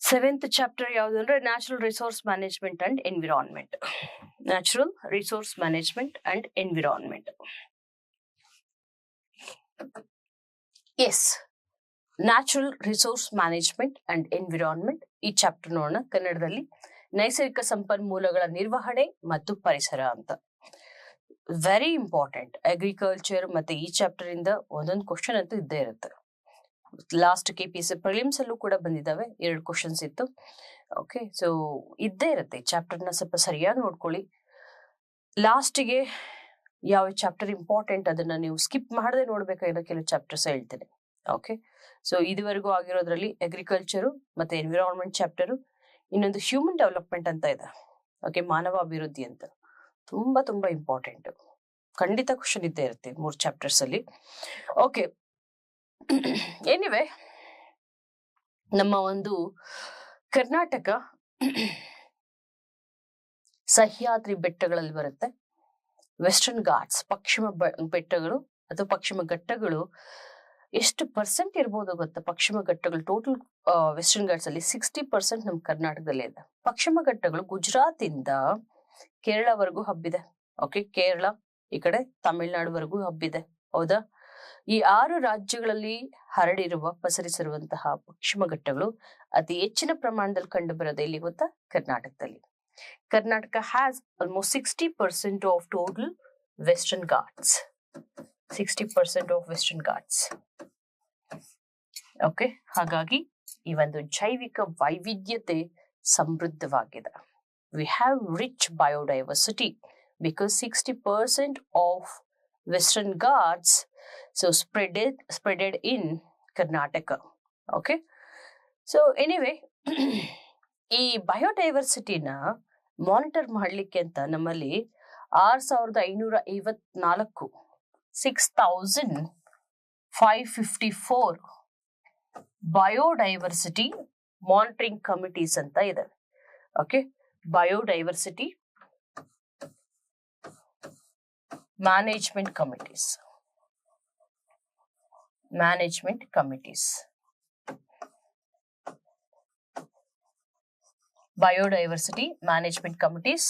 Seventh chapter ಯಾವುದು ಅಂದ್ರೆ natural resource management and environment. Natural resource management and environment. Yes, natural resource management and environment ಈ chapter ನೋಡೋಣ. ಕನ್ನಡದಲ್ಲಿ ನೈಸರ್ಗಿಕ ಸಂಪನ್ಮೂಲಗಳ ನಿರ್ವಹಣೆ ಮತ್ತು ಪರಿಸರ ಅಂತ. Very important. ಅಗ್ರಿಕಲ್ಚರ್ ಮತ್ತೆ ಈ ಚಾಪ್ಟರ್ ಇಂದ ಒಂದೊಂದು ಕ್ವಶನ್ ಅಂತೂ ಇದ್ದೇ ಇರುತ್ತೆ. ಲಾಸ್ಟ್ KPSC ಪ್ರಿಲಿಮ್ಸ್ ಅಲ್ಲೂ ಕೂಡ ಬಂದಿದ್ದಾವೆ, 2 ಕ್ವಶನ್ಸ್ ಇತ್ತು. ಓಕೆ, ಸೊ ಇದ್ದೇ ಇರುತ್ತೆ. ಚಾಪ್ಟರ್ ನ ಸ್ವಲ್ಪ ಸರಿಯಾಗಿ ನೋಡ್ಕೊಳ್ಳಿ. ಲಾಸ್ಟಿಗೆ ಯಾವ ಚಾಪ್ಟರ್ ಇಂಪಾರ್ಟೆಂಟ್ ಅದನ್ನ ನೀವು ಸ್ಕಿಪ್ ಮಾಡದೆ ನೋಡ್ಬೇಕಾಗಿರೋ ಕೆಲವು ಚಾಪ್ಟರ್ಸ್ ಹೇಳ್ತೇನೆ. ಓಕೆ, ಸೊ ಇದುವರೆಗೂ ಆಗಿರೋದ್ರಲ್ಲಿ ಅಗ್ರಿಕಲ್ಚರು ಮತ್ತೆ ಎನ್ವಿರಾನ್ಮೆಂಟ್ ಚಾಪ್ಟರು, ಇನ್ನೊಂದು ಹ್ಯೂಮನ್ ಡೆವಲಪ್ಮೆಂಟ್ ಅಂತ ಇದೆ. ಓಕೆ, ಮಾನವ ಅಭಿವೃದ್ಧಿ ಅಂತ ತುಂಬಾ ತುಂಬಾ ಇಂಪಾರ್ಟೆಂಟ್. ಖಂಡಿತ ಕ್ವಶನ್ ಇದ್ದೇ ಇರುತ್ತೆ 3 ಚಾಪ್ಟರ್ಸ್ ಅಲ್ಲಿ. ಓಕೆ, ಎನಿವೆ, ನಮ್ಮ ಒಂದು ಕರ್ನಾಟಕ ಸಹ್ಯಾದ್ರಿ ಬೆಟ್ಟಗಳಲ್ಲಿ ಬರುತ್ತೆ. ವೆಸ್ಟರ್ನ್ ಘಾಟ್ಸ್, ಪಶ್ಚಿಮ ಬೆಟ್ಟಗಳು ಅಥವಾ ಪಶ್ಚಿಮ ಘಟ್ಟಗಳು ಎಷ್ಟು ಪರ್ಸೆಂಟ್ ಇರ್ಬೋದು ಗೊತ್ತಾ? ಪಶ್ಚಿಮ ಘಟ್ಟಗಳು ಟೋಟಲ್ ವೆಸ್ಟರ್ನ್ ಘಾಟ್ಸ್ ಅಲ್ಲಿ 60% ನಮ್ಮ ಕರ್ನಾಟಕದಲ್ಲೇ ಇದೆ. ಪಶ್ಚಿಮ ಘಟ್ಟಗಳು ಗುಜರಾತ್ ಇಂದ ಕೇರಳವರೆಗೂ ಹಬ್ಬಿದೆ. ಓಕೆ, ಕೇರಳ ಈ ಕಡೆ ತಮಿಳುನಾಡುವರೆಗೂ ಹಬ್ಬಿದೆ. ಹೌದಾ? ಈ 6 ರಾಜ್ಯಗಳಲ್ಲಿ ಪಸರಿಸಿರುವಂತಹ ಪಶ್ಚಿಮ ಘಟ್ಟಗಳು ಅತಿ ಹೆಚ್ಚಿನ ಪ್ರಮಾಣದಲ್ಲಿ ಕಂಡು ಬರೋದು ಎಲ್ಲಿ ಗೊತ್ತಾ? ಕರ್ನಾಟಕದಲ್ಲಿ. Karnataka has almost 60% of total western Ghats. 60% of western Ghats. Okay, ಹಾಗಾಗಿ ಈ ಒಂದು ಜೈವಿಕ ವೈವಿಧ್ಯತೆ ಸಮೃದ್ಧವಾಗಿದೆ. We have rich biodiversity because 60% of Western Ghats spreaded in Karnataka. Okay, so anyway, ಈ ಬಯೋಡೈವರ್ಸಿಟಿನ ಮಾನಿಟರ್ ಮಾಡ್ಲಿಕ್ಕೆ ಅಂತ ನಮ್ಮಲ್ಲಿ 6554 6554 ಬಯೋಡೈವರ್ಸಿಟಿ ಮಾನಿಟರಿಂಗ್ ಕಮಿಟೀಸ್ ಅಂತ ಇದೆ. Okay, biodiversity management committees. Biodiversity management committees.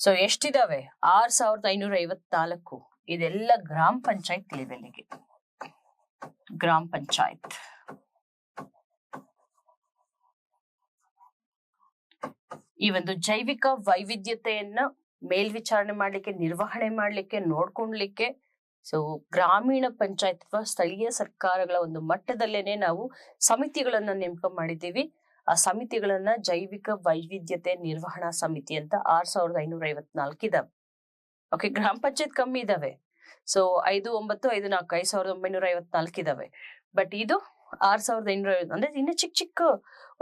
So ಎಷ್ಟಿದಾವೆ? 6554. ಇದೆಲ್ಲ ಗ್ರಾಮ ಪಂಚಾಯತ್ ಲೆವೆಲ್ಗೆ. ಗ್ರಾಮ ಪಂಚಾಯತ್ ಈ ಒಂದು ಜೈವಿಕ ವೈವಿಧ್ಯತೆಯನ್ನ ಮೇಲ್ವಿಚಾರಣೆ ಮಾಡ್ಲಿಕ್ಕೆ, ನಿರ್ವಹಣೆ ಮಾಡ್ಲಿಕ್ಕೆ, ನೋಡ್ಕೊಂಡ್ಲಿಕ್ಕೆ, ಸೊ ಗ್ರಾಮೀಣ ಪಂಚಾಯತ್ ಅಥವಾ ಸ್ಥಳೀಯ ಸರ್ಕಾರಗಳ ಒಂದು ಮಟ್ಟದಲ್ಲೇನೆ ನಾವು ಸಮಿತಿಗಳನ್ನ ನೇಮಕ ಮಾಡಿದ್ದೀವಿ. ಆ ಸಮಿತಿಗಳನ್ನ ಜೈವಿಕ ವೈವಿಧ್ಯತೆ ನಿರ್ವಹಣಾ ಸಮಿತಿ ಅಂತ 6554 ಇದಾವೆ. ಓಕೆ, ಗ್ರಾಮ ಪಂಚಾಯತ್ ಕಮ್ಮಿ ಇದಾವೆ. ಸೊ 5954 5954 ಇದಾವೆ. ಬಟ್ ಇದು 6550 ಅಂದ್ರೆ ಇನ್ನು ಚಿಕ್ಕ ಚಿಕ್ಕ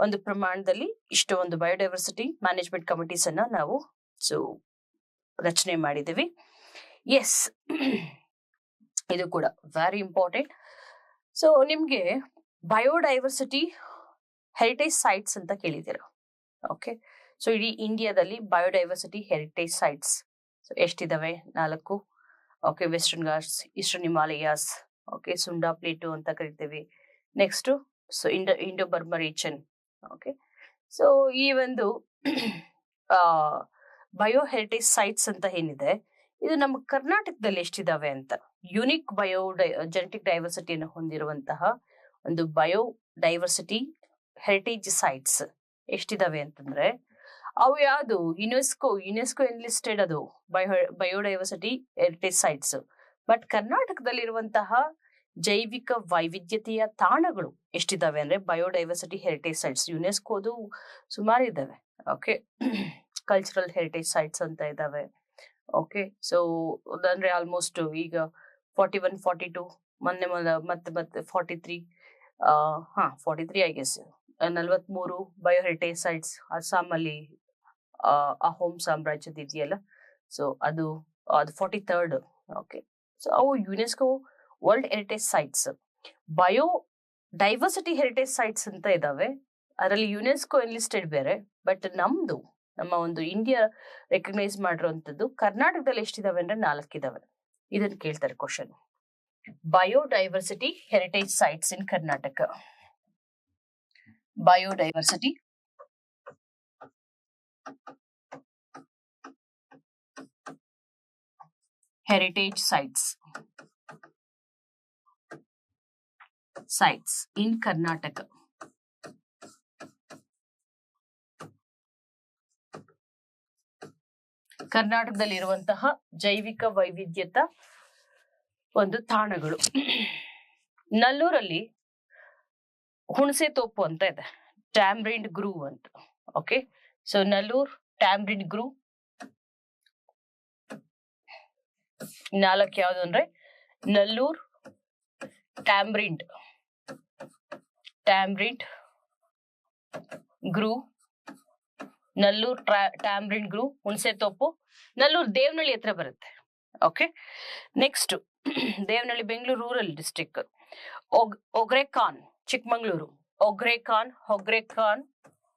ಒಂದು ಪ್ರಮಾಣದಲ್ಲಿ ಇಷ್ಟು ಒಂದು ಬಯೋಡೈವರ್ಸಿಟಿ ಮ್ಯಾನೇಜ್ಮೆಂಟ್ ಕಮಿಟೀಸ್ ಅನ್ನ ನಾವು ರಚನೆ ಮಾಡಿದ್ದೀವಿ. ಎಸ್, ಇದು ಕೂಡ ವೆರಿ ಇಂಪಾರ್ಟೆಂಟ್. ಸೊ ನಿಮ್ಗೆ ಬಯೋಡೈವರ್ಸಿಟಿ ಹೆರಿಟೇಜ್ ಸೈಟ್ಸ್ ಅಂತ ಕೇಳಿದ್ದೀರ. ಓಕೆ, ಸೊ ಇಡೀ ಇಂಡಿಯಾದಲ್ಲಿ ಬಯೋಡೈವರ್ಸಿಟಿ ಹೆರಿಟೇಜ್ ಸೈಟ್ಸ್ ಎಷ್ಟಿದಾವೆ? 4. Okay, western Ghats, eastern Himalayas, okay, Sunda plate ಅಂತ ಕರಿತೀವಿ. Next so Indo Burma region. Okay, so ಈ ಒಂದು ಬಯೋ ಹೆರಿಟೇಜ್ ಸೈಟ್ಸ್ ಅಂತ ಏನಿದೆ, ಇದು ನಮ್ಮ ಕರ್ನಾಟಕದಲ್ಲಿ ಎಷ್ಟಿದಾವೆ ಅಂತ. ಯುನಿಕ್ ಜೆನೆಟಿಕ್ ಡೈವರ್ಸಿಟಿಯನ್ನು ಹೊಂದಿರುವಂತಹ ಒಂದು ಬಯೋ ಡೈವರ್ಸಿಟಿ ಹೆರಿಟೇಜ್ ಸೈಟ್ಸ್ ಎಷ್ಟಿದಾವೆ ಅಂತಂದ್ರೆ, ಅವು ಯಾವುದು? ಯುನೆಸ್ಕೋ ಎನ್ಲಿಸ್ಟೆಡ್ ಅದು ಬಯೋಡೈವರ್ಸಿಟಿ ಹೆರಿಟೇಜ್ ಸೈಟ್ಸ್. ಬಟ್ ಕರ್ನಾಟಕದಲ್ಲಿರುವಂತಹ ಜೈವಿಕ ವೈವಿಧ್ಯತೆಯ ತಾಣಗಳು ಎಷ್ಟಿದಾವೆ ಅಂದ್ರೆ ಬಯೋಡೈವರ್ಸಿಟಿ ಹೆರಿಟೇಜ್ ಸೈಟ್ಸ್ ಯುನೆಸ್ಕೋದು ಸುಮಾರು ಇದಾವೆ. ಓಕೆ, ಕಲ್ಚರಲ್ ಹೆರಿಟೇಜ್ ಸೈಟ್ಸ್ ಅಂತ ಇದಾವೆ. ಓಕೆ, ಸೊ ಅಂದ್ರೆ ಆಲ್ಮೋಸ್ಟ್ ಈಗ 41 42 ಮೊನ್ನೆ ಮತ್ತೆ 43 43 I guess 43 bio heritage sites ಅಸ್ಸಾಮಲ್ಲಿ ಅಹೋಮ್ ಸಾಮ್ರಾಜ್ಯದ ಇದೆಯಲ್ಲ, ಸೊ ಅದು 43rd. ಓಕೆ, ಸೊ ಅವು UNESCO world heritage sites. Biodiversity heritage sites ಅಂತ ಇದಾವೆ, ಅದರಲ್ಲಿ ಯುನೆಸ್ಕೋ ಎನ್ಲಿಸ್ಟೆಡ್ ಬೇರೆ. ಬಟ್ ನಮ್ಮ ಒಂದು ಇಂಡಿಯಾ ರೆಕಗ್ನೈಸ್ ಮಾಡಿರುವಂತದ್ದು ಕರ್ನಾಟಕದಲ್ಲಿ ಎಷ್ಟಿದಾವೆ ಅಂದ್ರೆ 4 ಇದಾವೆ. ಇದನ್ನ ಕೇಳ್ತಾರೆ question. Biodiversity heritage sites in Karnataka. Biodiversity heritage sites in Karnataka. ಕರ್ನಾಟಕದಲ್ಲಿರುವಂತಹ ಜೈವಿಕ ವೈವಿಧ್ಯತ ಒಂದು ತಾಣಗಳು. ನಲ್ಲೂರಲ್ಲಿ ಹುಣಸೆ ತೋಪು ಅಂತ ಇದೆ, ಟ್ಯಾಮ್ರಿಂಡ್ ಗ್ರೂವ್ ಅಂತ. Okay, so Nallur tamarind grove. 4 ಯಾವುದು ಅಂದ್ರೆ Nallur tamarind grove, Nallur tamarind grove, ಹುಣಸೆ ತೋಪು. ನಲ್ಲೂರ್ ದೇವನಹಳ್ಳಿ ಹತ್ರ ಬರುತ್ತೆ. Okay, next Devanahalli Bengaluru rural district. Hogrekan Chikkamagaluru.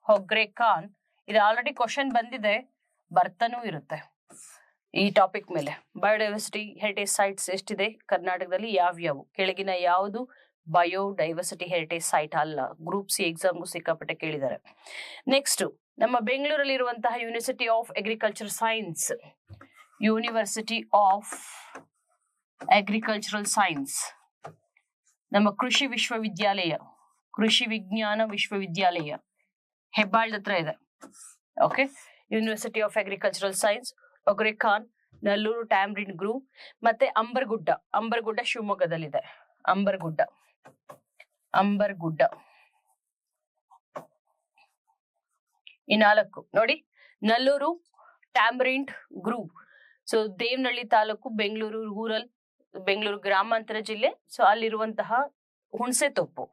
Hogrekan ಇದು ಆಲ್ರೆಡಿ ಕ್ವಶನ್ ಬಂದಿದೆ, ಬರ್ತಾನೂ ಇರುತ್ತೆ ಈ ಟಾಪಿಕ್ ಮೇಲೆ. ಬಯೋಡೈವರ್ಸಿಟಿ ಹೆರಿಟೇಜ್ ಸೈಟ್ಸ್ ಎಷ್ಟಿದೆ ಕರ್ನಾಟಕದಲ್ಲಿ, ಯಾವ್ಯಾವು? ಕೆಳಗಿನ ಯಾವುದು ಬಯೋಡೈವರ್ಸಿಟಿ ಹೆರಿಟೇಜ್ ಸೈಟ್ ಅಲ್ಲ? ಗ್ರೂಪ್ ಸಿ ಎಕ್ಸಾಮ್ಗೂ ಸಿಕ್ಕಾಪಟ್ಟೆ ಕೇಳಿದ್ದಾರೆ. ನೆಕ್ಸ್ಟ್ ನಮ್ಮ ಬೆಂಗಳೂರಲ್ಲಿ ಇರುವಂತಹ ಯೂನಿವರ್ಸಿಟಿ ಆಫ್ ಅಗ್ರಿಕಲ್ಚರಲ್ ಸೈನ್ಸ್, ನಮ್ಮ ಕೃಷಿ ವಿಜ್ಞಾನ ವಿಶ್ವವಿದ್ಯಾಲಯ ಹೆಬ್ಬಾಳದ ಹತ್ರ ಇದೆ. Okay, university of agricultural science, Hogrekan, Nallur tamarind grove, ಮತ್ತೆ ಅಂಬರ್ಗುಡ್ಡ ಶಿವಮೊಗ್ಗದಲ್ಲಿದೆ. ಅಂಬರ್ಗುಡ್ಡ ಈ 4 ನೋಡಿ. Nallur tamarind grove, so Devanahalli taluk, Bengaluru rural, Bengaluru ಗ್ರಾಮಾಂತರ ಜಿಲ್ಲೆ. ಸೊ ಅಲ್ಲಿರುವಂತಹ ಹುಣಸೆ ತೋಪು.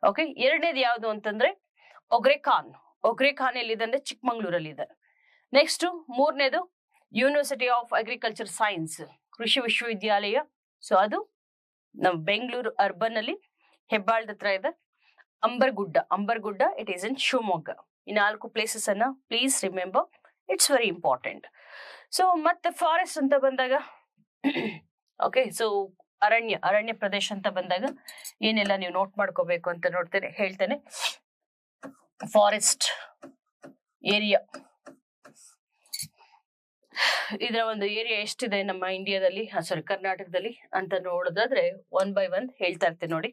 ಓಕೆ, ಎರಡನೇದು ಯಾವುದು ಅಂತಂದ್ರೆ ಒಗ್ರೆಕಾನ್ ಎಲ್ಲಿದೆ ಅಂದ್ರೆ ಚಿಕ್ಕಮಂಗ್ಳೂರಲ್ಲಿ ಇದೆ. ನೆಕ್ಸ್ಟ್ ಮೂರನೇದು ಯೂನಿವರ್ಸಿಟಿ ಆಫ್ ಅಗ್ರಿಕಲ್ಚರ್ ಸೈನ್ಸ್, ಕೃಷಿ ವಿಶ್ವವಿದ್ಯಾಲಯ. ಸೊ ಅದು ನಮ್ಮ ಬೆಂಗಳೂರು ಅರ್ಬನ್ ಅಲ್ಲಿ ಹೆಬ್ಬಾಳದ ಹತ್ರ ಇದೆ. ಅಂಬರ್ಗುಡ್ಡ ಇಟ್ ಈಸ್ ಇನ್ ಶಿವಮೊಗ್ಗ. ಈ 4 ಪ್ಲೇಸಸ್ ಅನ್ನ please remember, it's very important. So ಮತ್ತೆ ಫಾರೆಸ್ಟ್ ಅಂತ ಬಂದಾಗ, ಓಕೆ, ಸೊ ಅರಣ್ಯ ಪ್ರದೇಶ ಅಂತ ಬಂದಾಗ ಏನೆಲ್ಲ ನೀವು ನೋಟ್ ಮಾಡ್ಕೋಬೇಕು ಅಂತ ಹೇಳ್ತೇನೆ. ಫಾರೆಸ್ಟ್ ಏರಿಯಾ, ಇದರ ಒಂದು ಏರಿಯಾ ಎಷ್ಟಿದೆ ನಮ್ಮ ಇಂಡಿಯಾದಲ್ಲಿ, ಕರ್ನಾಟಕದಲ್ಲಿ ಅಂತ ನೋಡೋದಾದ್ರೆ 1 by 1 ಹೇಳ್ತಾ ಇರ್ತೇನೆ ನೋಡಿ.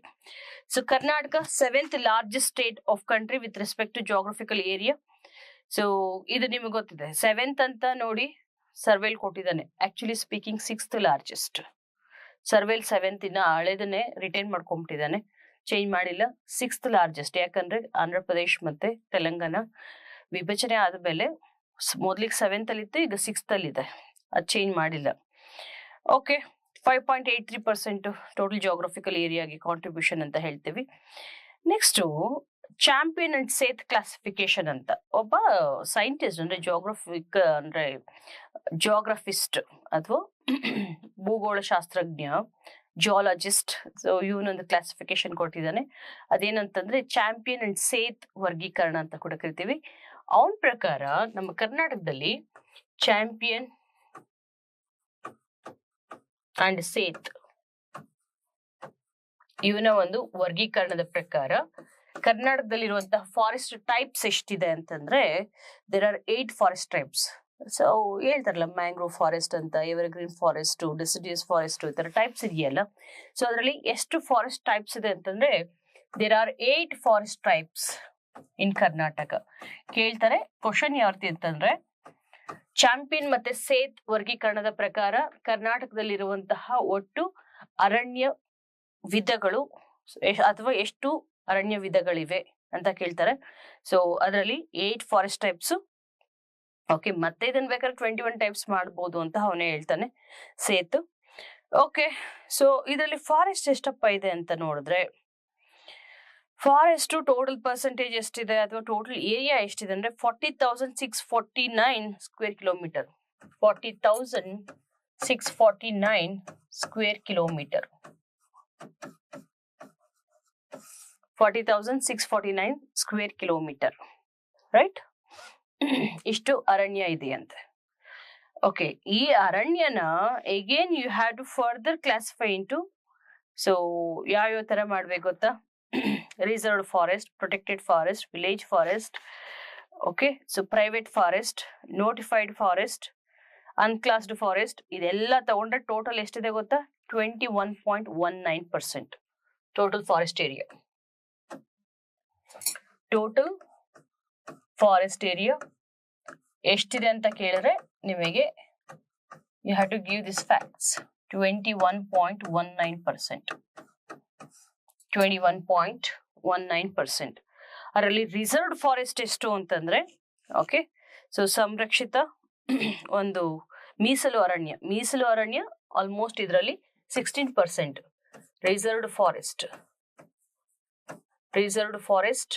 So Karnataka 7th largest state of country with respect to geographical area. So ಇದು ನಿಮಗೆ ಗೊತ್ತಿದೆ, 7th ಅಂತ ನೋಡಿ ಸರ್ವೇಲ್ ಕೊಟ್ಟಿದ್ದಾನೆ. Actually speaking 6th largest. ಸರ್ವೇಲ್ 7th ಇನ್ನ ಹಳೆದನ್ನೇ ರಿಟೈನ್ ಮಾಡ್ಕೊಂಡ್ಬಿಟ್ಟಿದ್ದಾನೆ, ಚೇಂಜ್ ಮಾಡಿಲ್ಲ. 6th ಲಾರ್ಜೆಸ್ಟ್, ಯಾಕಂದ್ರೆ ಆಂಧ್ರ ಪ್ರದೇಶ್ ಮತ್ತೆ ತೆಲಂಗಾಣ ವಿಭಜನೆ ಆದ್ಮೇಲೆ ಮೊದ್ಲಿಗೆ 7th ಅಲ್ಲಿ ಇತ್ತು, ಈಗ 6th ಅಲ್ಲಿ ಇದೆ, ಅದು ಚೇಂಜ್ ಮಾಡಿಲ್ಲ. ಓಕೆ, 5.83% ಟೋಟಲ್ ಜಿಯೋಗ್ರಫಿಕಲ್ ಏರಿಯಾಗೆ ಕಾಂಟ್ರಿಬ್ಯೂಷನ್ ಅಂತ ಹೇಳ್ತೀವಿ. Next champion and Seth classification ಅಂತ ಒಬ್ಬ ಸೈಂಟಿಸ್ಟ್ ಅಂದ್ರೆ ಜಿಯೋಗ್ರಫಿಸ್ಟ್ ಅಥವಾ ಭೂಗೋಳ ಶಾಸ್ತ್ರಜ್ಞ, ಜಿಯಾಲಜಿಸ್ಟ್. ಸೊ ಇವನೊಂದು ಕ್ಲಾಸಿಫಿಕೇಶನ್ ಕೊಟ್ಟಿದ್ದಾನೆ. ಅದೇನಂತಂದ್ರೆ ಚಾಂಪಿಯನ್ ಅಂಡ್ ಸೇತ್ ವರ್ಗೀಕರಣ ಅಂತ ಕೂಡ ಕರಿತೀವಿ. ಅವನ ಪ್ರಕಾರ ನಮ್ಮ ಕರ್ನಾಟಕದಲ್ಲಿ ಚಾಂಪಿಯನ್ ಅಂಡ್ ಸೇತ್ ಇವನ ಒಂದು ವರ್ಗೀಕರಣದ ಪ್ರಕಾರ ಕರ್ನಾಟಕದಲ್ಲಿರುವಂತಹ ಫಾರೆಸ್ಟ್ ಟೈಪ್ಸ್ ಎಷ್ಟಿದೆ ಅಂತಂದ್ರೆ there are 8 forest types. So ಹೇಳ್ತಾರಲ್ಲ ಮ್ಯಾಂಗ್ರೋವ್ ಫಾರೆಸ್ಟ್ ಅಂತ, ಎವರ್ಗ್ರೀನ್ ಫಾರೆಸ್ಟ್, ಡೆಸಿಡಿಯಸ್ ಫಾರೆಸ್ಟ್, ಈ ತರ ಟೈಪ್ಸ್ ಇದೆಯಲ್ಲ. ಸೊ ಅದರಲ್ಲಿ ಎಷ್ಟು ಫಾರೆಸ್ಟ್ ಟೈಪ್ಸ್ ಇದೆ ಅಂತಂದ್ರೆ there are 8 forest types in Karnataka. ಕೇಳ್ತಾರೆ ಕ್ವಶನ್ ಯಾವ ರೀತಿ ಅಂತಂದ್ರೆ, ಚಾಂಪಿಯನ್ ಮತ್ತೆ ಸೇತ್ ವರ್ಗೀಕರಣದ ಪ್ರಕಾರ ಕರ್ನಾಟಕದಲ್ಲಿರುವಂತಹ ಒಟ್ಟು ಅರಣ್ಯ ವಿಧಗಳು ಅಥವಾ ಎಷ್ಟು ಅರಣ್ಯ ವಿಧಗಳಿವೆ ಅಂತ ಕೇಳ್ತಾರೆ. ಸೊ ಅದರಲ್ಲಿ 8 ಫಾರೆಸ್ಟ್ ಟೈಪ್ಸ್. ಓಕೆ, ಮತ್ತೆ ಇದನ್ನ ಬೇಕಾದ್ರೆ 21 ಟೈಪ್ಸ್ ಮಾಡ್ಬೋದು ಅಂತ ಅವನೇ ಹೇಳ್ತಾನೆ ಸೇತು. ಓಕೆ, ಸೊ ಇದರಲ್ಲಿ ಫಾರೆಸ್ಟ್ ಎಷ್ಟಪ್ಪ ಇದೆ ಅಂತ ನೋಡಿದ್ರೆ, ಫಾರೆಸ್ಟ್ ಟೋಟಲ್ ಪರ್ಸೆಂಟೇಜ್ ಎಷ್ಟಿದೆ ಅಥವಾ ಟೋಟಲ್ ಏರಿಯಾ ಎಷ್ಟಿದೆ ಅಂದ್ರೆ 40,649 square kilometre. 40,649 square kilometre. 40,649 square kilometre, right? ಇಷ್ಟು ಅರಣ್ಯ ಇದೆಯಂತೆ. ಓಕೆ, ಈ ಅರಣ್ಯನ again you have to further classify into, so ಯಾವ್ಯಾವ ತರ ಮಾಡ್ಬೇಕು ಗೊತ್ತಾ? Reserved forest, protected forest, village forest, okay, so private forest, notified forest, unclassed forest ಇದೆಲ್ಲ ತಗೊಂಡ್ರೆ ಟೋಟಲ್ ಎಷ್ಟಿದೆ ಗೊತ್ತಾ? 21.19% total forest area. Total forest area ಎಷ್ಟಿದೆ ಅಂತ ಕೇಳಿದ್ರೆ ನಿಮಗೆ you have to give this facts. 21.19%. 21.19%. ಅದರಲ್ಲಿ ರಿಸರ್ವ್ಡ್ ಫಾರೆಸ್ಟ್ ಎಷ್ಟು ಅಂತಂದ್ರೆ, ಓಕೆ, ಸೊ ಸಂರಕ್ಷಿತ ಒಂದು ಮೀಸಲು ಅರಣ್ಯ ಆಲ್ಮೋಸ್ಟ್ ಇದರಲ್ಲಿ 16%. ರಿಸರ್ವ್ಡ್ ಫಾರೆಸ್ಟ್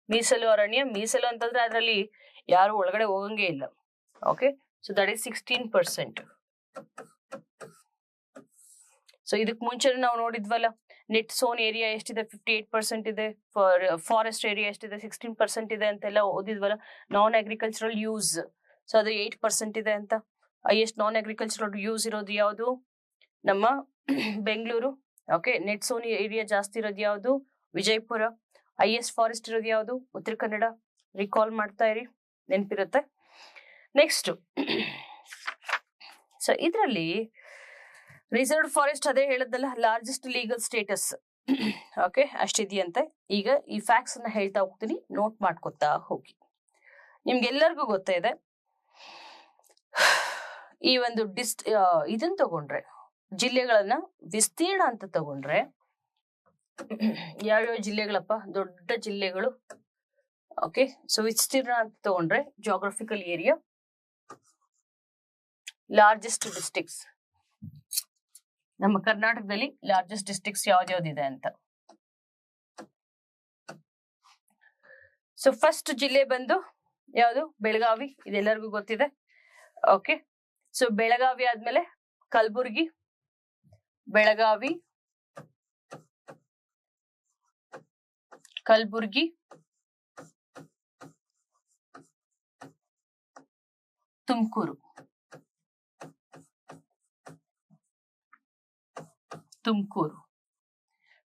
ಮೀಸಲು ಅರಣ್ಯ, ಮೀಸಲು ಅಂತಂದ್ರೆ ಅದರಲ್ಲಿ ಯಾರು ಒಳಗಡೆ ಹೋಗಂಗೆ ಇಲ್ಲ. Okay, so that is 16%. So ಇದಕ್ ಮುಂಚೆ ನಾವು ನೋಡಿದ್ವಲ್ಲ, ನೆಟ್ ಝೋನ್ ಏರಿಯಾ ಎಷ್ಟಿದೆ? 58% ಇದೆ. ಫಾರೆಸ್ಟ್ ಏರಿಯಾ ಎಷ್ಟಿದೆ? 16% ಇದೆ ಅಂತೆಲ್ಲ ಓದಿದ್ವಲ್ಲ. ನಾನ್ ಅಗ್ರಿಕಲ್ಚರಲ್ ಯೂಸ್, ಸೊ ಅದು 8% ಇದೆ ಅಂತ. ಹೈಯೆಸ್ಟ್ ನಾನ್ ಅಗ್ರಿಕಲ್ಚರಲ್ ಯೂಸ್ ಇರೋದು ಯಾವುದು? ನಮ್ಮ Bengaluru. Okay, net zone area ಜಾಸ್ತಿ ಇರೋದು ಯಾವುದು? ವಿಜಯಪುರ. ಹೈಯೆಸ್ಟ್ ಫಾರೆಸ್ಟ್ ಇರೋದು ಯಾವುದು? ಉತ್ತರ ಕನ್ನಡ. ರಿಕಾಲ್ ಮಾಡ್ತಾ ಇರಿ, ನೆನಪಿರುತ್ತೆ. ನೆಕ್ಸ್ಟ್, ಸೊ ಇದರಲ್ಲಿ ರಿಸರ್ವ್ಡ್ ಫಾರೆಸ್ಟ್ ಅದೇ ಹೇಳದಲ್ಲ, ಲಾರ್ಜೆಸ್ಟ್ ಲೀಗಲ್ ಸ್ಟೇಟಸ್. ಓಕೆ, ಅಷ್ಟಿದೆಯಂತೆ. ಈಗ ಈ ಫ್ಯಾಕ್ಟ್ಸ್ ಅನ್ನ ಹೇಳ್ತಾ ಹೋಗ್ತೀನಿ, ನೋಟ್ ಮಾಡ್ಕೊತಾ ಹೋಗಿ. ನಿಮ್ಗೆಲ್ಲರಿಗೂ ಗೊತ್ತಿದೆ, ಈ ಒಂದು ಇದನ್ನ ತಗೊಂಡ್ರೆ, ಜಿಲ್ಲೆಗಳನ್ನ ವಿಸ್ತೀರ್ಣ ಅಂತ ತಗೊಂಡ್ರೆ ಯಾವ್ಯಾವ ಜಿಲ್ಲೆಗಳಪ್ಪ? ದೊಡ್ಡ ಜಿಲ್ಲೆಗಳು. ಓಕೆ, ಸೊ ವಿಸ್ತೀರ್ಣ ಅಂತ ತಗೊಂಡ್ರೆ ಜಾಗ್ರಫಿಕಲ್ ಏರಿಯಾ, ಲಾರ್ಜೆಸ್ಟ್ ಡಿಸ್ಟ್ರಿಕ್ಟ್ಸ್. ನಮ್ಮ ಕರ್ನಾಟಕದಲ್ಲಿ ಲಾರ್ಜೆಸ್ಟ್ ಡಿಸ್ಟ್ರಿಕ್ಟ್ಸ್ ಯಾವ್ದ್ಯಾವ್ದಿದೆ ಅಂತ. ಸೊ ಫಸ್ಟ್ ಜಿಲ್ಲೆ ಬಂದು ಯಾವುದು? ಬೆಳಗಾವಿ. ಇದೆಲ್ಲರಿಗೂ ಗೊತ್ತಿದೆ. ಓಕೆ, ಸೊ ಬೆಳಗಾವಿ ಆದ್ಮೇಲೆ ಕಲಬುರ್ಗಿ, ತುಮಕೂರು.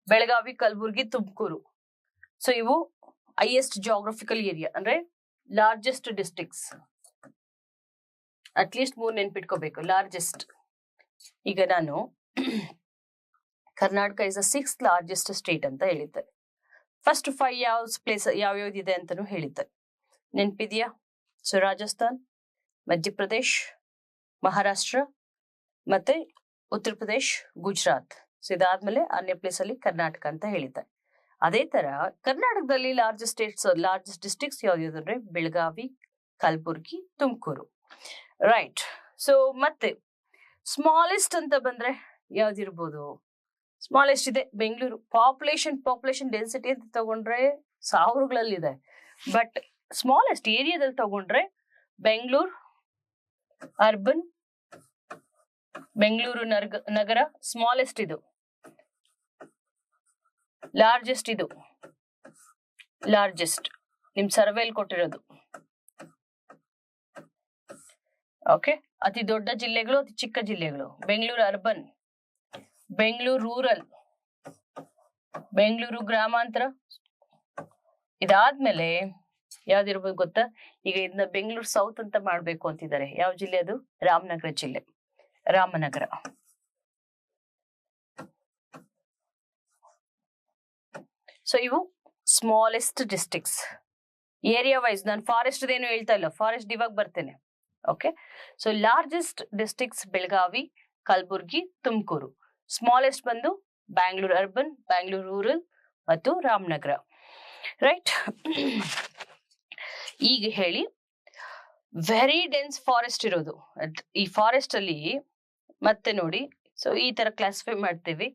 ಬೆಳಗಾವಿ, ಕಲಬುರ್ಗಿ, ತುಮಕೂರು. ಸೊ ಇವು ಹೈಯೆಸ್ಟ್ ಜಾಗ್ರಫಿಕಲ್ ಏರಿಯಾ ಅಂದ್ರೆ ಲಾರ್ಜೆಸ್ಟ್ ಡಿಸ್ಟ್ರಿಕ್ಟ್ಸ್. ಅಟ್ಲೀಸ್ಟ್ 3 ನೆನ್ಪಿಟ್ಕೋಬೇಕು, ಲಾರ್ಜೆಸ್ಟ್. ಈಗ ನಾನು Karnataka is the 6th largest state ಅಂತ ಹೇಳಿದ್ದೆ. ಫಸ್ಟ್ 5 ಯಾವ್ಯಾವ್ದಿದೆ ಅಂತಾನು ಹೇಳಿದ್ದೆ, ನೆನ್ಪಿದ್ಯಾ? ಸೊ ರಾಜಸ್ಥಾನ್, ಮಧ್ಯಪ್ರದೇಶ್, ಮಹಾರಾಷ್ಟ್ರ ಮತ್ತೆ ಉತ್ತರ ಪ್ರದೇಶ್, ಗುಜರಾತ್. ಸೊ ಇದಾದ್ಮೇಲೆ 6ನೇ ಪ್ಲೇಸ್ ಅಲ್ಲಿ ಕರ್ನಾಟಕ ಅಂತ ಹೇಳಿದ್ದೆ. ಅದೇ ತರ ಕರ್ನಾಟಕದಲ್ಲಿ ಲಾರ್ಜೆಸ್ಟ್ ಡಿಸ್ಟ್ರಿಕ್ಟ್ಸ್ ಯಾವ್ದು ಅಂದ್ರೆ ಬೆಳಗಾವಿ, ಕಲಬುರ್ಗಿ, ತುಮಕೂರು. ರೈಟ್. ಸೊ ಮತ್ತೆ ಸ್ಮಾಲೆಸ್ಟ್ ಅಂತ ಬಂದ್ರೆ ಯಾವ್ದಿರ್ಬೋದು? ಸ್ಮಾಲೆಸ್ಟ್ ಇದೆ ಬೆಂಗಳೂರು. ಪಾಪ್ಯುಲೇಷನ್ ಡೆನ್ಸಿಟಿ ಅಂತ ತಗೊಂಡ್ರೆ ಸಾವಿರಗಳಲ್ಲಿದೆ. ಬಟ್ ಸ್ಮಾಲೆಸ್ಟ್ ಏರಿಯಾದಲ್ಲಿ ತಗೊಂಡ್ರೆ ಬೆಂಗಳೂರು ಅರ್ಬನ್, ಬೆಂಗಳೂರು ನಗರ ಸ್ಮಾಲೆಸ್ಟ್. ಇದು ಲಾರ್ಜೆಸ್ಟ್ ನಿಮ್ ಸರ್ವೆಲ್ ಕೊಟ್ಟಿರೋದು. ಓಕೆ, ಅತಿ ದೊಡ್ಡ ಜಿಲ್ಲೆಗಳು, ಅತಿ ಚಿಕ್ಕ ಜಿಲ್ಲೆಗಳು. ಬೆಂಗಳೂರು ಅರ್ಬನ್, ಬೆಂಗಳೂರು ರೂರಲ್, ಬೆಂಗಳೂರು ಗ್ರಾಮಾಂತರ. ಇದಾದ್ಮೇಲೆ ಯಾವ್ದಿರ್ಬೋದು ಗೊತ್ತಾ? ಈಗ ಇದನ್ನ ಬೆಂಗಳೂರು ಸೌತ್ ಅಂತ ಮಾಡ್ಬೇಕು ಅಂತಿದ್ದಾರೆ. ಯಾವ ಜಿಲ್ಲೆ ಅದು? ರಾಮನಗರ ಜಿಲ್ಲೆ, ರಾಮನಗರ. ಸೊ ಇವು ಸ್ಮಾಲೆಸ್ಟ್ ಡಿಸ್ಟ್ರಿಕ್ಟ್ಸ್ ಏರಿಯಾ ವೈಸ್. ನಾನು ಫಾರೆಸ್ಟ್ ಏನು ಹೇಳ್ತಾ ಇಲ್ಲ, ಫಾರೆಸ್ಟ್ ಇವಾಗ ಬರ್ತೇನೆ. Okay, so largest districts Belagavi, Kalaburagi, Tumakuru. Smallest ಬಂದು ಬ್ಯಾಂಗ್ಳೂರ್ ಅರ್ಬನ್, ಬ್ಯಾಂಗ್ಳೂರ್ ರೂರಲ್ ಮತ್ತು ರಾಮನಗರ. ರೈಟ್. ಈಗ ಹೇಳಿ, ವೆರಿ ಡೆನ್ಸ್ ಫಾರೆಸ್ಟ್ ಇರೋದು ಈ ಫಾರೆಸ್ಟ್ ಅಲ್ಲಿ ಮತ್ತೆ ನೋಡಿ. ಸೊ ಈ ತರ ಕ್ಲಾಸಿಫೈ ಮಾಡ್ತೀವಿ,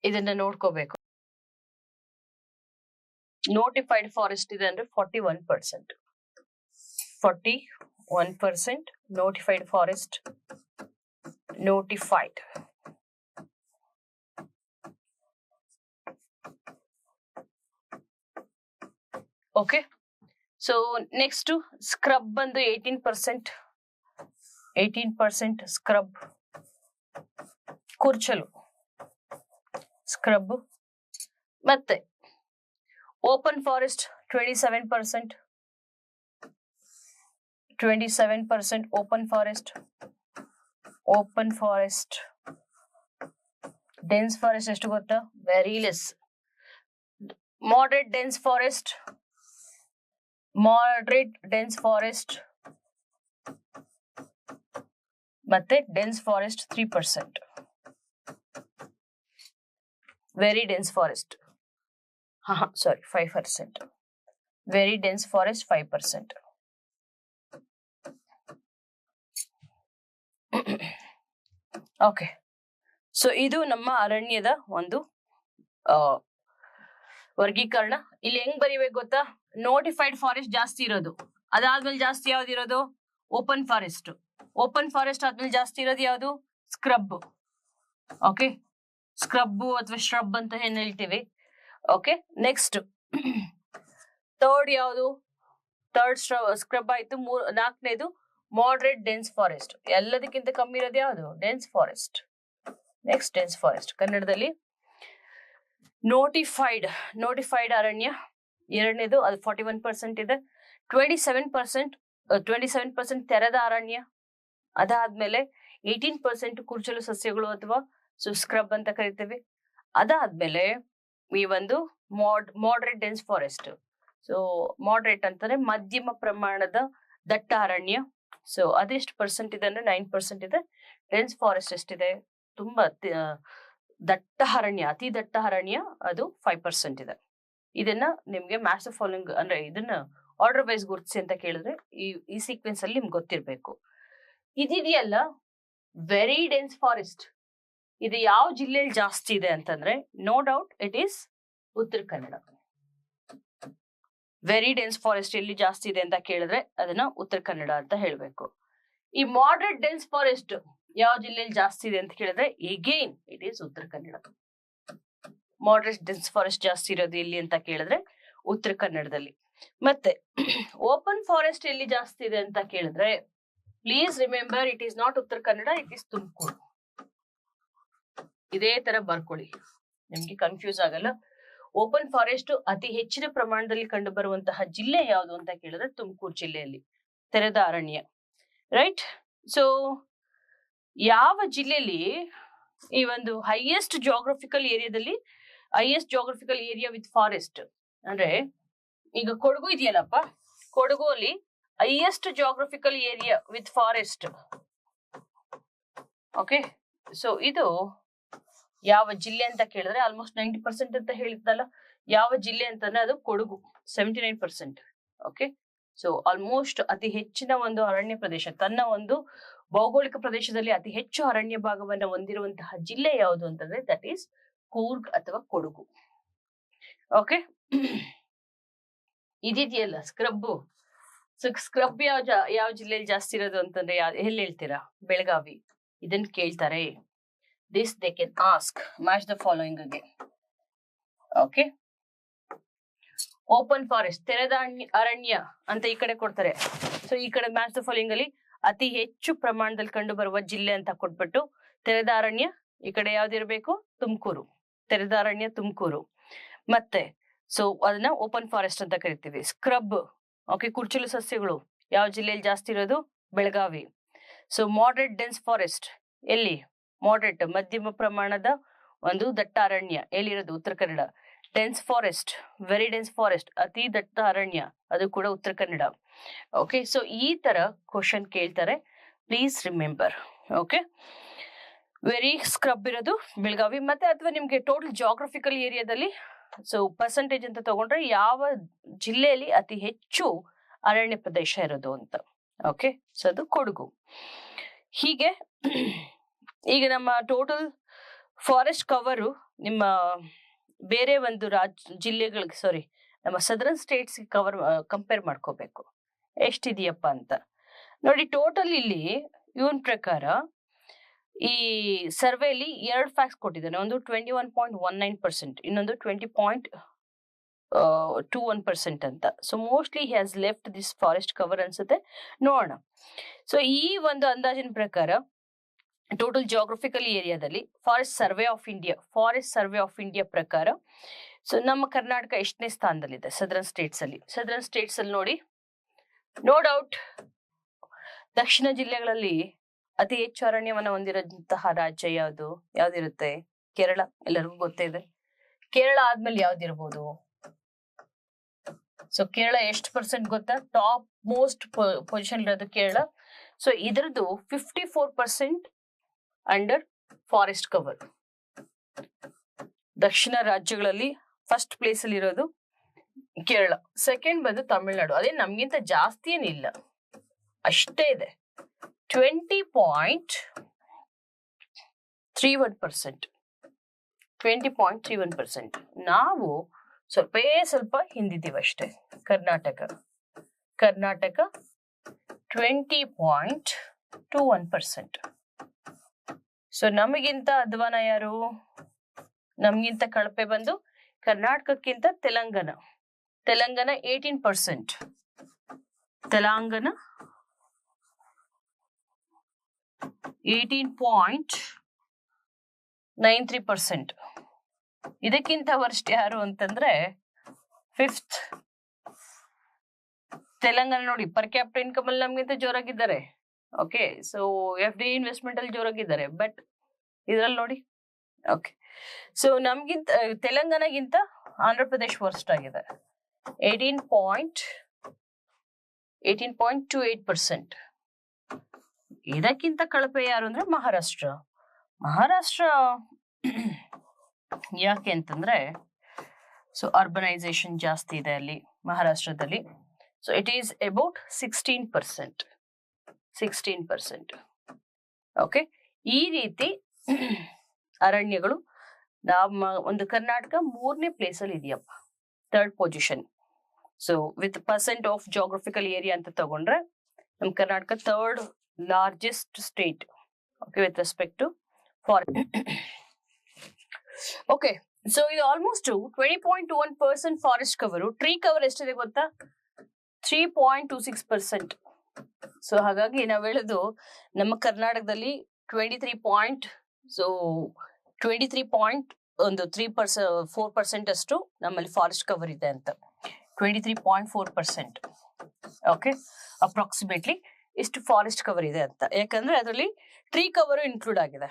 ಇದನ್ನ ನೋಡ್ಕೋಬೇಕು. ನೋಟಿಫೈಡ್ ಫಾರೆಸ್ಟ್ ಇದೆ ಅಂದ್ರೆ 41%. 41% notified forest. Notified. Okay, so next scrub ಬಂದು 18%. 18% ಸ್ಕ್ರಬ್, ಕೂರ್ಚಲು ಸ್ಕ್ರಬ್. ಮತ್ತೆ open forest 27%. 27% open forest. Dense forest ಎಷ್ಟು ಗೊತ್ತಾ? Very less. Moderate dense forest ಮತ್ತೆ dense forest 3%. Very dense forest 5%. Very dense forest 5%. Okay, so ಇದು ನಮ್ಮ ಅರಣ್ಯದ ಒಂದು ವರ್ಗೀಕರಣ. ಇಲ್ಲಿ ಹೆಂಗ್ ಬರೀಬೇಕು ಗೊತ್ತಾ? ನೋಟಿಫೈಡ್ ಫಾರೆಸ್ಟ್ ಜಾಸ್ತಿ ಇರೋದು, ಅದಾದ್ಮೇಲೆ ಜಾಸ್ತಿ ಯಾವ್ದಿರೋದು? Open forest. ಓಪನ್ ಫಾರೆಸ್ಟ್ ಆದ್ಮೇಲೆ ಜಾಸ್ತಿ ಇರೋದು ಯಾವುದು? ಸ್ಕ್ರಬ್. ಓಕೆ, ಸ್ಕ್ರಬ್ ಅಥವಾ ಶ್ರಬ್ ಅಂತ ಏನ್ ಹೇಳ್ತೀವಿ. ಓಕೆ, ನೆಕ್ಸ್ಟ್ ಥರ್ಡ್ ಯಾವುದು? ಥರ್ಡ್ ಸ್ಕ್ರಬ್ ಆಯ್ತು. ನಾಲ್ಕನೇದು ಮಾಡರೇಟ್ ಡೆನ್ಸ್ ಫಾರೆಸ್ಟ್. ಎಲ್ಲದಕ್ಕಿಂತ ಕಮ್ಮಿ ಇರೋದು ಯಾವುದು? Dense forest. Next dense forest. ಕನ್ನಡದಲ್ಲಿ ನೋಟಿಫೈಡ್ ಅರಣ್ಯ ಎರಡನೇದು, ಅದು 41% ಇದೆ. 27% ತೆರೆದ ಅರಣ್ಯ. ಅದಾದ್ಮೇಲೆ 18% ಕುರ್ಚಲು ಸಸ್ಯಗಳು ಅಥವಾ ಸ್ಕ್ರಬ್ ಅಂತ ಕರಿತೀವಿ. ಅದಾದ್ಮೇಲೆ ಈ ಒಂದು moderate dense forest. So moderate ಅಂತಂದ್ರೆ ಮಧ್ಯಮ ಪ್ರಮಾಣದ ದಟ್ಟ ಅರಣ್ಯ. ಸೊ ಅದೆಷ್ಟು ಪರ್ಸೆಂಟ್ ಇದೆ ಅಂದ್ರೆ 9% ಇದೆ. ಡೆನ್ಸ್ ಫಾರೆಸ್ಟ್ ಎಷ್ಟಿದೆ? ತುಂಬಾ ದಟ್ಟ ಅರಣ್ಯ, ಅತಿ ದಟ್ಟ ಅರಣ್ಯ, ಅದು 5% ಇದೆ. ಇದನ್ನ ನಿಮ್ಗೆ ಮ್ಯಾಚ್ ದ ಫಾಲೋಯಿಂಗ್ ಅಂದ್ರೆ ಇದನ್ನ ಆರ್ಡರ್ ವೈಸ್ ಗುರುತಿಸಿ ಅಂತ ಕೇಳಿದ್ರೆ ಈ ಸೀಕ್ವೆನ್ಸ್ ಅಲ್ಲಿ ನಿಮ್ಗೆ ಗೊತ್ತಿರ್ಬೇಕು. ಇದಿದೆಯಲ್ಲ ವೆರಿ ಡೆನ್ಸ್ ಫಾರೆಸ್ಟ್, ಇದು ಯಾವ ಜಿಲ್ಲೆಯಲ್ಲಿ ಜಾಸ್ತಿ ಇದೆ ಅಂತಂದ್ರೆ no doubt it is Uttara Kannada. Very dense forest ಎಲ್ಲಿ ಜಾಸ್ತಿ ಇದೆ ಅಂತ ಕೇಳಿದ್ರೆ ಅದನ್ನ ಉತ್ತರ ಕನ್ನಡ ಅಂತ ಹೇಳ್ಬೇಕು. ಈ ಮಾಡರೇಟ್ ಡೆನ್ಸ್ ಫಾರೆಸ್ಟ್ ಯಾವ ಜಿಲ್ಲೆಯಲ್ಲಿ ಜಾಸ್ತಿ ಇದೆ ಅಂತ ಕೇಳಿದ್ರೆ again it is Uttara Kannada. Moderate dense forest ಜಾಸ್ತಿ ಇರೋದು ಎಲ್ಲಿ ಅಂತ ಕೇಳಿದ್ರೆ ಉತ್ತರ ಕನ್ನಡದಲ್ಲಿ. ಮತ್ತೆ ಓಪನ್ ಫಾರೆಸ್ಟ್ ಎಲ್ಲಿ ಜಾಸ್ತಿ ಇದೆ ಅಂತ ಕೇಳಿದ್ರೆ please remember it is not Uttara Kannada, it is Tumakuru. ಇದೇ ತರ ಬರ್ಕೊಳ್ಳಿ, ನಿಮ್ಗೆ ಕನ್ಫ್ಯೂಸ್ ಆಗಲ್ಲ. ಓಪನ್ ಫಾರೆಸ್ಟ್ ಅತಿ ಹೆಚ್ಚಿನ ಪ್ರಮಾಣದಲ್ಲಿ ಕಂಡು ಬರುವಂತಹ ಜಿಲ್ಲೆ ಯಾವುದು ಅಂತ ಕೇಳಿದ್ರೆ ತುಮಕೂರು ಜಿಲ್ಲೆಯಲ್ಲಿ ತೆರೆದ ಅರಣ್ಯ. ರೈಟ್. ಸೊ ಯಾವ ಜಿಲ್ಲೆಯಲ್ಲಿ ಈ ಒಂದು highest geographical area with forest ಅಂದ್ರೆ ಈಗ ಕೊಡಗು ಇದೆಯಲ್ಲಪ್ಪ, ಕೊಡಗು ಅಲ್ಲಿ highest geographical area with forest. Okay, so ಇದು ಯಾವ ಜಿಲ್ಲೆ ಅಂತ ಕೇಳಿದ್ರೆ ಆಲ್ಮೋಸ್ಟ್ 90% ಅಂತ ಹೇಳಿದ್ನಲ್ಲ, ಯಾವ ಜಿಲ್ಲೆ ಅಂತಂದ್ರೆ ಅದು ಕೊಡಗು 79%. ಓಕೆ, ಸೊ ಆಲ್ಮೋಸ್ಟ್ ಅತಿ ಹೆಚ್ಚಿನ ಒಂದು ಅರಣ್ಯ ಪ್ರದೇಶ, ತನ್ನ ಒಂದು ಭೌಗೋಳಿಕ ಪ್ರದೇಶದಲ್ಲಿ ಅತಿ ಹೆಚ್ಚು ಅರಣ್ಯ ಭಾಗವನ್ನು ಹೊಂದಿರುವಂತಹ ಜಿಲ್ಲೆ ಯಾವುದು ಅಂತಂದ್ರೆ ದಟ್ ಈಸ್ ಕೂರ್ಗ್ ಅಥವಾ ಕೊಡಗು. ಓಕೆ, ಇದಿದೆಯಲ್ಲ ಸ್ಕ್ರಬ್. ಸ್ಕ್ರಬ್ ಯಾವ ಜಿಲ್ಲೆಯಲ್ಲಿ ಜಾಸ್ತಿ ಇರೋದು ಅಂತಂದ್ರೆ ಎಲ್ಲಿ ಹೇಳ್ತೀರಾ? ಬೆಳಗಾವಿ. ಇದನ್ನ ಕೇಳ್ತಾರೆ. This they can ask. Match the following again. Okay. Open forest, ತೆರೆದ ಅರಣ್ಯ ಅಂತ ಈ ಕಡೆ ಕೊಡ್ತಾರೆ. ಸೊ ಈ ಕಡೆ ಮ್ಯಾಚ್ ದ ಫಾಲೋಯಿಂಗ್ ಅಲ್ಲಿ ಅತಿ ಹೆಚ್ಚು ಪ್ರಮಾಣದಲ್ಲಿ ಕಂಡು ಬರುವ ಜಿಲ್ಲೆ ಅಂತ ಕೊಟ್ಬಿಟ್ಟು ತೆರೆದ ಅರಣ್ಯ ಈ ಕಡೆ ಯಾವ್ದಿರ್ಬೇಕು? ತುಮಕೂರು. ತೆರೆದ ಅರಣ್ಯ ತುಮಕೂರು. ಮತ್ತೆ ಸೊ ಅದನ್ನ ಓಪನ್ ಫಾರೆಸ್ಟ್ ಅಂತ ಕರಿತೀವಿ. ಸ್ಕ್ರಬ್, ಓಕೆ, ಕುರ್ಚಲು ಸಸ್ಯಗಳು ಯಾವ ಜಿಲ್ಲೆಯಲ್ಲಿ ಜಾಸ್ತಿ ಇರೋದು? Belagavi. So moderate dense forest ಎಲ್ಲಿ? ಮಾಡರೇಟ್ ಮಧ್ಯಮ ಪ್ರಮಾಣದ ಒಂದು ದಟ್ಟ ಅರಣ್ಯ ಎಲ್ಲಿರೋದು? Uttara Kannada. Dense forest, very dense forest, ಅತಿ ದಟ್ಟ ಅರಣ್ಯ, ಅದು ಕೂಡ ಉತ್ತರ ಕನ್ನಡ. ಓಕೆ, ಸೊ ಈ ತರ ಕ್ವಶನ್ ಕೇಳ್ತಾರೆ, please remember. Okay, very scrub ಇರೋದು ಬೆಳಗಾವಿ. ಮತ್ತೆ ಅಥವಾ ನಿಮ್ಗೆ ಟೋಟಲ್ ಜಾಗ್ರಫಿಕಲ್ ಏರಿಯಾದಲ್ಲಿ ಸೊ ಪರ್ಸೆಂಟೇಜ್ ಅಂತ ತಗೊಂಡ್ರೆ ಯಾವ ಜಿಲ್ಲೆಯಲ್ಲಿ ಅತಿ ಹೆಚ್ಚು ಅರಣ್ಯ ಪ್ರದೇಶ ಇರೋದು ಅಂತ. ಓಕೆ, ಸೊ ಅದು ಕೊಡಗು. ಹೀಗೆ ಈಗ ನಮ್ಮ ಟೋಟಲ್ ಫಾರೆಸ್ಟ್ ಕವರು ನಿಮ್ಮ ಬೇರೆ ಒಂದು ಜಿಲ್ಲೆಗಳಿಗೆ ನಮ್ಮ ಸದರ್ನ್ ಸ್ಟೇಟ್ಸ್ ಕಂಪೇರ್ ಮಾಡ್ಕೋಬೇಕು ಎಷ್ಟಿದೆಯಪ್ಪ ಅಂತ ನೋಡಿ. ಟೋಟಲ್ ಇಲ್ಲಿ ಇವನ್ ಪ್ರಕಾರ ಈ ಸರ್ವೆಲಿ 2 ಫ್ಯಾಕ್ಟ್ಸ್ ಕೊಟ್ಟಿದ್ದಾನೆ. ಒಂದು 21.19%, ಇನ್ನೊಂದು 20.21% ಅಂತ. So mostly he has left this forest cover ಅನ್ಸುತ್ತೆ, ನೋಡೋಣ. ಸೊ ಈ ಒಂದು ಅಂದಾಜಿನ ಪ್ರಕಾರ ಟೋಟಲ್ ಜಾಗ್ರಫಿಕಲ್ ಏರಿಯಾದಲ್ಲಿ ಫಾರೆಸ್ಟ್ ಸರ್ವೆ ಆಫ್ ಇಂಡಿಯಾ ಪ್ರಕಾರ ಸೊ ನಮ್ಮ ಕರ್ನಾಟಕ ಎಷ್ಟನೇ ಸ್ಥಾನದಲ್ಲಿದೆ ಸದರ್ನ್ ಸ್ಟೇಟ್ಸ್ ಅಲ್ಲಿ? ನೋಡಿ, ನೋ ಡೌಟ್ ದಕ್ಷಿಣ ಜಿಲ್ಲೆಗಳಲ್ಲಿ ಅತಿ ಹೆಚ್ಚು ಅರಣ್ಯವನ್ನ ಹೊಂದಿರುವಂತಹ ರಾಜ್ಯ ಯಾವ್ದಿರುತ್ತೆ? ಕೇರಳ, ಎಲ್ಲರಿಗೂ ಗೊತ್ತೇ ಇದೆ. ಕೇರಳ ಆದ್ಮೇಲೆ ಯಾವ್ದಿರ್ಬೋದು? ಸೊ ಕೇರಳ ಎಷ್ಟು ಪರ್ಸೆಂಟ್ ಗೊತ್ತಾ? ಟಾಪ್ ಮೋಸ್ಟ್ ಪೊಸಿಷನ್ ಇರೋದು ಕೇರಳ. ಸೊ ಇದರದ್ದು 54% ಅಂಡರ್ ಫಾರೆಸ್ಟ್ ಕವರ್. ದಕ್ಷಿಣ ರಾಜ್ಯಗಳಲ್ಲಿ ಫಸ್ಟ್ ಪ್ಲೇಸ್ ಅಲ್ಲಿ ಇರೋದು ಕೇರಳ, ಸೆಕೆಂಡ್ ಬಂದು ತಮಿಳ್ನಾಡು. ಅದೇ ನಮ್ಗಿಂತ ಜಾಸ್ತಿ ಏನಿಲ್ಲ, ಅಷ್ಟೇ ಇದೆ, 20.31%. 20.31%. ನಾವು ಸ್ವಲ್ಪ ಹಿಂದಿದ್ದೀವಿ ಅಷ್ಟೇ. ಕರ್ನಾಟಕ 20.21%. ಸೊ ನಮಗಿಂತ ಅಧ್ವಾನ ಯಾರು? ನಮ್ಗಿಂತ ಕಳಪೆ ಬಂದು ಕರ್ನಾಟಕಕ್ಕಿಂತ ತೆಲಂಗಾಣ 18%. ತೆಲಂಗಾಣ 18.93%. ಇದಕ್ಕಿಂತ ವರ್ಸ್ಟ್ ಯಾರು ಅಂತಂದ್ರೆ 5th ತೆಲಂಗಾಣ. ನೋಡಿ, ಪರ್ ಕ್ಯಾಪಿಟಲ್ ಇನ್ಕಮ್ ಅಲ್ಲಿ ನಮ್ಗಿಂತ ಜೋರಾಗಿದ್ದಾರೆ. ಓಕೆ, ಸೊ FDI ಇನ್ವೆಸ್ಟ್ಮೆಂಟ್ ಅಲ್ಲಿ ಜೋರಾಗಿದ್ದಾರೆ, ಬಟ್ ಇದ್ರಲ್ಲಿ ನೋಡಿ. ಓಕೆ, ಸೊ ನಮ್ಗಿಂತ ತೆಲಂಗಾಣಗಿಂತ ಆಂಧ್ರ ಪ್ರದೇಶ್ ವರ್ಸ್ಟ್ ಆಗಿದೆ, 18.28%. ಇದಕ್ಕಿಂತ ಕಳಪೆ ಯಾರು ಅಂದ್ರೆ ಮಹಾರಾಷ್ಟ್ರ. ಯಾಕೆ ಅಂತಂದ್ರೆ ಸೊ ಅರ್ಬನೈಸೇಷನ್ ಜಾಸ್ತಿ ಇದೆ ಅಲ್ಲಿ ಮಹಾರಾಷ್ಟ್ರದಲ್ಲಿ. So it is about 16%. Okay, ಈ ರೀತಿ ಅರಣ್ಯಗಳು ನಮ್ಮ ಒಂದು ಕರ್ನಾಟಕ 3ನೇ ಪ್ಲೇಸ್ ಅಲ್ಲಿ ಇದೆಯಪ್ಪ, 3rd position. So with percent of geographical area ಅಂತ ತಗೊಂಡ್ರೆ ನಮ್ Karnataka 3rd largest state, okay, with respect to forest. Okay, so ಇದು almost 20.21% forest cover. Tree cover ಎಷ್ಟಿದೆ ಗೊತ್ತಾ? 3.26%. ಸೊ ಹಾಗಾಗಿ ನಾವ್ ಹೇಳುದು ನಮ್ಮ ಕರ್ನಾಟಕದಲ್ಲಿ 23.4% ಅಷ್ಟು ನಮ್ಮಲ್ಲಿ ಫಾರೆಸ್ಟ್ ಕವರ್ ಇದೆ ಅಂತ. 23.4%. ಓಕೆ, ಅಪ್ರಾಕ್ಸಿಮೇಟ್ಲಿ ಇಷ್ಟು ಫಾರೆಸ್ಟ್ ಕವರ್ ಇದೆ ಅಂತ. ಯಾಕಂದ್ರೆ ಅದರಲ್ಲಿ ಟ್ರೀ ಕವರ್ ಇನ್ಕ್ಲೂಡ್ ಆಗಿದೆ.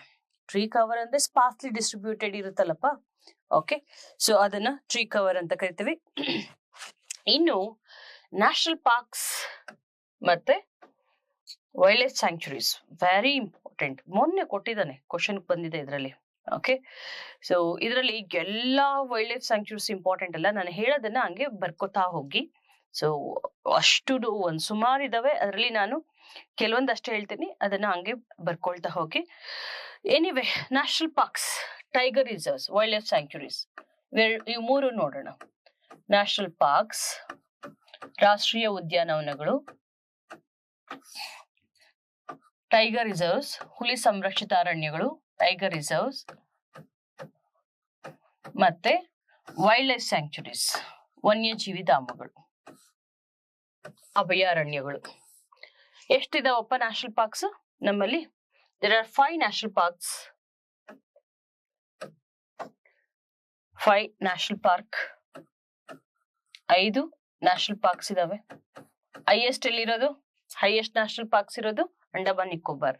ಟ್ರೀ ಕವರ್ ಅಂದ್ರೆ ಸ್ಪಾರ್ಸ್ಲಿ ಡಿಸ್ಟ್ರಿಬ್ಯೂಟೆಡ್ ಇರುತ್ತಲ್ಲಪ್ಪ. ಓಕೆ, ಸೊ ಅದನ್ನ ಟ್ರೀ ಕವರ್ ಅಂತ ಕರಿತೀವಿ. ಇನ್ನು ನ್ಯಾಷನಲ್ ಪಾರ್ಕ್ಸ್ ಮತ್ತೆ wildlife sanctuaries very important. ಮೊನ್ನೆ ಕೊಟ್ಟಿದ್ದಾನೆ, ಕ್ವಶನ್ ಬಂದಿದೆ ಇದರಲ್ಲಿ. ಓಕೆ, ಸೊ ಇದರಲ್ಲಿ ಎಲ್ಲಾ ವೈಲ್ಡ್ ಲೈಫ್ ಸ್ಯಾಂಕ್ಚುರೀಸ್ ಇಂಪಾರ್ಟೆಂಟ್ ಅಲ್ಲ, ನಾನು ಹೇಳೋದನ್ನ ಹಂಗೆ ಬರ್ಕೋತಾ ಹೋಗಿ. ಸೊ ಅಷ್ಟು ಒಂದ್ ಸುಮಾರು ಇದಾವೆ, ಅದರಲ್ಲಿ ನಾನು ಕೆಲವೊಂದಷ್ಟೇ ಹೇಳ್ತೀನಿ, ಅದನ್ನ ಹಂಗೆ ಬರ್ಕೊಳ್ತಾ ಹೋಗಿ. Anyway, national parks, tiger reserves, wild life sanctuaries, ಇವು ಮೂರು ನೋಡೋಣ. ನ್ಯಾಷನಲ್ ಪಾರ್ಕ್ಸ್, ರಾಷ್ಟ್ರೀಯ ಉದ್ಯಾನವನಗಳು, ಟೈಗರ್ ರಿಸರ್ವ್ಸ್, ಹುಲಿ ಸಂರಕ್ಷಿತ ಅರಣ್ಯಗಳು, ಟೈಗರ್ ರಿಸರ್ವ್ಸ್, ಮತ್ತೆ ವೈಲ್ಡ್ ಲೈಫ್ ಸ್ಯಾಂಕ್ಚುರೀಸ್, ವನ್ಯಜೀವಿ ಧಾಮಗಳು, ಅಭಯಾರಣ್ಯಗಳು. ಎಷ್ಟಿದಾವಪ್ಪ ನ್ಯಾಷನಲ್ ಪಾರ್ಕ್ಸ್ ನಮ್ಮಲ್ಲಿ? There are 5 national parks. 5 national park, 5 national parks ಇದಾವೆ. ಹೈಯೆಸ್ಟ್ ಎಲ್ಲಿರೋದು? ಹೈಯೆಸ್ಟ್ ನ್ಯಾಷನಲ್ ಪಾರ್ಕ್ಸ್ ಇರೋದು ಅಂಡಮಾನ್ ನಿಕೋಬಾರ್.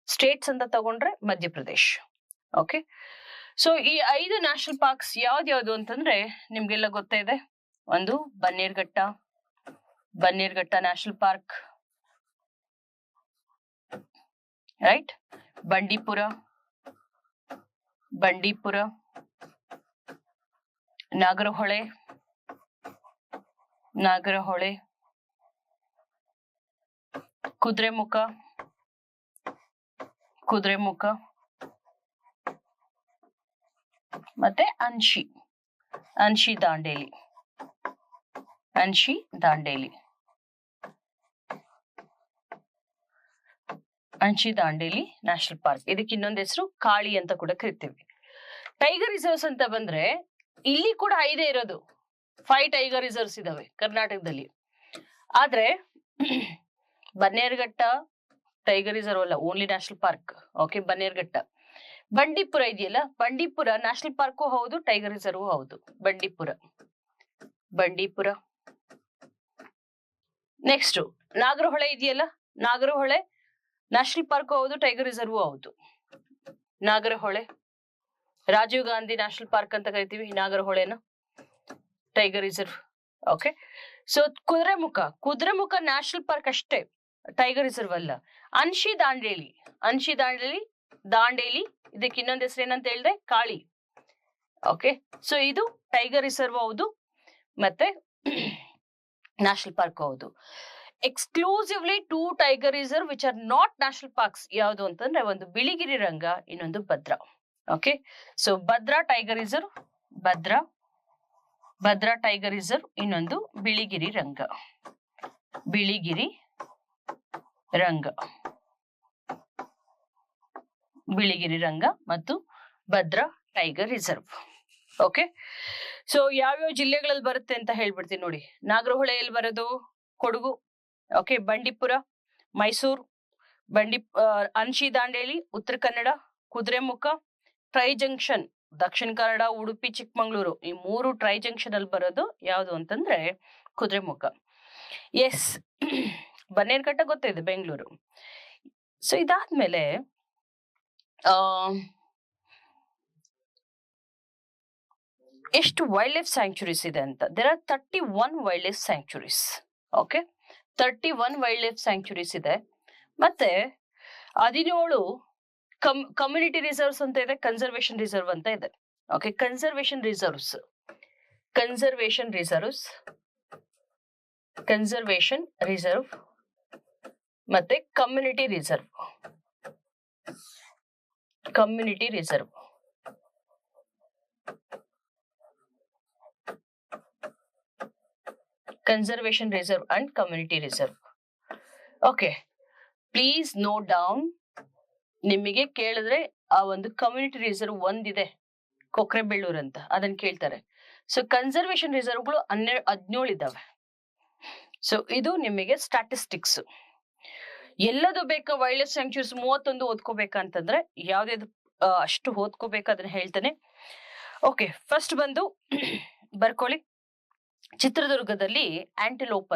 ಸ್ಟೇಟ್ಸ್ ಅಂತ ತಗೊಂಡ್ರೆ ಮಧ್ಯಪ್ರದೇಶ್. ಓಕೆ, ಸೊ ಈ 5 ನ್ಯಾಷನಲ್ ಪಾರ್ಕ್ಸ್ ಯಾವ್ದು ಅಂತಂದ್ರೆ ನಿಮ್ಗೆಲ್ಲ ಗೊತ್ತೇ ಇದೆ. ಒಂದು Bannerghatta national park, right. Bandipur, Nagarhole, Kudremukh, ಮತ್ತೆ ಅನ್ಶಿ ದಾಂಡೇಲಿ. National park. ಇದಕ್ಕೆ ಇನ್ನೊಂದು ಹೆಸರು ಕಾಳಿ ಅಂತ ಕೂಡ ಕರಿತೀವಿ. ಟೈಗರ್ ರಿಸರ್ವ್ಸ್ ಅಂತ ಬಂದ್ರೆ ಇಲ್ಲಿ ಕೂಡ 5 ಇರೋದು. 5 ಟೈಗರ್ ರಿಸರ್ವ್ಸ್ ಇದಾವೆ ಕರ್ನಾಟಕದಲ್ಲಿ. ಆದ್ರೆ ಬನ್ನೇರ್ಘಟ್ಟ ಟೈಗರ್ ರಿಸರ್ವ್ ಅಲ್ಲ, only national park. Okay, Bannerghatta. Bandipur ಇದೆಯಲ್ಲ, ಬಂಡೀಪುರ ನ್ಯಾಷನಲ್ ಪಾರ್ಕು ಹೌದು, ಟೈಗರ್ ರಿಸರ್ವ್ ಹೌದು. ಬಂಡೀಪುರ. ನೆಕ್ಸ್ಟ್ ನಾಗರಹೊಳೆ ಇದೆಯಲ್ಲ, ನಾಗರಹೊಳೆ ನ್ಯಾಷನಲ್ ಪಾರ್ಕ್ ಹೌದು, ಟೈಗರ್ ರಿಸರ್ವ್ ಹೌದು. ನಾಗರಹೊಳೆ ರಾಜೀವ್ ಗಾಂಧಿ ನ್ಯಾಷನಲ್ ಪಾರ್ಕ್ ಅಂತ ಕರಿತೀವಿ, ನಾಗರಹೊಳೆನ tiger reserve. Okay, so Kudremukh national park ಅಷ್ಟೇ, ಟೈಗರ್ ರಿಸರ್ವ್ ಅಲ್ಲ. ಅನ್ಶಿ ದಾಂಡೇಲಿ ಇದಕ್ಕೆ ಇನ್ನೊಂದು ಹೆಸರು ಏನಂತ ಹೇಳಿದ್ರೆ ಕಾಳಿ. ಓಕೆ, ಸೊ ಇದು ಟೈಗರ್ ರಿಸರ್ವ್ ಹೌದು ಮತ್ತೆ ನ್ಯಾಷನಲ್ ಪಾರ್ಕ್ ಹೌದು. Exclusively 2 tiger reserve which are not national parks ಯಾವುದು ಅಂತಂದ್ರೆ ಒಂದು ಬಿಳಿಗಿರಿ ರಂಗ, ಇನ್ನೊಂದು Bhadra. Okay, so Bhadra tiger reserve, Bhadra tiger reserve, ಇನ್ನೊಂದು ಬಿಳಿಗಿರಿ ರಂಗ ಮತ್ತು Bhadra tiger reserve. Okay, so ಯಾವ್ಯಾವ ಜಿಲ್ಲೆಗಳಲ್ಲಿ ಬರುತ್ತೆ ಅಂತ ಹೇಳ್ಬಿಡ್ತೀನಿ ನೋಡಿ. ನಾಗರಹೊಳೆ ಎಲ್ಲಿ ಬರೋದು? Kodagu. Okay, Bandipur Mysuru, Anshi Dandeli Uttara Kannada, Kudremukh, try junction Dakshina Kannada, Udupi, Chikmagalur, ಈ 3 ಟ್ರೈ ಜಂಕ್ಷನ್ ಅಲ್ಲಿ ಬರೋದು ಯಾವುದು ಅಂತಂದ್ರೆ ಕುದುರೆಮುಖ. ಎಸ್, ಬನ್ನೇರುಘಟ್ಟ ಗೊತ್ತಿದೆ, ಬೆಂಗಳೂರು. ಸೊ ಇದಾದ್ಮೇಲೆ ಎಷ್ಟು ವೈಲ್ಡ್ ಲೈಫ್ ಸ್ಯಾಂಕ್ಚುರೀಸ್ ಇದೆ ಅಂತ. There are 31 wildlife sanctuaries. Okay, 31 wildlife sanctuaries ಇದೆ. ಮತ್ತೆ 17 ಕಮ್ಯುನಿಟಿ ರಿಸರ್ವ್ಸ್ ಅಂತ ಇದೆ, ಕನ್ಸರ್ವೇಷನ್ ರಿಸರ್ವ್ ಅಂತ ಇದೆ. ಓಕೆ, ಕನ್ಸರ್ವೇಷನ್ ರಿಸರ್ವ್ ಮತ್ತೆ community reserve. Conservation reserve and community reserve. Okay, please note down. ನಿಮಗೆ ಕೇಳಿದ್ರೆ ಆ ಒಂದು ಕಮ್ಯುನಿಟಿ ರಿಸರ್ವ್ ಒಂದಿದೆ ಕೊಕ್ರೆಬೆಳ್ಳೂರ್ ಅಂತ, ಅದನ್ನ ಕೇಳ್ತಾರೆ. ಸೊ ಕನ್ಸರ್ವೇಷನ್ ರಿಸರ್ವ್ಗಳು 17 ಇದಾವೆ. ಸೊ ಇದು ನಿಮಗೆ ಸ್ಟಾಟಿಸ್ಟಿಕ್ಸ್. ಎಲ್ಲದು ಬೇಕಾ ವೈಲ್ಡ್ ಲೈಫ್ ಸ್ಯಾಂಕ್ಚುರೀಸ್ 31 ಓದ್ಕೋಬೇಕಂತಂದ್ರೆ ಯಾವ್ದು ಅಷ್ಟು ಓದ್ಕೋಬೇಕು ಅದನ್ನ ಹೇಳ್ತೇನೆ. ಓಕೆ, ಫಸ್ಟ್ ಬಂದು ಬರ್ಕೊಳ್ಳಿ. ಚಿತ್ರದುರ್ಗದಲ್ಲಿ ಆಂಟಿಲೋಪ್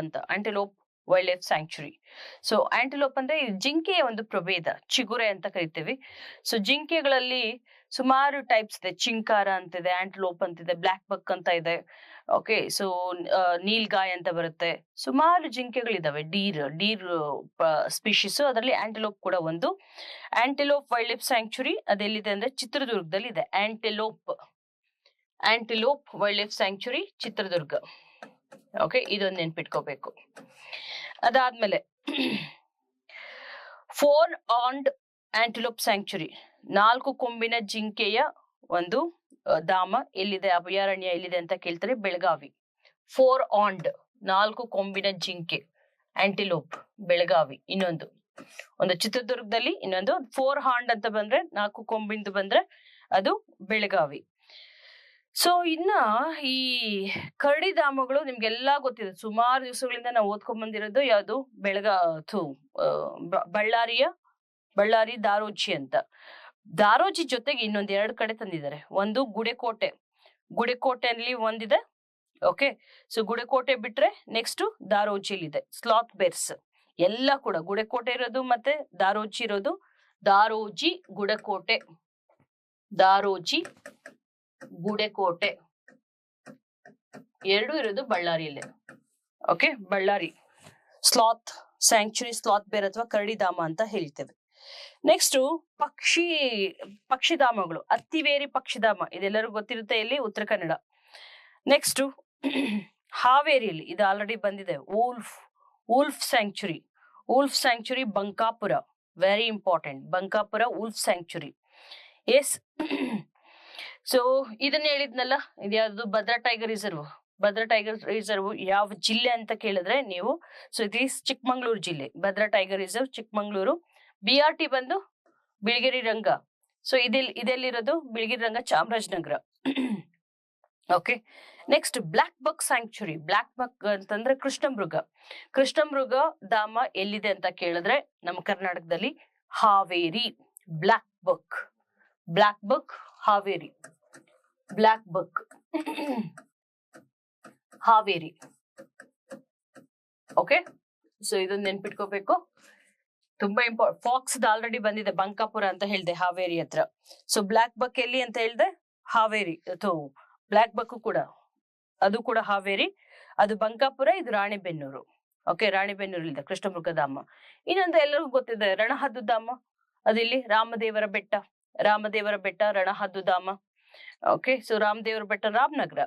ವೈಲ್ಡ್ ಲೈಫ್ ಸ್ಯಾಂಕ್ಚುರಿ. ಸೊ ಆಂಟಿಲೋಪ್ ಅಂದ್ರೆ ಜಿಂಕೆಯ ಒಂದು ಪ್ರಭೇದ, ಚಿಗುರೆ ಅಂತ ಕರಿತೀವಿ. ಸೊ ಜಿಂಕೆಗಳಲ್ಲಿ ಸುಮಾರು ಟೈಪ್ಸ್ ಇದೆ. ಚಿಂಕಾರ ಅಂತಿದೆ, ಆಂಟಿಲೋಪ್ ಅಂತಿದೆ, ಬ್ಲಾಕ್ ಬಕ್ ಅಂತ ಇದೆ. ಓಕೆ, ಸೊ ನೀಲ್ಗಾಯ್ ಅಂತ ಬರುತ್ತೆ. ಸುಮಾರು ಜಿಂಕೆಗಳಿದಾವೆ. ಡೀರ್ ಸ್ಪೀಶೀಸ್, ಅದರಲ್ಲಿ ಆಂಟಿಲೋಪ್ ಕೂಡ ಒಂದು. ಆಂಟಿಲೋಪ್ ವೈಲ್ಡ್ ಲೈಫ್ ಸ್ಯಾಂಕ್ಚುರಿ ಅದೆಲ್ಲಿದೆ ಅಂದ್ರೆ ಚಿತ್ರದುರ್ಗದಲ್ಲಿ ಇದೆ. Antelope wildlife sanctuary Chitradurga. Okay, ಇದೊಂದು ನೆನ್ಪಿಟ್ಕೋಬೇಕು. ಅದಾದ್ಮೇಲೆ 4 ಆರ್ಮ್ಡ್ ಆಂಟಿಲೋಪ್ ಸ್ಯಾಂಕ್ಚುರಿ, 4 ಕೊಂಬಿನ ಜಿಂಕೆಯ ಒಂದು ಧಾಮ ಎಲ್ಲಿದೆ, ಅಭಯಾರಣ್ಯ ಎಲ್ಲಿದೆ ಅಂತ ಕೇಳ್ತಾರೆ. ಬೆಳಗಾವಿ. 4 ಆರ್ಮ್ಡ್ 4 ಕೊಂಬಿನ ಜಿಂಕೆ ಆಂಟಿಲೋಪ್, ಬೆಳಗಾವಿ. ಒಂದು ಚಿತ್ರದುರ್ಗದಲ್ಲಿ, ಇನ್ನೊಂದು 4 ಹಾರ್ನ್ಡ್ ಅಂತ ಬಂದ್ರೆ 4 ಕೊಂಬಿಂದು ಬಂದ್ರೆ ಅದು ಬೆಳಗಾವಿ. ಸೊ ಇನ್ನ ಈ ಕರಡಿಧಾಮಗಳು ನಿಮ್ಗೆಲ್ಲಾ ಗೊತ್ತಿದೆ. ಸುಮಾರು ದಿವಸಗಳಿಂದ ನಾವು ಓದ್ಕೊಂಡ್ ಬಂದಿರೋದು ಯಾವುದು, ಬಳ್ಳಾರಿ ದಾರೋಜಿ ಅಂತ. ದಾರೋಜಿ ಜೊತೆಗೆ ಇನ್ನೊಂದ್ 2 ಕಡೆ ತಂದಿದ್ದಾರೆ. ಒಂದು ಗುಡೆಕೋಟೆಯಲ್ಲಿ ಒಂದಿದೆ. ಓಕೆ, ಸೊ ಗುಡೆಕೋಟೆ ಬಿಟ್ರೆ ನೆಕ್ಸ್ಟ್ ದಾರೋಜಿಲಿದೆ. ಸ್ಲಾತ್ ಬೇರ್ಸ್ ಎಲ್ಲ ಕೂಡ ಗುಡೆಕೋಟೆ ಇರೋದು ಮತ್ತೆ ದಾರೋಜಿ ಇರೋದು. ದಾರೋಜಿ ಗುಡೆಕೋಟೆ 2 ಇರೋದು ಬಳ್ಳಾರಿಯಲ್ಲೇ. Okay, Ballari sloth sanctuary, sloth bear ಅಥವಾ ಕರಡಿಧಾಮ ಅಂತ ಹೇಳ್ತೇವೆ. ನೆಕ್ಸ್ಟ್ ಪಕ್ಷಿಧಾಮಗಳು. ಅತ್ತಿವೇರಿ ಪಕ್ಷಿಧಾಮ ಇದೆಲ್ಲರಿಗೂ ಗೊತ್ತಿರುತ್ತೆ, ಇಲ್ಲಿ ಉತ್ತರ ಕನ್ನಡ. ನೆಕ್ಸ್ಟ್ ಹಾವೇರಿಯಲ್ಲಿ ಇದು ಆಲ್ರೆಡಿ ಬಂದಿದೆ. Wolf sanctuary Bankapura, very important. Bankapura wolf sanctuary. Yes, so ಇದನ್ನ ಹೇಳಿದ್ನಲ್ಲ, ಇದ್ಯಾವುದು, ಭದ್ರಾ ಟೈಗರ್ ರಿಸರ್ವ್ ಯಾವ ಜಿಲ್ಲೆ ಅಂತ ಕೇಳಿದ್ರೆ ನೀವು, ಸೊ ಇದು ಚಿಕ್ಕಮಂಗ್ಳೂರು ಜಿಲ್ಲೆ. Bhadra tiger reserve Chikmagalur. BRT ಬಂದು ಬಿಳಿಗಿರಿ ರಂಗ. ಸೊ ಇದೆಲ್ಲಿರೋದು, ಬಿಳಿಗಿರಿ ರಂಗ ಚಾಮರಾಜನಗರ. ಓಕೆ, ನೆಕ್ಸ್ಟ್ ಬ್ಲಾಕ್ ಬಕ್ ಸ್ಯಾಂಕ್ಚುರಿ. ಬ್ಲಾಕ್ ಬಕ್ ಅಂತಂದ್ರೆ ಕೃಷ್ಣಮೃಗ ಧಾಮ ಎಲ್ಲಿದೆ ಅಂತ ಕೇಳಿದ್ರೆ ನಮ್ಮ ಕರ್ನಾಟಕದಲ್ಲಿ ಹಾವೇರಿ. ಬ್ಲಾಕ್ ಬಕ್ ಹಾವೇರಿ. ಓಕೆ, ಸೊ ಇದನ್ನ ನೆನ್ಪಿಟ್ಕೋಬೇಕು. ತುಂಬಾ ಇಂಪಾರ್ಟೆಂಟ್. ಫಾಕ್ಸ್ ಆಲ್ರೆಡಿ ಬಂದಿದೆ, ಬಂಕಾಪುರ ಅಂತ ಹೇಳ್ದೆ, ಹಾವೇರಿ ಹತ್ರ. ಸೊ ಬ್ಲಾಕ್ ಬಕ್ ಎಲ್ಲಿ ಅಂತ ಹೇಳ್ದೆ, ಹಾವೇರಿ. ಅಥವಾ ಬ್ಲಾಕ್ ಬಕ್ ಕೂಡ, ಅದು ಕೂಡ ಹಾವೇರಿ. ಅದು ಬಂಕಾಪುರ, ಇದು ರಾಣಿಬೆನ್ನೂರು. ಓಕೆ, ರಾಣಿಬೆನ್ನೂರಿಲ್ಲಿದೆ ಕೃಷ್ಣಮೃಗಧಾಮ. ಇನ್ನೊಂದು ಎಲ್ಲರಿಗೂ ಗೊತ್ತಿದೆ, ರಣಹದ್ದುಧಾಮ. ಅದಿಲ್ಲಿ ರಾಮದೇವರ ಬೆಟ್ಟ, ರಾಮದೇವರ ಬೆಟ್ಟ, ರಣಹದ್ದುಧಾಮ. ಓಕೆ, ಸೊ ರಾಮದೇವರ ಬೆಟ್ಟ ರಾಮನಗರ.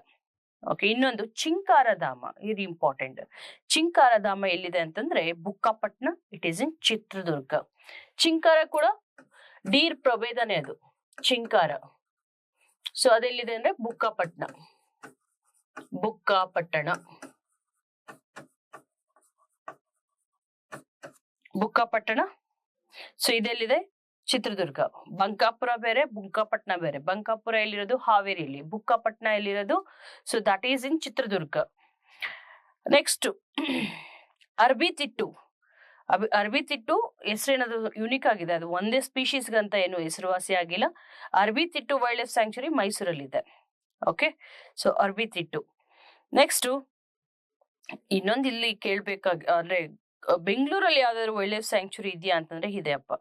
ಓಕೆ, ಇನ್ನೊಂದು ಚಿಂಕಾರಧಾಮ, ಇದು ಇಂಪಾರ್ಟೆಂಟ್. ಚಿಂಕಾರಧಾಮ ಎಲ್ಲಿದೆ ಅಂತಂದ್ರೆ Bukkapatna, it is in Chitradurga. Chinkara ಕೂಡ ಡೀರ್ ಪ್ರಭೇದನೇ ಅದು, ಚಿಂಕಾರ. ಸೊ ಅದೆಲ್ಲಿದೆ ಅಂದ್ರೆ ಬುಕ್ಕಾಪಟ್ನ, ಬುಕ್ಕಾಪಟ್ಟಣ, ಬುಕ್ಕಾಪಟ್ಟಣ. ಸೊ ಇದೆಲ್ಲಿದೆ, ಚಿತ್ರದುರ್ಗ. ಬಂಕಾಪುರ ಬೇರೆ, ಬುಕ್ಕಾಪಟ್ನ ಬೇರೆ. ಬಂಕಾಪುರ ಎಲ್ಲಿರೋದು, ಹಾವೇರಿಯಲ್ಲಿ. ಬುಕ್ಕಾಪಟ್ನ ಎಲ್ಲಿರೋದು, so that is in Chitradurga. Next Arabithittu. Arabithittu ಹೆಸರೇನದು ಯುನಿಕ್ ಆಗಿದೆ, ಅದು ಒಂದೇ ಸ್ಪೀಶೀಸ್ಗಂತ ಏನು ಹೆಸರುವಾಸಿ ಆಗಿಲ್ಲ. ಅರ್ಬಿತಿಟ್ಟು ವೈಲ್ಡ್ ಲೈಫ್ ಸ್ಯಾಂಕ್ಚುರಿ ಮೈಸೂರಲ್ಲಿದೆ. Okay, so Arabithittu. ನೆಕ್ಸ್ಟ್ ಇನ್ನೊಂದು ಇಲ್ಲಿ ಕೇಳ್ಬೇಕಾಗಿ ಅಂದ್ರೆ ಬೆಂಗಳೂರಲ್ಲಿ ಯಾವ್ದಾದ್ರು ವೈಲ್ಡ್ ಲೈಫ್ ಸ್ಯಾಂಕ್ಚುರಿ ಇದೆಯಾ ಅಂತಂದ್ರೆ ಇದೆಯಪ್ಪ.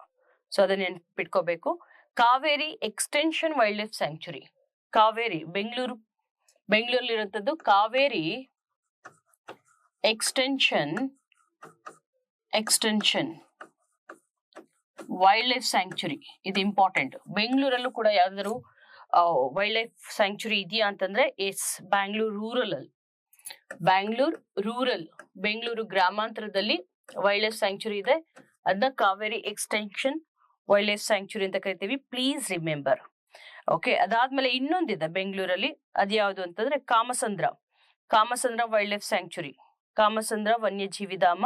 ಸೊ ಅದನ್ನ ನೆನ್ಪಿಟ್ಕೋಬೇಕು. Kaveri extension wildlife sanctuary, Kaveri, ಬೆಂಗಳೂರಲ್ಲಿ ಇರುವಂತದ್ದು Kaveri extension wildlife sanctuary. ಇದು ಇಂಪಾರ್ಟೆಂಟ್. ಬೆಂಗಳೂರಲ್ಲೂ ಕೂಡ ಯಾವ್ದಾದ್ರು ವೈಲ್ಡ್ ಲೈಫ್ ಸ್ಯಾಂಕ್ಚುರಿ ಇದೆಯಾ ಅಂತಂದ್ರೆ ಎಸ್, ಬ್ಯಾಂಗ್ಳೂರ್ ರೂರಲ್ ಅಲ್ಲಿ, ಬೆಂಗಳೂರು ಗ್ರಾಮಾಂತರದಲ್ಲಿ ವೈಲ್ಡ್ ಲೈಫ್ ಸ್ಯಾಂಕ್ಚುರಿ ಇದೆ. ಅದನ್ನ Kaveri extension wildlife sanctuary ಅಂತ ಕರಿತೀವಿ, ಪ್ಲೀಸ್ ರಿಮೆಂಬರ್. ಓಕೆ, ಅದಾದ್ಮೇಲೆ ಇನ್ನೊಂದಿದೆ ಬೆಂಗಳೂರಲ್ಲಿ, ಅದ್ಯಾವುದು ಅಂತಂದ್ರೆ ಕಾಮಸಂದ್ರ ವೈಲ್ಡ್ ಲೈಫ್ ಸ್ಯಾಂಕ್ಚುರಿ, ಕಾಮಸಂದ್ರ ವನ್ಯಜೀವಿ ಧಾಮ.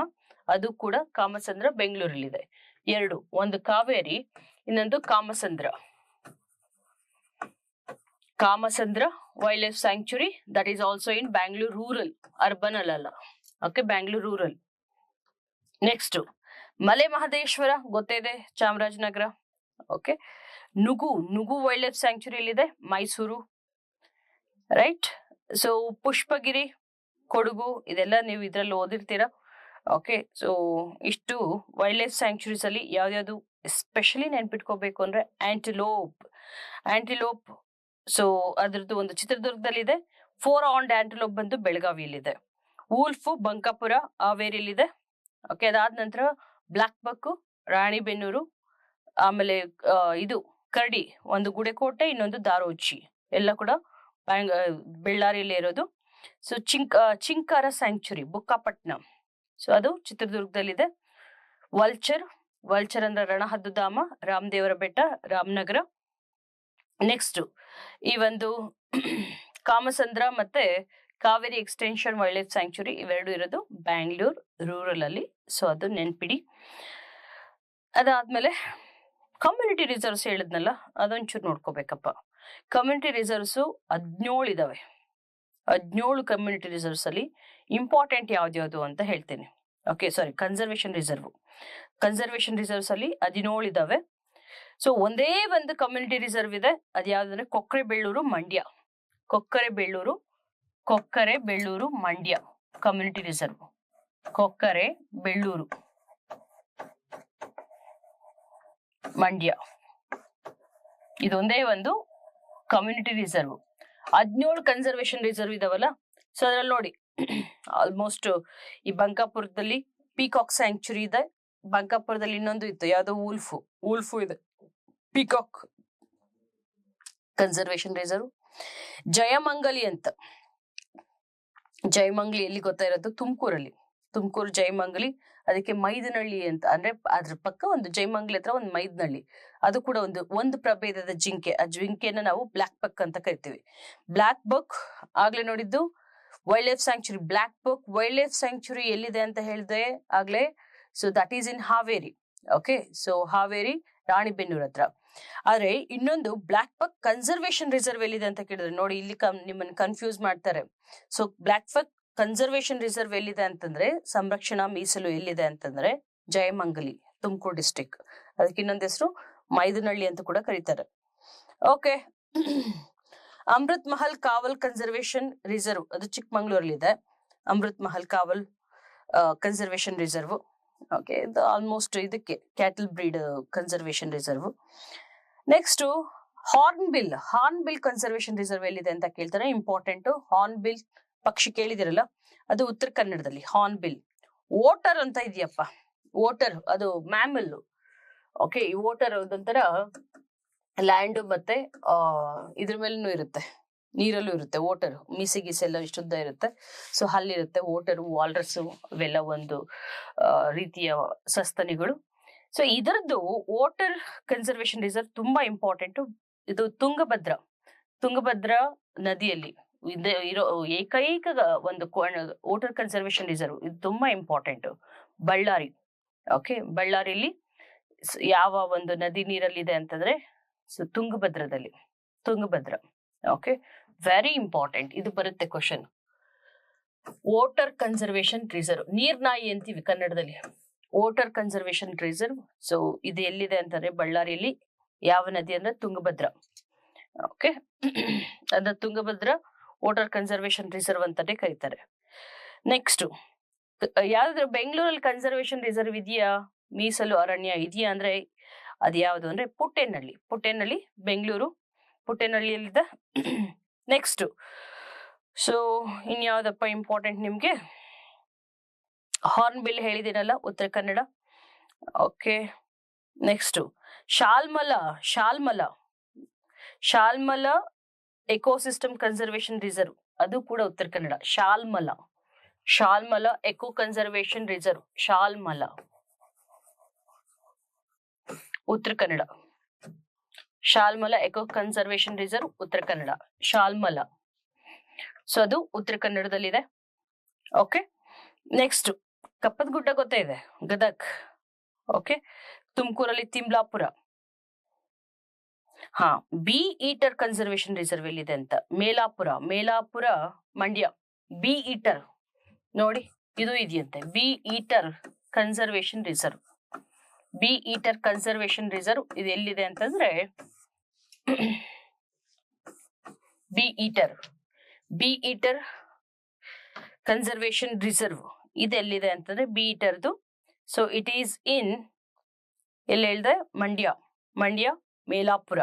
ಅದು ಕೂಡ ಕಾಮಸಂದ್ರ ಬೆಂಗಳೂರಲ್ಲಿದೆ. ಎರಡು, ಒಂದು ಕಾವೇರಿ, ಇನ್ನೊಂದು Kamasandra wildlife sanctuary. That is also in Bangalore rural, urban ಅಲ್ಲ. Okay, Bangalore rural. Next Male Mahadeshwara ಗೊತ್ತಿದೆ, Chamarajanagar. Okay, Nugu wildlife sanctuary ಎಲ್ಲಿದೆ, ಮೈಸೂರು. ರೈಟ್. ಸೊ ಪುಷ್ಪಗಿರಿ, ಕೊಡಗು, ಇದೆಲ್ಲ ನೀವು ಇದ್ರಲ್ಲಿ ಓದಿರ್ತೀರಾ. ಓಕೆ, ಸೊ ಇಷ್ಟು ವೈಲ್ಡ್ ಲೈಫ್ ಸ್ಯಾಂಕ್ಚುರೀಸ್ ಅಲ್ಲಿ ಯಾವ್ದಾವ್ದು ಎಸ್ಪೆಷಲಿ ನೆನ್ಪಿಟ್ಕೋಬೇಕು ಅಂದ್ರೆ ಆಂಟಿಲೋಪ್. ಸೊ ಅದ್ರದ್ದು ಒಂದು ಚಿತ್ರದುರ್ಗದಲ್ಲಿದೆ. 4 ಆರ್ಮ್ಡ್ ಆಂಟಿಲೋಪ್ ಬಂದು ಬೆಳಗಾವಿಯಲ್ಲಿದೆ. ವೂಲ್ಫ್ ಬಂಕಾಪುರ, ಹಾವೇರಿಯಲ್ಲಿದೆ. ಓಕೆ, ಅದಾದ ನಂತರ ಬ್ಲಾಕ್ ಬಕ್ ರಾಣಿಬೆನ್ನೂರು. ಆಮೇಲೆ ಇದು ಕರಡಿ, ಒಂದು ಗುಡೆಕೋಟೆ, ಇನ್ನೊಂದು ದಾರೋಚಿ, ಎಲ್ಲ ಕೂಡ ಬೆಳ್ಳಾರಿಯಲ್ಲಿ ಇರೋದು. ಸೊ ಚಿಂಕಾರ ಸ್ಯಾಂಕ್ಚುರಿ ಬುಕ್ಕಾಪಟ್ನ, ಸೊ ಅದು ಚಿತ್ರದುರ್ಗದಲ್ಲಿದೆ. ವಲ್ಚರ್ ಅಂದ್ರೆ ರಣಹದ್ದುಧಾಮ, ರಾಮದೇವರ ಬೆಟ್ಟ, ರಾಮನಗರ. ನೆಕ್ಸ್ಟ್ ಈ ಒಂದು ಕಾಮಸಂದ್ರ ಮತ್ತೆ Kaveri extension wildlife sanctuary ಇವೆರಡು ಇರೋದು ಬ್ಯಾಂಗ್ಳೂರ್ ರೂರಲ್ ಅಲ್ಲಿ. ಸೊ ಅದು ನೆನ್ಪಿಡಿ. ಅದಾದ್ಮೇಲೆ ಕಮ್ಯುನಿಟಿ ರಿಸರ್ವ್ಸ್ ಹೇಳಿದ್ನಲ್ಲ, ಅದೊಂಚೂರು ನೋಡ್ಕೋಬೇಕಪ್ಪ. ಕಮ್ಯುನಿಟಿ ರಿಸರ್ವ್ಸ್ 17 ಇದಾವೆ. 17 ಕಮ್ಯುನಿಟಿ ರಿಸರ್ವ್ಸ್ ಅಲ್ಲಿ ಇಂಪಾರ್ಟೆಂಟ್ ಯಾವ್ದ್ಯಾವ್ದು ಅಂತ ಹೇಳ್ತೇನೆ. ಓಕೆ, ಸಾರಿ, ಕನ್ಸರ್ವೇಷನ್ ರಿಸರ್ವ್ಸ್ ಅಲ್ಲಿ 17 ಇದಾವೆ. ಸೊ ಒಂದೇ ಒಂದು ಕಮ್ಯುನಿಟಿ ರಿಸರ್ವ್ ಇದೆ, ಅದು ಯಾವ್ದಂದ್ರೆ ಕೊಕ್ಕರೆಬೆಳ್ಳೂರು ಮಂಡ್ಯ ಕಮ್ಯುನಿಟಿ ರಿಸರ್ವ್. ಕೊಕ್ಕರೆಬೆಳ್ಳೂರು ಮಂಡ್ಯ, ಇದೊಂದೇ ಒಂದು ಕಮ್ಯುನಿಟಿ ರಿಸರ್ವ್. 17 ಕನ್ಸರ್ವೇಷನ್ ರಿಸರ್ವ್ ಇದಾವಲ್ಲ. ಸೊ ಅದ್ರಲ್ಲಿ ನೋಡಿ, ಆಲ್ಮೋಸ್ಟ್ ಈ ಬಂಕಾಪುರದಲ್ಲಿ ಪೀಕಾಕ್ ಸ್ಯಾಂಕ್ಚುರಿ ಇದೆ. ಬಂಕಾಪುರದಲ್ಲಿ ಇನ್ನೊಂದು ಇತ್ತು, ಯಾವ್ದೋ ವೂಲ್ಫು ಇದೆ. Peacock conservation reserve. ಜಯಮಂಗಲಿ ಎಲ್ಲಿ ಗೊತ್ತಾ ಇರೋದು, ತುಮಕೂರು ಜಯಮಂಗಲಿ. ಅದಕ್ಕೆ ಮೈದನಹಳ್ಳಿ ಅಂತ, ಅಂದ್ರೆ ಅದ್ರ ಪಕ್ಕ ಒಂದು ಜಯಮಂಗಲಿ ಹತ್ರ ಒಂದು ಮೈದನಹಳ್ಳಿ, ಅದು ಕೂಡ ಒಂದು ಪ್ರಭೇದದ ಜಿಂಕೆ. ಆ ಜಿಂಕೆನ ನಾವು ಬ್ಲಾಕ್ ಬಕ್ ಅಂತ ಕರಿತೀವಿ. ಬ್ಲಾಕ್ ಬಕ್ ಆಗ್ಲೇ ನೋಡಿದ್ದು wildlife sanctuary. Blackbuck wildlife sanctuary ಎಲ್ಲಿದೆ ಅಂತ ಹೇಳಿದೆ ಆಗ್ಲೇ. So that is in Haveri. Okay, so Haveri Ranebennur ಹತ್ರ. ಆದ್ರೆ ಇನ್ನೊಂದು ಬ್ಲಾಕ್ ಬಕ್ ಕನ್ಸರ್ವೇಷನ್ ರಿಸರ್ವ್ ಎಲ್ಲಿದೆ ಅಂತ ಕೇಳಿದ್ರೆ ನೋಡಿ, ಇಲ್ಲಿ ನಿಮ್ಮನ್ನ ಕನ್ಫ್ಯೂಸ್ ಮಾಡ್ತಾರೆ. ಸೊ ಬ್ಲಾಕ್ ಬಕ್ ಕನ್ಸರ್ವೇಷನ್ ರಿಸರ್ವ್ ಎಲ್ಲಿದೆ ಅಂತಂದ್ರೆ, ಸಂರಕ್ಷಣಾ ಮೀಸಲು ಎಲ್ಲಿದೆ ಅಂತಂದ್ರೆ ಜಯಮಂಗಲಿ, ತುಮಕೂರು ಡಿಸ್ಟ್ರಿಕ್ಟ್. ಅದಕ್ಕೆ ಇನ್ನೊಂದು ಹೆಸರು ಮೈದನಹಳ್ಳಿ ಅಂತ ಕೂಡ ಕರೀತಾರೆ. Okay, Amrit Mahal Kaval conservation reserve, ಅದು ಚಿಕ್ಕಮಂಗ್ಳೂರಲ್ಲಿ ಇದೆ. Amrit Mahal Kaval conservation reserve. Okay, ಇದು ಆಲ್ಮೋಸ್ಟ್ ಇದಕ್ಕೆ cattle breed conservation reserve. Next hornbill conservation reserve ಎಲ್ಲಿದೆ ಅಂತ ಕೇಳ್ತಾರೆ. ಇಂಪಾರ್ಟೆಂಟ್. ಹಾರ್ನ್ಬಿಲ್ ಪಕ್ಷಿ ಕೇಳಿದಿರಲ್ಲ, ಅದು ಉತ್ತರ ಕನ್ನಡದಲ್ಲಿ. ಹಾರ್ನ್ಬಿಲ್. ಓಟರ್ ಅಂತ ಇದೆಯಪ್ಪ, ಓಟರ್ ಅದು ಮ್ಯಾಮಲ್. ಓಕೆ, ಈ ಓಟರ್ ಅದೊಂಥರ ಲ್ಯಾಂಡ್ ಮತ್ತೆ ಇದ್ರ ಮೇಲೂ ಇರುತ್ತೆ, ನೀರಲ್ಲೂ ಇರುತ್ತೆ. ಓಟರ್ ಮೀಸೆ ಗೀಸೆಲ್ಲ ಇಷ್ಟುದ್ದ ಇರುತ್ತೆ. ಸೊ ಅಲ್ಲಿರುತ್ತೆ ಓಟರು, ವಾಲ್ರಸ್, ಇವೆಲ್ಲ ಒಂದು ರೀತಿಯ ಸಸ್ತನಿಗಳು. ಸೊ ಇದರದ್ದು ವಾಟರ್ ಕನ್ಸರ್ವೇಷನ್ ರಿಸರ್ವ್ ತುಂಬಾ ಇಂಪಾರ್ಟೆಂಟ್. ಇದು ತುಂಗಭದ್ರಾ ನದಿಯಲ್ಲಿ ಇರೋ ಏಕೈಕ ಒಂದು ವಾಟರ್ ಕನ್ಸರ್ವೇಷನ್ ರಿಸರ್ವ್. ಇದು ತುಂಬಾ ಇಂಪಾರ್ಟೆಂಟ್. ಬಳ್ಳಾರಿ. ಓಕೆ, ಬಳ್ಳಾರಿಯಲ್ಲಿ ಯಾವ ಒಂದು ನದಿ ನೀರಲ್ಲಿದೆ ಅಂತಂದ್ರೆ ತುಂಗಭದ್ರಾ. Okay, very important. ಇದು ಬರುತ್ತೆ ಕ್ವಶನ್. ವಾಟರ್ ಕನ್ಸರ್ವೇಷನ್ ರಿಸರ್ವ್, ನೀರ್ನಾಯಿ ಅಂತೀವಿ ಕನ್ನಡದಲ್ಲಿ. Water conservation reserve. ಸೊ ಇದು ಎಲ್ಲಿದೆ ಅಂತಂದ್ರೆ ಬಳ್ಳಾರಿಯಲ್ಲಿ. ಯಾವ ನದಿ ಅಂದ್ರೆ ತುಂಗಭದ್ರಾ. ಓಕೆ, ಅದ ತುಂಗಭದ್ರಾ ವಾಟರ್ ಕನ್ಸರ್ವೇಷನ್ ರಿಸರ್ವ್ ಅಂತಾನೆ ಕರೀತಾರೆ. ನೆಕ್ಸ್ಟ್, ಯಾವ್ದಾದ್ರು ಬೆಂಗಳೂರಲ್ಲಿ ಕನ್ಸರ್ವೇಷನ್ ರಿಸರ್ವ್ ಇದೆಯಾ, ಮೀಸಲು ಅರಣ್ಯ ಇದೆಯಾ ಅಂದ್ರೆ ಅದು ಯಾವುದು ಅಂದ್ರೆ ಪುಟ್ಟೇನಹಳ್ಳಿ ಬೆಂಗಳೂರು, ಪುಟ್ಟೇನಹಳ್ಳಿಯಲ್ಲಿದೆ. ನೆಕ್ಸ್ಟ್, ಸೊ ಇನ್ಯಾವುದಪ್ಪ ಇಂಪಾರ್ಟೆಂಟ್ ನಿಮ್ಗೆ? ಹಾರ್ನ್ಬಿಲ್ ಹೇಳಿದಿನಲ್ಲ, Uttara Kannada. Okay, next Shalmala ecosystem conservation reserve, ಅದು ಕೂಡ Uttara Kannada. Shalmala eco conservation reserve, Shalmala Uttara Kannada. Shalmala eco conservation reserve Uttara Kannada, Shalmala. So ಅದು ಉತ್ತರ ಕನ್ನಡದಲ್ಲಿದೆ. ಓಕೆ, ನೆಕ್ಸ್ಟ್ ಕಪ್ಪದ ಗುಡ್ಡ ಗೊತ್ತೇ ಇದೆ, ಗದಗ್. ಓಕೆ, ತುಮಕೂರಲ್ಲಿ Timlapura. B eater conservation reserve ಎಲ್ಲಿದೆ ಅಂತ, ಮೇಲಾಪುರ ಮಂಡ್ಯ. ಬಿ ಈಟರ್ ನೋಡಿ, ಇದು ಇದೆಯಂತೆ, ಬಿ ಈಟರ್ ಕನ್ಸರ್ವೇಷನ್ ರಿಸರ್ವ್. ಇದು ಎಲ್ಲಿದೆ ಅಂತಂದ್ರೆ ಬಿ ಈಟರ್ ಕನ್ಸರ್ವೇಷನ್ ರಿಸರ್ವ್ ಇದೆಲ್ಲಿದೆ ಅಂತಂದ್ರೆ ಬಿ ಈಟರ್ದು. ಸೊ ಇಟ್ ಈಸ್ ಇನ್ ಎಲ್ಲಿ ಹೇಳಿದೆ, ಮಂಡ್ಯ ಮೇಲಾಪುರ.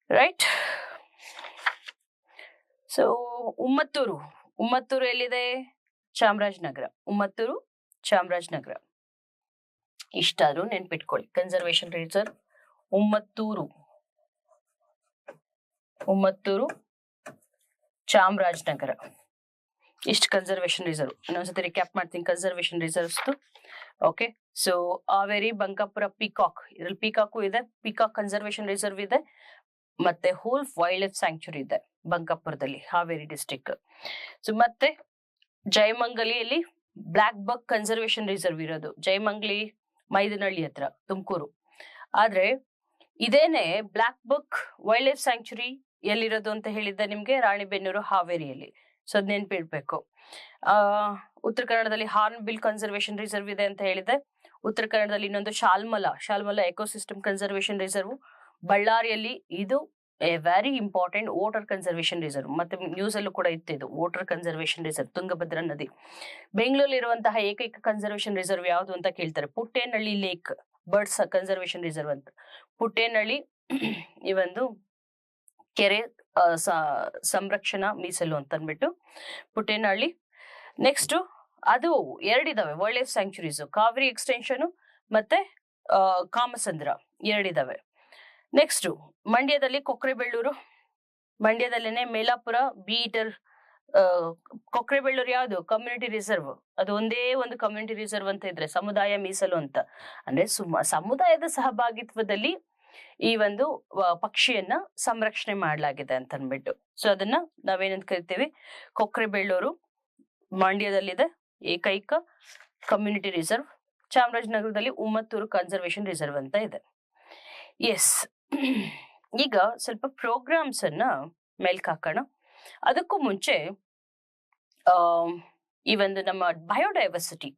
ರೈಟ್. ಸೊ ಉಮ್ಮತ್ತೂರು ಎಲ್ಲಿದೆ, ಚಾಮರಾಜನಗರ. ಇಷ್ಟಾದ್ರೂ ನೆನ್ಪಿಟ್ಕೊಳ್ಳಿ. Conservation reserve Ummathur Chamarajanagar. ಇಷ್ಟು ಕನ್ಸರ್ವೇಷನ್ ರಿಸರ್ವ್. ಇನ್ನೊಂದ್ಸತಿ ರಿಕ್ಯಾಪ್ ಮಾಡ್ತೀನಿ conservation reserves. Okay, so Haveri, Bankapur, peacock. ಇದ್ರಲ್ಲಿ ಪೀಕಾಕು ಇದೆ, ಪೀಕಾಕ್ ಕನ್ಸರ್ವೇಷನ್ ರಿಸರ್ವ್ ಇದೆ. ಮತ್ತೆ ಹೋಲ್ಫ್ ವೈಲ್ಡ್ ಲೈಫ್ ಸ್ಯಾಂಕ್ಚುರಿ ಇದೆ ಬಂಕಾಪುರದಲ್ಲಿ, ಹಾವೇರಿ ಡಿಸ್ಟ್ರಿಕ್ಟ್. ಸೊ ಮತ್ತೆ ಜಯಮಂಗಲಿಯಲ್ಲಿ ಬ್ಲಾಕ್ ಬಕ್ ಕನ್ಸರ್ವೇಷನ್ ರಿಸರ್ವ್ ಇರೋದು, ಜಯಮಂಗಲಿ ಮೈದನಹಳ್ಳಿ ಹತ್ರ, ತುಮಕೂರು. ಆದ್ರೆ ಇದೇನೆ ಬ್ಲಾಕ್ ಬಕ್ ವೈಲ್ಡ್ ಲೈಫ್ ಸ್ಯಾಂಕ್ಚುರಿ ಎಲ್ಲಿರೋದು ಅಂತ ಹೇಳಿದ್ದೆ ನಿಮ್ಗೆ, ರಾಣಿಬೆನ್ನೂರು, ಹಾವೇರಿಯಲ್ಲಿ. ಸೊ ಅದ್ ನೆನ್ಪಿಡ್ಬೇಕು. ಉತ್ತರ ಕನ್ನಡದಲ್ಲಿ ಹಾರ್ನ್ಬಿಲ್ ಕನ್ಸರ್ವೇಷನ್ ರಿಸರ್ವ್ ಇದೆ ಅಂತ ಹೇಳಿದೆ. ಉತ್ತರ ಕನ್ನಡದಲ್ಲಿ ಇನ್ನೊಂದು ಶಾಲ್ಮಲ ಎಕೋಸಿಸ್ಟಮ್ ಕನ್ಸರ್ವೇಷನ್ ರಿಸರ್ವ್. ಬಳ್ಳಾರಿಯಲ್ಲಿ ಇದು very important water conservation reserve. ಮತ್ತೆ ನ್ಯೂಸ್ ಅಲ್ಲೂ ಕೂಡ ಇತ್ತು ಇದು, ವಾಟರ್ ಕನ್ಸರ್ವೇಷನ್ ರಿಸರ್ವ್, ತುಂಗಭದ್ರಾ ನದಿ. ಬೆಂಗಳೂರಲ್ಲಿ ಇರುವಂತಹ ಏಕೈಕ ಕನ್ಸರ್ವೇಷನ್ ರಿಸರ್ವ್ ಯಾವುದು ಅಂತ ಕೇಳ್ತಾರೆ, Puttenahalli lake birds conservation reserve ಅಂತ. ಪುಟ್ಟೇನಹಳ್ಳಿ ಈ ಒಂದು ಕೆರೆ ಸಂರಕ್ಷಣಾ ಮೀಸಲು ಅಂತ ಅಂದ್ಬಿಟ್ಟು ಪುಟ್ಟೇನಹಳ್ಳಿ. ನೆಕ್ಸ್ಟ್ ಅದು ಎರಡಿದಾವೆ wildlife sanctuaries, Kaveri extension ಮತ್ತೆ ಕಾಮಸಂದ್ರ ಎರಡಿದಾವೆ. ನೆಕ್ಸ್ಟ್ ಮಂಡ್ಯದಲ್ಲಿ ಕೊಕ್ರೆಬೆಳ್ಳೂರು, ಮಂಡ್ಯದಲ್ಲೇನೆ ಮೇಲಾಪುರ, ಬಿ ಈಟರ್. ಕೊಕ್ರೆಬೆಳ್ಳೂರು ಯಾವುದು, ಕಮ್ಯುನಿಟಿ ರಿಸರ್ವ್. ಅದು ಒಂದೇ ಒಂದು ಕಮ್ಯುನಿಟಿ ರಿಸರ್ವ್ ಅಂತ ಇದ್ರೆ ಸಮುದಾಯ ಮೀಸಲು ಅಂತ, ಅಂದ್ರೆ ಸಮುದಾಯದ ಸಹಭಾಗಿತ್ವದಲ್ಲಿ ಈ ಒಂದು ಪಕ್ಷಿಯನ್ನ ಸಂರಕ್ಷಣೆ ಮಾಡಲಾಗಿದೆ ಅಂತ ಅನ್ಬಿಟ್ಟು. ಸೊ ಅದನ್ನ ನಾವೇನಂತ ಕರಿತೀವಿ, ಕೊಕ್ರೆಬೆಳ್ಳೂರು ಮಂಡ್ಯದಲ್ಲಿದೆ ಏಕೈಕ ಕಮ್ಯುನಿಟಿ ರಿಸರ್ವ್. ಚಾಮರಾಜನಗರದಲ್ಲಿ ಉಮ್ಮತ್ತೂರು ಕನ್ಸರ್ವೇಷನ್ ರಿಸರ್ವ್ ಅಂತ ಇದೆ. ಎಸ್, ಈಗ ಸ್ವಲ್ಪ ಪ್ರೋಗ್ರಾಮ್ಸ್ ಅನ್ನ ಮೇಲ್ಕ್ ಹಾಕೋಣ. ಅದಕ್ಕೂ ಮುಂಚೆ ಈ ಒಂದು ನಮ್ಮ ಬಯೋಡೈವರ್ಸಿಟಿ,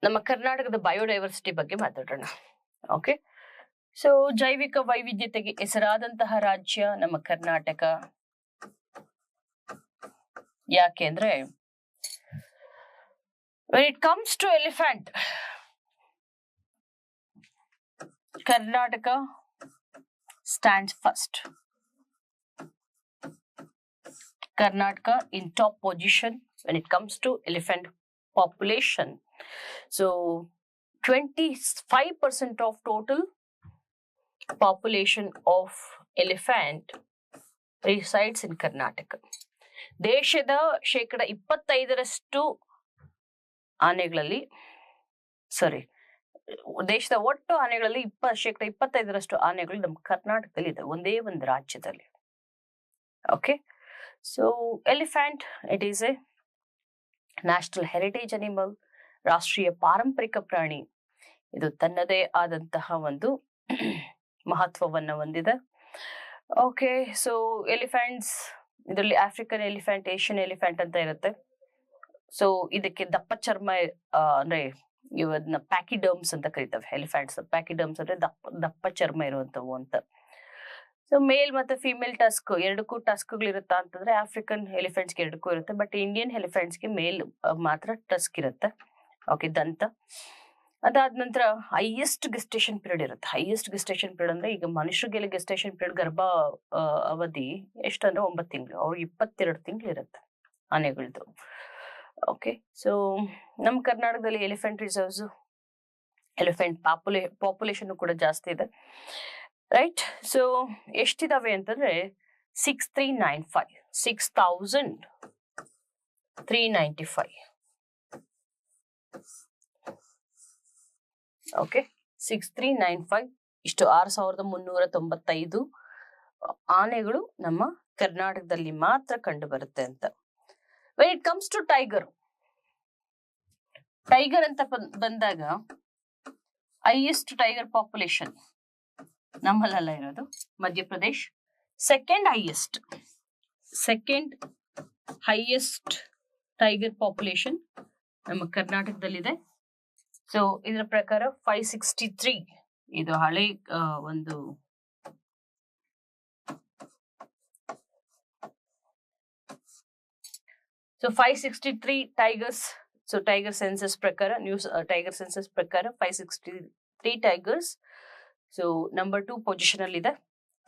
ನಮ್ಮ ಕರ್ನಾಟಕದ ಬಯೋಡೈವರ್ಸಿಟಿ ಬಗ್ಗೆ ಮಾತಾಡೋಣ. ಓಕೆ, ಸೊ ಜೈವಿಕ ವೈವಿಧ್ಯತೆಗೆ ಹೆಸರಾದಂತಹ ರಾಜ್ಯ ನಮ್ಮ ಕರ್ನಾಟಕ. ಯಾಕೆಂದ್ರೆ When it comes to elephant, Karnataka stands first. Karnataka in top position when it comes to elephant population. So 25% of total population of elephant resides in Karnataka. ದೇಶದ 25% ಆನೆಗಳಲ್ಲಿ ದೇಶದ ಒಟ್ಟು ಆನೆಗಳಲ್ಲಿ 25% ಆನೆಗಳು ನಮ್ಮ ಕರ್ನಾಟಕದಲ್ಲಿ ಇದೆ, ಒಂದೇ ಒಂದು ರಾಜ್ಯದಲ್ಲಿ. Okay, so elephant it is A national heritage animal, ರಾಷ್ಟ್ರೀಯ ಪಾರಂಪರಿಕ ಪ್ರಾಣಿ. ಇದು ತನ್ನದೇ ಆದಂತಹ ಒಂದು ಮಹತ್ವವನ್ನ ಹೊಂದಿದೆ. ಓಕೆ, ಸೊ ಎಲಿಫೆಂಟ್ಸ್ ಇದರಲ್ಲಿ ಆಫ್ರಿಕನ್ ಎಲಿಫೆಂಟ್, ಏಷ್ಯನ್ ಎಲಿಫೆಂಟ್ ಅಂತ ಇರುತ್ತೆ. ಸೊ ಇದಕ್ಕೆ ದಪ್ಪ ಚರ್ಮ ಅಂದ್ರೆ ಇವನ್ನ ಪ್ಯಾಕಿಡರ್ಮ್ಸ್ ಅಂತ ಕರೀತವೆ. ಎಲಿಫೆಂಟ್ಸ್ ಪ್ಯಾಕಿಡರ್ಮ್ಸ್ ಅಂದ್ರೆ ದಪ್ಪ ಚರ್ಮ ಇರುವಂತವು ಅಂತ. ಸೊ ಮೇಲ್ ಮತ್ತೆ ಫಿಮೇಲ್ ಟಸ್ಕ್ ಎರಡಕ್ಕೂ ಟಸ್ಕ್ಗಳು ಇರುತ್ತಾ ಅಂತಂದ್ರೆ ಆಫ್ರಿಕನ್ ಎಲಿಫೆಂಟ್ಸ್ಗೆ ಎರಡಕ್ಕೂ ಇರುತ್ತೆ, ಬಟ್ ಇಂಡಿಯನ್ ಎಲಿಫೆಂಟ್ಸ್ಗೆ ಮೇಲ್ ಮಾತ್ರ ಟಸ್ಕ್ ಇರುತ್ತೆ. ಓಕೆ, ದಂತ. ಅದಾದ ನಂತರ ಹೈಯೆಸ್ಟ್ ಗೆಸ್ಟೇಷನ್ ಪೀರಿಯಡ್ ಇರುತ್ತೆ. ಹೈಯೆಸ್ಟ್ ಗೆಸ್ಟೇಷನ್ ಪೀರಿಯಡ್ ಅಂದ್ರೆ ಈಗ ಮನುಷ್ಯರಿಗೆಲ್ಲ ಗೆಸ್ಟೇಷನ್ ಪೀರಿಯಡ್ ಗರ್ಭ ಅವಧಿ ಎಷ್ಟಂದ್ರೆ 9 ತಿಂಗಳು, ಅವ್ರಿಗೆ 22 ತಿಂಗಳು ಇರುತ್ತೆ ಆನೆಗಳದ್ದು. ಓಕೆ, ಸೊ ನಮ್ಮ ಕರ್ನಾಟಕದಲ್ಲಿ ಎಲಿಫೆಂಟ್ ರಿಸರ್ವ್ಸ್, ಎಲಿಫೆಂಟ್ ಪಾಪ್ಯುಲೇಷನ್ ಕೂಡ ಜಾಸ್ತಿ ಇದೆ, ರೈಟ್? ಸೊ ಎಷ್ಟಿದಾವೆ ಅಂತಂದ್ರೆ 6395. ಓಕೆ, 6395 ಇಷ್ಟು 6395 ಆನೆಗಳು ನಮ್ಮ ಕರ್ನಾಟಕದಲ್ಲಿ ಮಾತ್ರ ಕಂಡು ಬರುತ್ತೆ ಅಂತ. When it comes to tiger ಅಂತ ಬಂದಾಗ ಹೈಯೆಸ್ಟ್ ಟೈಗರ್ ಪಾಪ್ಯುಲೇಷನ್ ನಮ್ಮಲ್ಲೆಲ್ಲ ಇರೋದು Madhya Pradesh. Second highest tiger population ನಮ್ಮ ಕರ್ನಾಟಕದಲ್ಲಿದೆ. ಸೊ ಇದರ ಪ್ರಕಾರ 563, ಇದು ಹಳೆ ಒಂದು so 563 tigers. So tiger census ಪ್ರಕಾರ, ಟೈಗರ್ ಸೆನ್ಸಸ್ ಪ್ರಕಾರ 563 ಟೈಗರ್ಸ್. ಸೊ ನಂಬರ್ 2 ಪೊಸಿಷನ್ ಅಲ್ಲಿ ಇದೆ.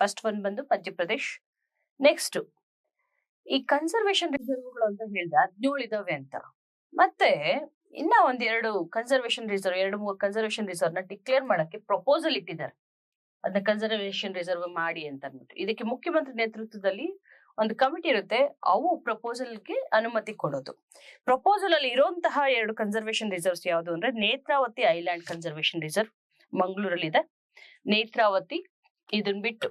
ಫಸ್ಟ್ ಒನ್ ಬಂದು ಮಧ್ಯಪ್ರದೇಶ್. ನೆಕ್ಸ್ಟ್ ಈ ಕನ್ಸರ್ವೇಷನ್ ರಿಸರ್ವ್ಗಳು ಅಂತ ಹೇಳಿದೆ 17 ಇದಾವೆ ಅಂತ. ಮತ್ತೆ ಇನ್ನ ಒಂದೆರಡು ಕನ್ಸರ್ವೇಷನ್ ರಿಸರ್ವ್, 2-3 ಕನ್ಸರ್ವೇಷನ್ ರಿಸರ್ವ್ ನ ಡಿಕ್ಲೇರ್ ಮಾಡಕ್ಕೆ ಪ್ರಪೋಸಲ್ ಇಟ್ಟಿದ್ದಾರೆ. ಅದನ್ನ ಕನ್ಸರ್ವೇಷನ್ ರಿಸರ್ವ್ ಮಾಡಿ ಅಂತ ಅಂದ್ಬಿಟ್ಟು. ಇದಕ್ಕೆ ಮುಖ್ಯಮಂತ್ರಿ ನೇತೃತ್ವದಲ್ಲಿ ಒಂದು ಕಮಿಟಿ ಇರುತ್ತೆ, ಅವು ಪ್ರಪೋಸಲ್ಗೆ ಅನುಮತಿ ಕೊಡೋದು. ಪ್ರಪೋಸಲ್ ಅಲ್ಲಿ ಇರುವಂತಹ 2 ಕನ್ಸರ್ವೇಷನ್ ರಿಸರ್ವ್ಸ್ ಯಾವುದು ಅಂದ್ರೆ ನೇತ್ರಾವತಿ ಐಲ್ಯಾಂಡ್ ಕನ್ಸರ್ವೇಷನ್ ರಿಸರ್ವ್ ಮಂಗಳೂರಲ್ಲಿ ಇದೆ. ನೇತ್ರಾವತಿ ಇದನ್ ಬಿಟ್ಟು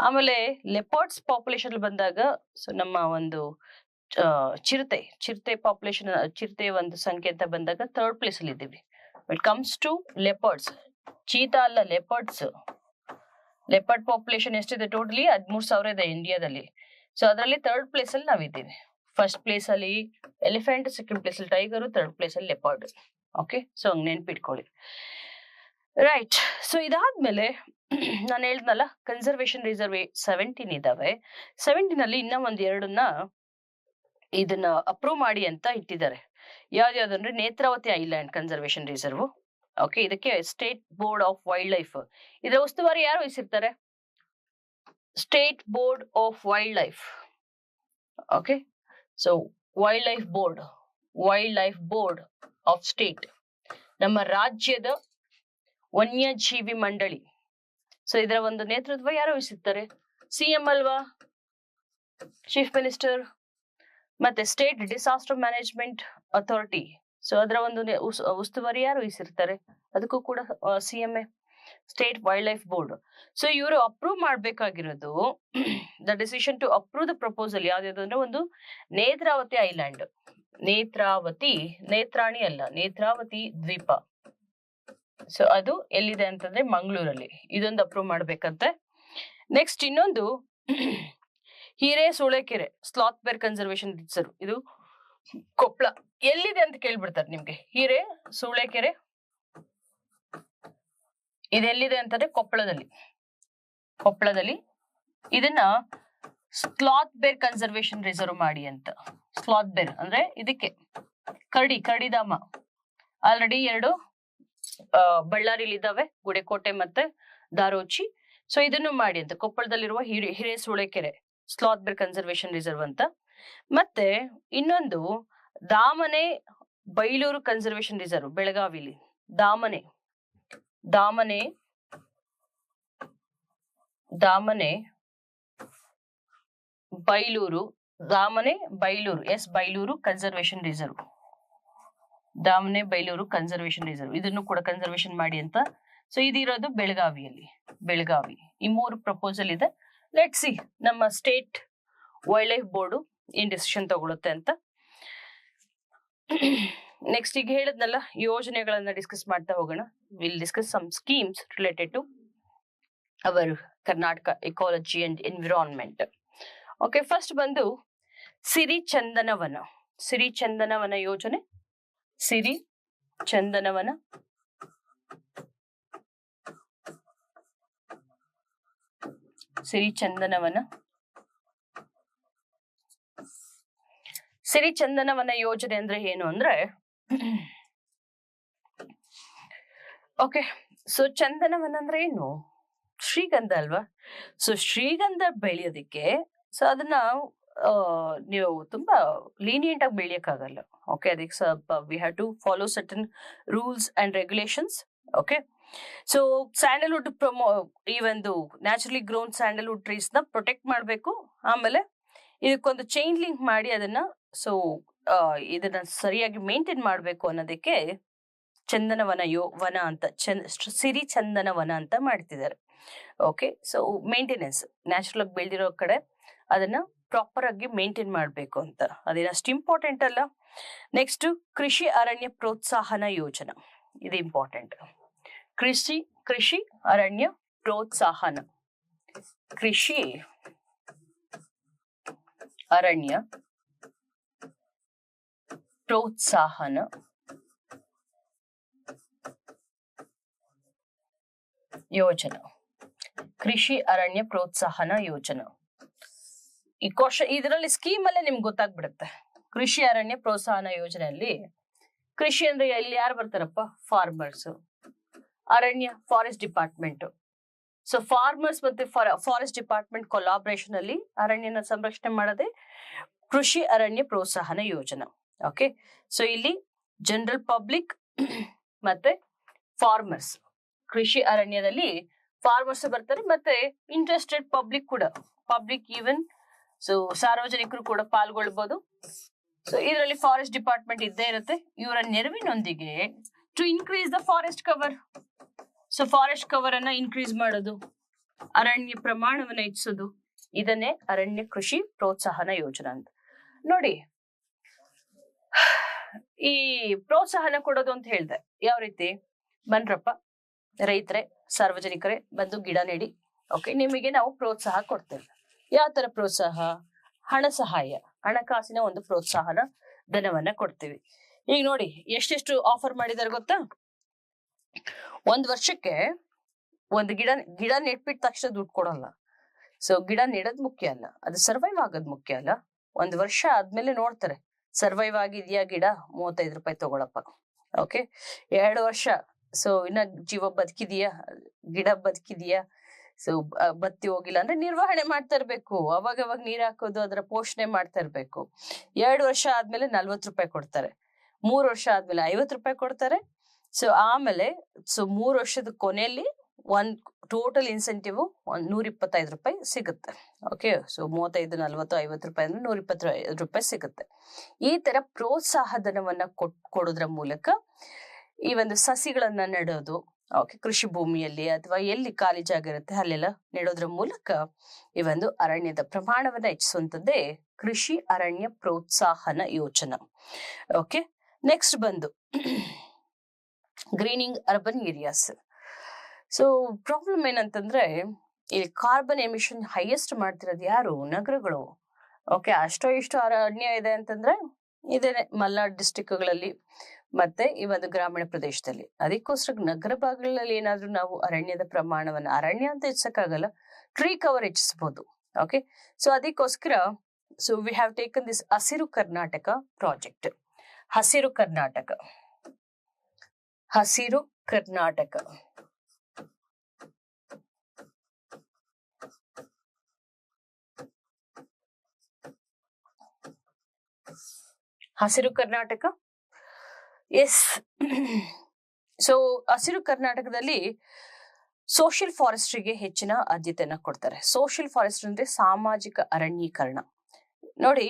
ಆಮೇಲೆ ಲೆಪರ್ಡ್ಸ್ ಪಾಪ್ಯುಲೇಷನ್ ಬಂದಾಗ ಸೊ ನಮ್ಮ ಒಂದು ಚಿರತೆ ಪಾಪ್ಯುಲೇಷನ್, ಚಿರತೆ ಒಂದು ಸಂಖ್ಯೆ ಅಂತ ಬಂದಾಗ 3rd ಪ್ಲೇಸ್ ಅಲ್ಲಿ ಇದ್ದೀವಿ. It comes to leopards, cheetah ಅಲ್ಲ ಲೆಪರ್ಡ್ಸ್. ಲೆಪರ್ಡ್ ಪಾಪ್ಯುಲೇಷನ್ ಎಷ್ಟಿದೆ ಟೋಟಲಿ 13,000 ಇದೆ ಇಂಡಿಯಾದಲ್ಲಿ. ಸೊ ಅದರಲ್ಲಿ 3rd ಪ್ಲೇಸ್ ಅಲ್ಲಿ ನಾವಿದ್ದೀವಿ. ಫಸ್ಟ್ ಪ್ಲೇಸ್ ಅಲ್ಲಿ ಎಲಿಫೆಂಟ್, ಸೆಕೆಂಡ್ ಪ್ಲೇಸ್ ಅಲ್ಲಿ ಟೈಗರ್, 3rd ಪ್ಲೇಸ್ ಅಲ್ಲಿ ಲೆಪರ್ಡ್. ಓಕೆ, ಸೊ ಹಂಗ್ ನೆನ್ಪಿಟ್ಕೊಳ್ಳಿ, ರೈಟ್? ಸೊ ಇದಾದ್ಮೇಲೆ ನಾನು ಹೇಳ್ದಲ್ಲ ಕನ್ಸರ್ವೇಷನ್ ರಿಸರ್ವ್ 17 ಇದಾವೆ. 17 ಅಲ್ಲಿ ಇನ್ನ ಒಂದ್ 2ನ್ನ ಇದನ್ನ ಅಪ್ರೂವ್ ಮಾಡಿ ಅಂತ ಇಟ್ಟಿದ್ದಾರೆ. ಯಾವ್ದಾವ್ದಂದ್ರೆ Netravati island conservation reserve. Okay, ಇದಕ್ಕೆ state board of wildlife, ಇದರ ಉಸ್ತುವಾರಿ ಯಾರು ವಹಿಸಿರ್ತಾರೆ? State board of wildlife. Okay, so wildlife board of state ನಮ್ಮ ರಾಜ್ಯದ ವನ್ಯಜೀವಿ ಮಂಡಳಿ. ಸೊ ಇದರ ಒಂದು ನೇತೃತ್ವ ಯಾರು ವಹಿಸಿರ್ತಾರೆ? ಸಿಎಂ ಅಲ್ವಾ, ಚೀಫ್ ಮಿನಿಸ್ಟರ್. ಮತ್ತೆ state disaster management authority, so ಅದರ ಒಂದು ಉಸ್ತುವಾರಿ ಯಾರು ವಹಿಸಿರ್ತಾರೆ? ಅದಕ್ಕೂ ಕೂಡ CM, state wildlife board. So ಇವರು ಅಪ್ರೂವ್ ಮಾಡ್ಬೇಕಾಗಿರೋದು, the decision to approve the proposal ಯಾವ್ದು ಅಂದ್ರೆ ಒಂದು ನೇತ್ರಾವತಿ ಐಲ್ಯಾಂಡ್, ನೇತ್ರಾಣಿ ಅಲ್ಲ, ನೇತ್ರಾವತಿ ದ್ವೀಪ. ಸೊ ಅದು ಎಲ್ಲಿದೆ ಅಂತಂದ್ರೆ ಮಂಗಳೂರಲ್ಲಿ. ಇದೊಂದು ಅಪ್ರೂವ್ ಮಾಡ್ಬೇಕಂತೆ. ನೆಕ್ಸ್ಟ್ ಇನ್ನೊಂದು ಹಿರೇ ಸೂಳೆಕೆರೆ ಸ್ಲಾತ್ ಬೇರ್ ಕನ್ಸರ್ವೇಷನ್ ರಿಸರ್ವ್, ಇದು ಕೊಪ್ಪಳ. ಎಲ್ಲಿದೆ ಅಂತ ಕೇಳ್ಬಿಡ್ತಾರೆ ನಿಮ್ಗೆ. ಹಿರೇ ಸೂಳೆಕೆರೆ ಇದೆಲ್ಲಿದೆ ಅಂತಂದ್ರೆ ಕೊಪ್ಪಳದಲ್ಲಿ. ಇದನ್ನ ಸ್ಲಾತ್ ಬೇರ್ ಕನ್ಸರ್ವೇಷನ್ ರಿಸರ್ವ್ ಮಾಡಿ ಅಂತ. ಸ್ಲಾತ್ ಬೇರ್ ಅಂದ್ರೆ ಇದಕ್ಕೆ ಕರಡಿಧಾಮ ಆಲ್ರೆಡಿ 2 ಬಳ್ಳಾರಿಲಿ ಇದಾವೆ, ಗುಡೆಕೋಟೆ ಮತ್ತೆ ದಾರೋಚಿ. ಸೊ ಇದನ್ನು ಮಾಡಿ ಅಂತ. ಕೊಪ್ಪಳದಲ್ಲಿರುವ Hiresulekere sloth bear conservation reserve ಅಂತ. ಮತ್ತೆ ಇನ್ನೊಂದು ದಾಮನೆ ಬೈಲೂರು ಕನ್ಸರ್ವೇಶನ್ ರಿಸರ್ವ್ ಬೆಳಗಾವಿಲಿ. Damane Bailur Bailur conservation reserve. Damane Bailur conservation reserve ಇದನ್ನು ಕೂಡ ಕನ್ಸರ್ವೇಶನ್ ಮಾಡಿ ಅಂತ. ಸೊ ಇದಿರೋದು ಬೆಳಗಾವಿ. ಈ 3 ಪ್ರಪೋಸಲ್ ಇದೆ. ಲೆಟ್ ಸಿ ನಮ್ಮ ಸ್ಟೇಟ್ ವೈಲ್ಡ್ ಲೈಫ್ ಬೋರ್ಡ್ ಏನ್ ಡಿಸಿಷನ್ ತಗೊಳುತ್ತೆ ಅಂತ. ನೆಕ್ಸ್ಟ್ ಈಗ ಹೇಳಿದ್ನಲ್ಲ, ಯೋಜನೆಗಳನ್ನ ಡಿಸ್ಕಸ್ ಮಾಡ್ತಾ ಹೋಗೋಣ. Will discuss some schemes related to our Karnataka ecology and environment. Okay, first ಬಂದು ಸಿರಿ ಚಂದನವನ ಯೋಜನೆ. ಸಿರಿ ಚಂದನವನ ಯೋಜನೆ ಅಂದ್ರೆ ಏನು ಅಂದ್ರೆ, ಓಕೆ, ಸೊ ಚಂದನವನ ಅಂದ್ರೆ ಏನು? ಶ್ರೀಗಂಧ ಅಲ್ವಾ? ಸೊ ಶ್ರೀಗಂಧ ಬೆಳೆಯೋದಿಕ್ಕೆ ಸೊ ಅದನ್ನ ನೀವು ತುಂಬಾ ಲೀನಿಯಂಟ್ ಆಗಿ ಬೆಳೆಯಕ್ಕಾಗಲ್ಲ. ಓಕೆ, ಅದಕ್ಕೆ ಸ್ವಲ್ಪ we have to follow certain rules and regulations. Okay, so sandalwood ಈ ಒಂದು ನ್ಯಾಚುರಲಿ ಗ್ರೋನ್ ಸ್ಯಾಂಡಲ್ವುಡ್ ಟ್ರೀಸ್ ನ ಪ್ರೊಟೆಕ್ಟ್ ಮಾಡಬೇಕು. ಆಮೇಲೆ ಇದಕ್ಕೊಂದು ಚೈನ್ ಲಿಂಕ್ ಮಾಡಿ ಅದನ್ನ ಇದನ್ನ ಸರಿಯಾಗಿ ಮೇಂಟೈನ್ ಮಾಡಬೇಕು ಅನ್ನೋದಕ್ಕೆ ಚಂದನವನ ವನ ಅಂತ ಸಿರಿ ಚಂದನ ವನ ಅಂತ ಮಾಡ್ತಿದ್ದಾರೆ. ಓಕೆ, ಸೊ ಮೇಂಟೆನೆನ್ಸ್ ನ್ಯಾಚುರಲ್ ಆಗಿ ಬೆಳೆದಿರೋ ಕಡೆ ಅದನ್ನ ಪ್ರಾಪರ್ ಆಗಿ ಮೇಂಟೈನ್ ಮಾಡಬೇಕು ಅಂತ. ಅದೇನಷ್ಟು ಇಂಪಾರ್ಟೆಂಟ್ ಅಲ್ಲ. ನೆಕ್ಸ್ಟ್ ಕೃಷಿ ಅರಣ್ಯ ಪ್ರೋತ್ಸಾಹನ ಯೋಜನಾ, ಇದು ಇಂಪಾರ್ಟೆಂಟ್. ಕೃಷಿ ಅರಣ್ಯ ಪ್ರೋತ್ಸಾಹನ ಯೋಜನಾ. ಈ ಇದರಲ್ಲಿ ಸ್ಕೀಮ್ ಅಲ್ಲೇ ನಿಮ್ಗೆ ಗೊತ್ತಾಗ್ಬಿಡುತ್ತೆ. ಕೃಷಿ ಅರಣ್ಯ ಪ್ರೋತ್ಸಾಹನ ಯೋಜನೆಯಲ್ಲಿ ಕೃಷಿ ಅಂದ್ರೆ ಇಲ್ಲಿ ಯಾರು ಬರ್ತಾರಪ್ಪ? ಫಾರ್ಮರ್ಸ್. ಅರಣ್ಯ ಫಾರೆಸ್ಟ್ ಡಿಪಾರ್ಟ್ಮೆಂಟ್. ಸೊ ಫಾರ್ಮರ್ಸ್ ಮತ್ತೆ ಫಾರೆಸ್ಟ್ ಡಿಪಾರ್ಟ್ಮೆಂಟ್ ಕೊಲಾಬ್ರೇಷನ್ ಅಲ್ಲಿ ಅರಣ್ಯನ ಸಂರಕ್ಷಣೆ ಮಾಡೋದೇ ಕೃಷಿ ಅರಣ್ಯ ಪ್ರೋತ್ಸಾಹನ ಯೋಜನಾ. ಓಕೆ, ಸೊ ಇಲ್ಲಿ ಜನರಲ್ ಪಬ್ಲಿಕ್ ಮತ್ತೆ ಫಾರ್ಮರ್ಸ್, ಕೃಷಿ ಅರಣ್ಯದಲ್ಲಿ ಫಾರ್ಮರ್ಸ್ ಬರ್ತಾರೆ ಮತ್ತೆ ಇಂಟ್ರೆಸ್ಟೆಡ್ ಪಬ್ಲಿಕ್ ಕೂಡ, ಈವನ್ ಸೊ ಸಾರ್ವಜನಿಕರು ಕೂಡ ಪಾಲ್ಗೊಳ್ಬಹುದು. ಸೊ ಇದರಲ್ಲಿ ಫಾರೆಸ್ಟ್ ಡಿಪಾರ್ಟ್ಮೆಂಟ್ ಇದ್ದೇ ಇರುತ್ತೆ. ಇವರ ನೆರವಿನೊಂದಿಗೆ to increase the forest cover. So forest cover ಅನ್ನ ಇನ್ಕ್ರೀಸ್ ಮಾಡೋದು, ಅರಣ್ಯ ಪ್ರಮಾಣವನ್ನ ಹೆಚ್ಚಿಸೋದು, ಇದನ್ನೇ ಅರಣ್ಯ ಕೃಷಿ ಪ್ರೋತ್ಸಾಹನ ಯೋಜನಾ ಅಂತ. ನೋಡಿ, ಈ ಪ್ರೋತ್ಸಾಹನ ಕೊಡೋದು ಅಂತ ಹೇಳ್ದೆ ಯಾವ ರೀತಿ? ಬನ್ರಪ್ಪ ರೈತರೇ, ಸಾರ್ವಜನಿಕರೇ ಬಂದು ಗಿಡ ನೆಡಿ. ಓಕೆ, ನಿಮಗೆ ನಾವು ಪ್ರೋತ್ಸಾಹ ಕೊಡ್ತೇವೆ. ಯಾವ ತರ ಪ್ರೋತ್ಸಾಹ? ಹಣ ಸಹಾಯ, ಹಣಕಾಸಿನ ಒಂದು ಪ್ರೋತ್ಸಾಹನ ಧನವನ್ನ ಕೊಡ್ತೀವಿ. ಈಗ ನೋಡಿ ಎಷ್ಟೆಷ್ಟು ಆಫರ್ ಮಾಡಿದಾರೆ ಗೊತ್ತಾ? 1 ವರ್ಷಕ್ಕೆ ಒಂದು ಗಿಡ ನೆಟ್ಬಿಟ್ಟ ತಕ್ಷಣ ದುಡ್ಡು ಕೊಡಲ್ಲ. ಸೊ ಗಿಡ ನೆಡೋದ್ ಮುಖ್ಯ ಅಲ್ಲ, ಅದು ಸರ್ವೈವ್ ಆಗೋದ್ ಮುಖ್ಯ ಅಲ್ಲ. 1 ವರ್ಷ ಆದ್ಮೇಲೆ ನೋಡ್ತಾರೆ ಸರ್ವೈವ್ ಆಗಿದ್ಯಾ ಗಿಡ, 35 ರೂಪಾಯಿ ತಗೊಳಪ್ಪ. ಓಕೆ, 2 ವರ್ಷ ಸೊ ಇನ್ನ ಜೀವ ಬದುಕಿದೀಯಾ, ಗಿಡ ಬದುಕಿದೀಯಾ, ಸೊ ಬತ್ತಿ ಹೋಗಿಲ್ಲ ಅಂದ್ರೆ ನಿರ್ವಹಣೆ ಮಾಡ್ತಾ ಇರ್ಬೇಕು. ಅವಾಗ ನೀರ್ ಹಾಕೋದು, ಅದರ ಪೋಷಣೆ ಮಾಡ್ತಾ ಇರ್ಬೇಕು. 2 ವರ್ಷ ಆದ್ಮೇಲೆ 40 ರೂಪಾಯಿ ಕೊಡ್ತಾರೆ. 3 ವರ್ಷ ಆದ್ಮೇಲೆ 50 ರೂಪಾಯಿ ಕೊಡ್ತಾರೆ. ಸೊ ಆಮೇಲೆ 3 ವರ್ಷದ ಕೊನೆಯಲ್ಲಿ ಟೋಟಲ್ ಇನ್ಸೆಂಟಿವ್ 125 ರೂಪಾಯಿ ಸಿಗುತ್ತೆ. ಓಕೆ, ಸೊ 35, 40, 50 ರೂಪಾಯಿ ಅಂದ್ರೆ 125 ರೂಪಾಯಿ ಸಿಗುತ್ತೆ. ಈ ತರ ಪ್ರೋತ್ಸಾಹ ಧನವನ್ನ ಕೊಡೋದ್ರ ಮೂಲಕ ಈ ಒಂದು ಸಸಿಗಳನ್ನ ನೆಡೋದು, ಓಕೆ, ಕೃಷಿ ಭೂಮಿಯಲ್ಲಿ ಅಥವಾ ಎಲ್ಲಿ ಖಾಲಿ ಜಾಗ ಇರುತ್ತೆ ಅಲ್ಲೆಲ್ಲ ನೆಡೋದ್ರ ಮೂಲಕ ಈ ಒಂದು ಅರಣ್ಯದ ಪ್ರಮಾಣವನ್ನ ಹೆಚ್ಚಿಸುವಂತದ್ದೇ ಕೃಷಿ ಅರಣ್ಯ ಪ್ರೋತ್ಸಾಹನ ಯೋಜನಾ. ಓಕೆ, ನೆಕ್ಸ್ಟ್ ಬಂದು greening urban areas. So problem ಏನಂತಂದ್ರೆ ಇಲ್ಲಿ ಕಾರ್ಬನ್ ಎಮಿಷನ್ ಹೈಯೆಸ್ಟ್ ಮಾಡ್ತಿರೋದು ಯಾರು? ನಗರಗಳು. ಓಕೆ, ಇಷ್ಟು ಅರಣ್ಯ ಇದೆ ಅಂತಂದ್ರೆ ಇದೇನೆ ಮಲ್ನಾಡ್ ಡಿಸ್ಟಿಕ್ಗಳಲ್ಲಿ ಮತ್ತೆ ಈ ಒಂದು ಗ್ರಾಮೀಣ ಪ್ರದೇಶದಲ್ಲಿ. ಅದಕ್ಕೋಸ್ಕರ ನಗರ ಭಾಗಗಳಲ್ಲಿ ಏನಾದ್ರೂ ನಾವು ಅರಣ್ಯದ ಪ್ರಮಾಣವನ್ನ, ಅರಣ್ಯ ಅಂತ ಹೆಚ್ಚಕ್ಕಾಗಲ್ಲ, ಟ್ರೀ ಕವರ್ ಹೆಚ್ಚಿಸಬಹುದು. ಓಕೆ, ಸೊ ಅದಕ್ಕೋಸ್ಕರ so we have taken this ಹಸಿರು ಕರ್ನಾಟಕ ಪ್ರಾಜೆಕ್ಟ್. ಹಸಿರು ಕರ್ನಾಟಕ. ಹಸಿರು ಕರ್ನಾಟಕ. ಹಸಿರು ಕರ್ನಾಟಕ. ಎಸ್. ಸೊ ಹಸಿರು ಕರ್ನಾಟಕದಲ್ಲಿ ಸೋಷಿಯಲ್ ಫಾರೆಸ್ಟ್ರಿಗೆ ಹೆಚ್ಚಿನ ಆದ್ಯತೆಯನ್ನ ಕೊಡ್ತಾರೆ. ಸೋಷಿಯಲ್ ಫಾರೆಸ್ಟ್ ಅಂದ್ರೆ ಸಾಮಾಜಿಕ ಅರಣ್ಯೀಕರಣ. ನೋಡಿ,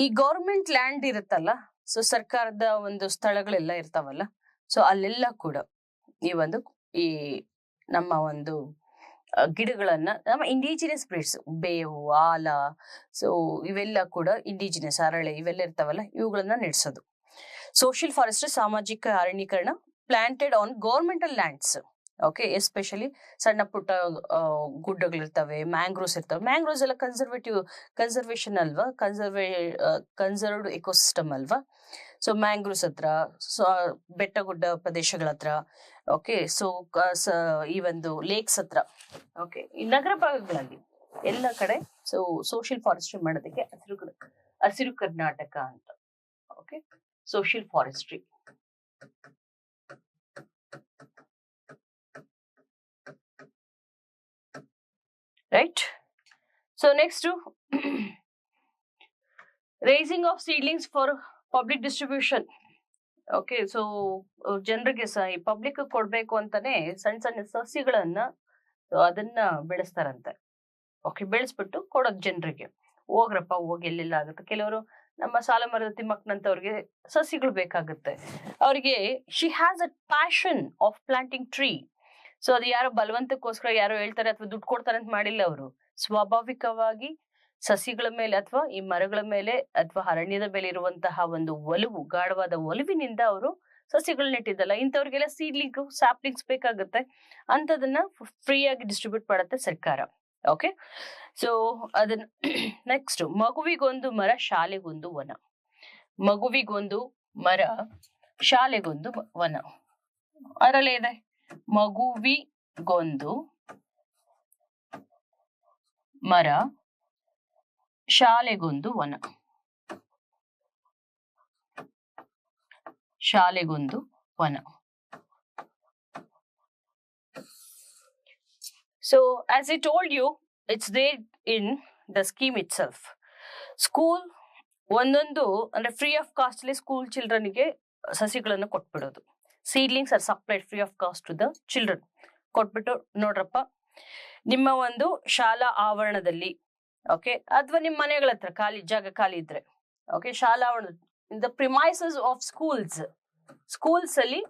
ಈ ಗೌರ್ಮೆಂಟ್ ಲ್ಯಾಂಡ್ ಇರುತ್ತಲ್ಲ, ಸೊ ಸರ್ಕಾರದ ಒಂದು ಸ್ಥಳಗಳೆಲ್ಲ ಇರ್ತಾವಲ್ಲ, ಸೊ ಅಲ್ಲೆಲ್ಲ ಕೂಡ ಈ ನಮ್ಮ ಒಂದು ಗಿಡಗಳನ್ನ, ನಮ್ಮ ಇಂಡಿಜಿನಿಯಸ್ ಬ್ರೀಡ್ಸ್, ಬೇವು, ಆಲ, ಸೊ ಇವೆಲ್ಲ ಕೂಡ ಇಂಡಿಜಿನಿಯಸ್, ಅರಳೆ ಇವೆಲ್ಲ ಇರ್ತಾವಲ್ಲ, ಇವುಗಳನ್ನ ನಡೆಸೋದು. ಸೋಷಿಯಲ್ ಫಾರೆಸ್ಟ್ ಸಾಮಾಜಿಕ ಅರಣ್ಯೀಕರಣ, planted on governmental lands. Okay, especially ಸಣ್ಣ ಪುಟ್ಟ ಗುಡ್ಡಗಳಿರ್ತವೆ, ಮ್ಯಾಂಗ್ರೋವ್ಸ್ ಇರ್ತವೆ. ಮ್ಯಾಂಗ್ರೋವ್ಸ್ ಎಲ್ಲ ಕನ್ಸರ್ವೇಷನ್ ಅಲ್ವಾ, ಕನ್ಸರ್ವ್ಡ್ ಎಕೋಸಿಸ್ಟಮ್ ಅಲ್ವಾ. ಸೊ ಮ್ಯಾಂಗ್ರೋವ್ಸ್ ಹತ್ರ, ಬೆಟ್ಟ ಗುಡ್ಡ ಪ್ರದೇಶಗಳ ಹತ್ರ, ಓಕೆ, ಸೊ ಈ ಒಂದು ಲೇಕ್ಸ್ ಹತ್ರ, ಓಕೆ, ಈ ನಗರ ಭಾಗಗಳಲ್ಲಿ ಎಲ್ಲ ಕಡೆ ಸೊ ಸೋಷಿಯಲ್ ಫಾರೆಸ್ಟ್ರಿ ಮಾಡೋದಕ್ಕೆ ಹಸಿರು ಕರ್ನಾಟಕ ಅಂತ. Okay, social forestry. Right. So next, rising of seedlings for public distribution. Okay, so ಜನರಿಗೆ ಈ ಪಬ್ಲಿಕ್ ಕೊಡ್ಬೇಕು ಅಂತಾನೆ ಸಣ್ಣ ಸಣ್ಣ ಸಸಿಗಳನ್ನ ಅದನ್ನ ಬೆಳೆಸ್ತಾರಂತೆ. ಓಕೆ, ಬೆಳೆಸ್ಬಿಟ್ಟು ಕೊಡೋದು ಜನರಿಗೆ. ಹೋಗ್ರಪ್ಪ, ಹೋಗಿ ಎಲ್ಲೆಲ್ಲ ಆಗುತ್ತೆ. ಕೆಲವರು ನಮ್ಮ ಸಾಲ ಮರದ ತಿಮ್ಮಕ್ಕನಂತವ್ರಿಗೆ ಸಸಿಗಳು ಬೇಕಾಗುತ್ತೆ. ಅವರಿಗೆ she has a passion of planting tree. So ಅದು ಯಾರೋ ಬಲವಂತಕ್ಕೋಸ್ಕರ ಯಾರೋ ಹೇಳ್ತಾರೆ ಅಥವಾ ದುಡ್ಡು ಕೊಡ್ತಾರೆ ಅಂತ ಮಾಡಿಲ್ಲ. ಅವರು ಸ್ವಾಭಾವಿಕವಾಗಿ ಸಸಿಗಳ ಮೇಲೆ ಅಥವಾ ಈ ಮರಗಳ ಮೇಲೆ ಅಥವಾ ಅರಣ್ಯದ ಮೇಲೆ ಇರುವಂತಹ ಒಂದು ಒಲವು, ಗಾಢವಾದ ಒಲವಿನಿಂದ ಅವರು ಸಸಿಗಳು ನೆಟ್ಟಿದ್ದಲ್ಲ. ಇಂಥವ್ರಿಗೆಲ್ಲ ಸೀಡ್ಲಿಂಗ್, ಸ್ಯಾಪ್ಲಿಂಗ್ಸ್ ಬೇಕಾಗುತ್ತೆ. ಅಂತದನ್ನ ಫ್ರೀಯಾಗಿ ಡಿಸ್ಟ್ರಿಬ್ಯೂಟ್ ಮಾಡುತ್ತೆ ಸರ್ಕಾರ. ಓಕೆ, ಸೊ ಅದನ್ನ ನೆಕ್ಸ್ಟ್, ಮಗುವಿಗೊಂದು ಮರ ಶಾಲೆಗೊಂದು ವನ. ಮಗುವಿಗೊಂದು ಮರ ಶಾಲೆಗೊಂದು ವನ. ಅದರಲ್ಲೇ ಇದೆ, ಮಗುವಿಗೊಂದು ಮರ ಶಾಲೆಗೊಂದು ವನ. ಶಾಲೆಗೊಂದು ವನ. So as I told you, it's there in the scheme itself. School ಒಂದೊಂದು ಅಂದ್ರೆ ಫ್ರೀ ಆಫ್ ಕಾಸ್ಟ್ ಅಲ್ಲಿ ಸ್ಕೂಲ್ ಚಿಲ್ಡ್ರನ್ಗೆ ಸಸಿಗಳನ್ನು ಕೊಟ್ಬಿಡೋದು. Seedlings are supplied free of cost to the children. ಕೊಟ್ಬಿಟ್ಟು, ನೋಡ್ರಪ್ಪ, ನಿಮ್ಮ ಒಂದು ಶಾಲಾ ಆವರಣದಲ್ಲಿ, ಓಕೆ, ಅಥವಾ ನಿಮ್ಮ ಮನೆಗಳ ಹತ್ರ ಜಾಗ ಖಾಲಿ ಇದ್ರೆ, ಓಕೆ, ಶಾಲಾ ಆವರಣ, in the premises of schools ಅಲ್ಲಿ,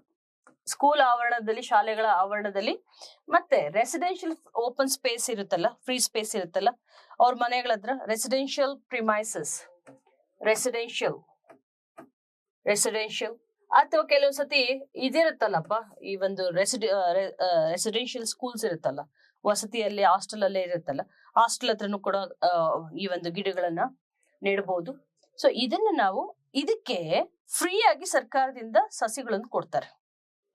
ಸ್ಕೂಲ್ ಆವರಣದಲ್ಲಿ, ಶಾಲೆಗಳ ಆವರಣದಲ್ಲಿ, ಮತ್ತೆ ರೆಸಿಡೆನ್ಷಿಯಲ್ ಓಪನ್ ಸ್ಪೇಸ್ ಇರುತ್ತಲ್ಲ, ಫ್ರೀ ಸ್ಪೇಸ್ ಇರುತ್ತಲ್ಲ, ಅವ್ರ ಮನೆಗಳ ಹತ್ರ ರೆಸಿಡೆನ್ಷಿಯಲ್ ಪ್ರಿಮೈಸಸ್, ರೆಸಿಡೆನ್ಷಿಯಲ್ ಅಥವಾ ಕೆಲವೊಂದ್ಸತಿ ಇದಿರುತ್ತಲ್ಲಪ್ಪ, ಈ ಒಂದು ರೆಸಿಡೆನ್ಷಿಯಲ್ ಸ್ಕೂಲ್ಸ್ ಇರುತ್ತಲ್ಲ, ವಸತಿಯಲ್ಲಿ ಹಾಸ್ಟೆಲ್ ಅಲ್ಲೇ ಇರುತ್ತಲ್ಲ, ಹಾಸ್ಟೆಲ್ ಹತ್ರನೂ ಕೂಡ ಈ ಒಂದು ಗಿಡಗಳನ್ನ ನೆಡಬಹುದು. ಸೊ ಇದನ್ನ ನಾವು ಇದಕ್ಕೆ ಫ್ರೀ ಆಗಿ ಸರ್ಕಾರದಿಂದ ಸಸಿಗಳನ್ನು ಕೊಡ್ತಾರೆ.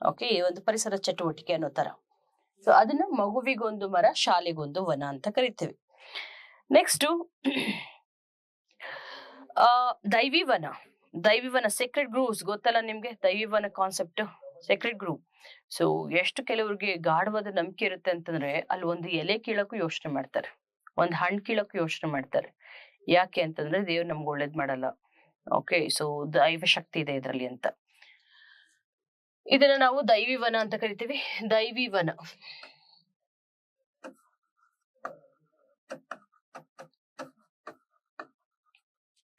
ಓಕೆ, ಈ ಒಂದು ಪರಿಸರ ಚಟುವಟಿಕೆ ಅನ್ನೋ ತರ. ಸೊ ಅದನ್ನ ಮಗುವಿಗೊಂದು ಮರ ಶಾಲೆಗೊಂದು ವನ ಅಂತ ಕರಿತೀವಿ. ನೆಕ್ಸ್ಟ್, ದೈವಿ ವನ ಸೆಕ್ರೆಡ್ ಗ್ರೂವ್ಸ್ ಗೊತ್ತಲ್ಲ ನಿಮ್ಗೆ, ದೈವಿ ವನ ಕಾನ್ಸೆಪ್ಟ್, ಸೆಕ್ರೆಡ್ ಗ್ರೂವ್. ಸೊ ಎಷ್ಟು ಕೆಲವ್ರಿಗೆ ಗಾಢವಾದ ನಂಬಿಕೆ ಇರುತ್ತೆ ಅಂತಂದ್ರೆ, ಅಲ್ಲಿ ಒಂದು ಎಲೆ ಕೀಳಕ್ಕೂ ಯೋಚನೆ ಮಾಡ್ತಾರೆ, ಒಂದು ಹಣ್ಣು ಕೀಳಕ್ಕೂ ಯೋಚನೆ ಮಾಡ್ತಾರೆ. ಯಾಕೆ ಅಂತಂದ್ರೆ ದೇವ್ರು ನಮ್ಗೆ ಒಳ್ಳೇದ್ ಮಾಡಲ್ಲ. ಓಕೆ, ಸೊ ದೈವ ಶಕ್ತಿ ಇದೆ ಇದರಲ್ಲಿ ಅಂತ. ಇದನ್ನ ನಾವು ದೈವಿ ವನ ಅಂತ ಕರಿತೀವಿ. ದೈವಿ ವನ.